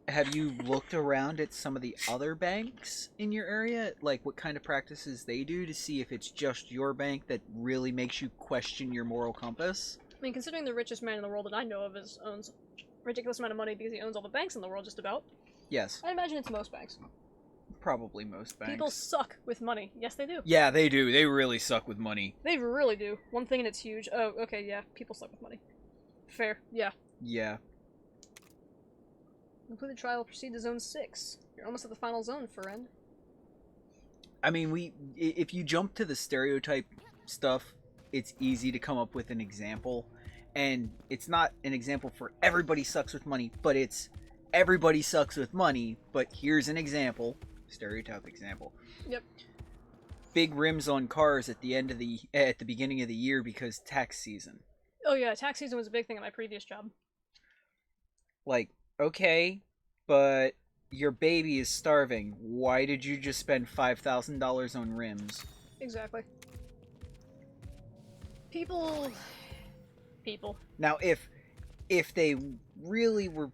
Have you looked around at some of the other banks in your area? Like, what kind of practices they do to see if it's just your bank that really makes you question your moral compass? I mean, considering the richest man in the world that I know of owns a ridiculous amount of money because he owns all the banks in the world, just about. Yes. I imagine it's most banks. Probably most banks. People suck with money. Yes, they do. Yeah, they do. They really suck with money. They really do. One thing and it's huge. Oh, okay, yeah. People suck with money. Fair. Yeah. Yeah. Complete the trial, proceed to Zone 6. You're almost at the final zone, friend. I mean, if you jump to the stereotype stuff, it's easy to come up with an example. And it's not an example for everybody sucks with money, but it's everybody sucks with money, but here's an example. Stereotype example. Yep. Big rims on cars at the beginning of the year because tax season. Oh yeah, tax season was a big thing at my previous job. Like, okay, but your baby is starving. Why did you just spend $5,000 on rims? Exactly. People. Now, if they really were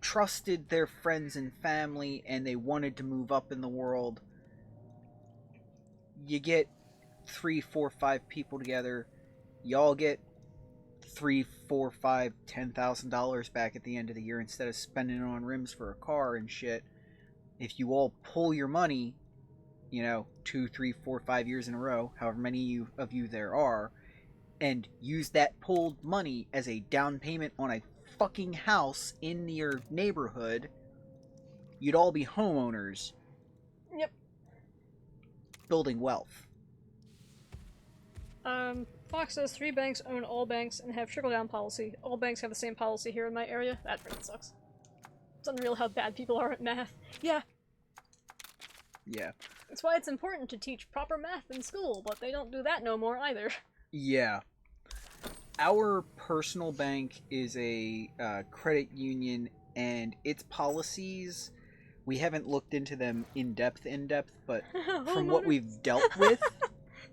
trusted their friends and family and they wanted to move up in the world, you get 3, 4, 5 people together, y'all get $3, $4, $5, $10,000 back at the end of the year instead of spending it on rims for a car and shit. If you all pull your money, 2, 3, 4, 5 years in a row, however many of you there are, and use that pulled money as a down payment on a fucking house in your neighborhood, you'd all be homeowners. Yep. Building wealth. Fox says 3 banks own all banks and have trickle-down policy. All banks have the same policy here in my area. That freaking sucks. It's unreal how bad people are at math. Yeah. Yeah. That's why it's important to teach proper math in school, but they don't do that no more either. Yeah. Our personal bank is a credit union, and its policies, we haven't looked into them in depth, but from what we've dealt with...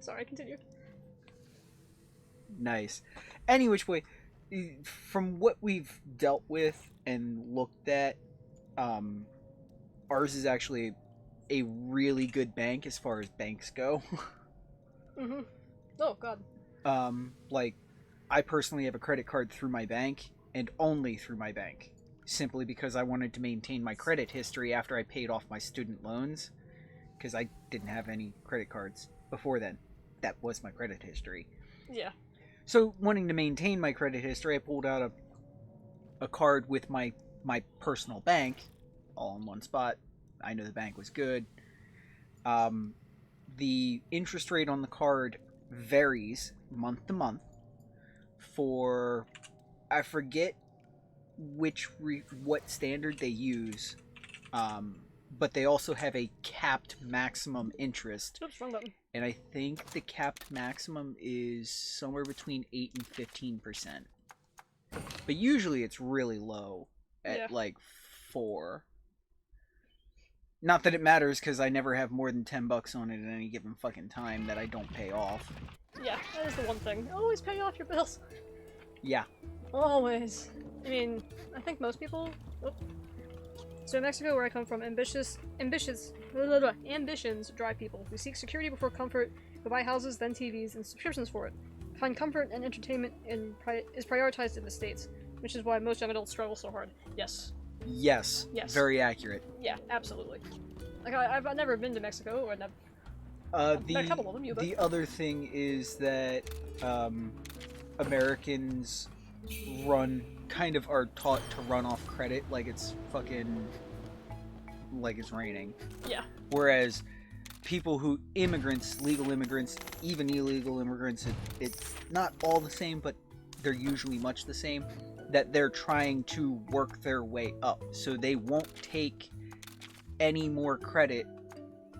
Sorry, continue. Nice. Any which way, from what we've dealt with and looked at, ours is actually a really good bank as far as banks go. Mm-hmm. Oh, God. Like, I personally have a credit card through my bank, and only through my bank. Simply because I wanted to maintain my credit history after I paid off my student loans. Because I didn't have any credit cards before then. That was my credit history. Yeah. So, wanting to maintain my credit history, I pulled out a card with my personal bank, all in one spot. I know the bank was good. The interest rate on the card varies month to month for, I forget what standard they use, But they also have a capped maximum interest. Oops, wrong button. And I think the capped maximum is somewhere between 8 and 15%. But usually it's really low at like 4. Not that it matters, because I never have more than $10 on it at any given fucking time that I don't pay off. Yeah, that is the one thing. Always pay off your bills. Yeah. Always. I mean, I think most people... Oh. So in Mexico, where I come from, ambitions drive people. We seek security before comfort. We buy houses, then TVs, and subscriptions for it. Find comfort and entertainment is prioritized in the States, which is why most young adults struggle so hard. Yes. Yes. Yes. Very accurate. Yeah, absolutely. Like, I've never been to Mexico, or I've met a couple of them, the other thing is that Americans are taught to run off credit like it's fucking like it's raining. Yeah. Whereas legal immigrants, even illegal immigrants, it's not all the same, but they're usually much the same, that they're trying to work their way up. So they won't take any more credit,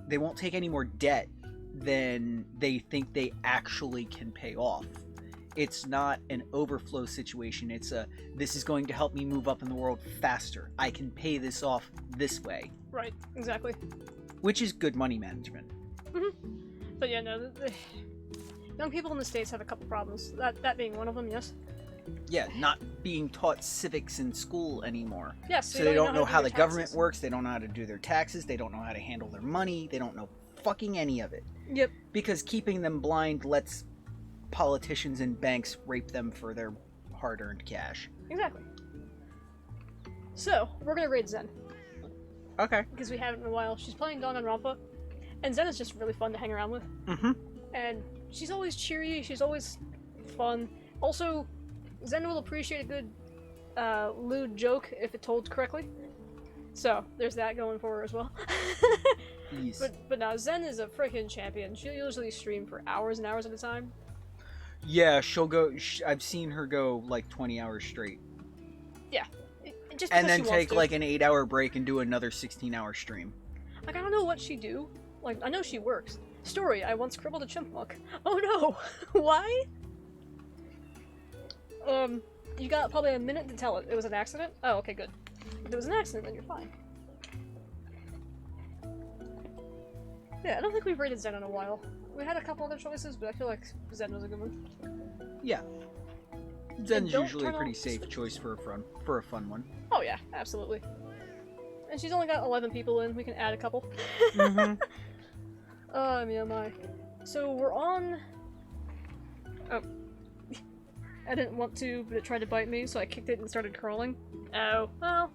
they won't take any more debt than they think they actually can pay off. It's not an overflow situation. It's this is going to help me move up in the world faster. I can pay this off this way. Right, exactly. Which is good money management. But yeah, no, the young people in the States have a couple problems. That being one of them, yes. Yeah, not being taught civics in school anymore. Yes. So they don't know how the government taxes. works. They don't know how to do their taxes. They don't know how to handle their money. They don't know fucking any of it. Yep. Because keeping them blind lets politicians and banks rape them for their hard-earned cash. Exactly. So, we're gonna raid Zen. Okay. Because we haven't in a while. She's playing Danganronpa, and Zen is just really fun to hang around with. Mm-hmm. And she's always cheery, she's always fun. Also, Zen will appreciate a good lewd joke if it told correctly. So, there's that going for her as well. Yes. But now, Zen is a freaking champion. She'll usually stream for hours and hours at a time. Yeah, she'll go... I've seen her go, like, 20 hours straight. Yeah. Just And because then she take, wants to. like, an 8-hour break and do another 16-hour stream. Like, I don't know what she do. Like, I know she works. Story, I once crippled a chipmunk. Oh no! Why? You got probably a minute to tell it. It was an accident? Oh, okay, good. If it was an accident, then you're fine. Yeah, I don't think we've rated Zen in a while. We had a couple other choices, but I feel like Zen was a good one. Yeah. Zen's don't usually a turn pretty off the safe switch. choice for a fun one. Oh yeah, absolutely. And she's only got 11 people in. We can add a couple. Mm-hmm. Oh, me oh my. So we're on... Oh. I didn't want to, but it tried to bite me, so I kicked it and started crawling. Oh, well.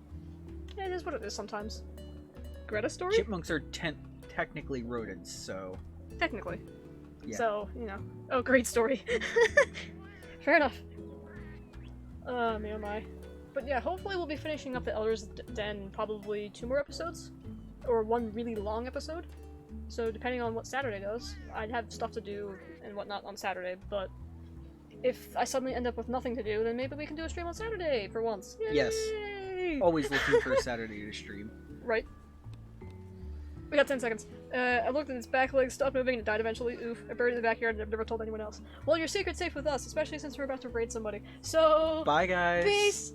It is what it is sometimes. Greta story? Chipmunks are technically rodents, so... Technically. Yeah. So, you know. Oh, great story. Fair enough. Oh, me oh my. But yeah, hopefully we'll be finishing up the Elder's Den in probably 2 more episodes. Or 1 really long episode. So depending on what Saturday does, I'd have stuff to do and whatnot on Saturday, but if I suddenly end up with nothing to do, then maybe we can do a stream on Saturday for once. Yay! Yes. Always looking for a Saturday to stream. Right. We got 10 seconds. I looked at its back legs, stopped moving, and it died eventually. Oof. I buried it in the backyard and I've never told anyone else. Well, your secret's safe with us, especially since we're about to raid somebody. So... Bye, guys! Peace!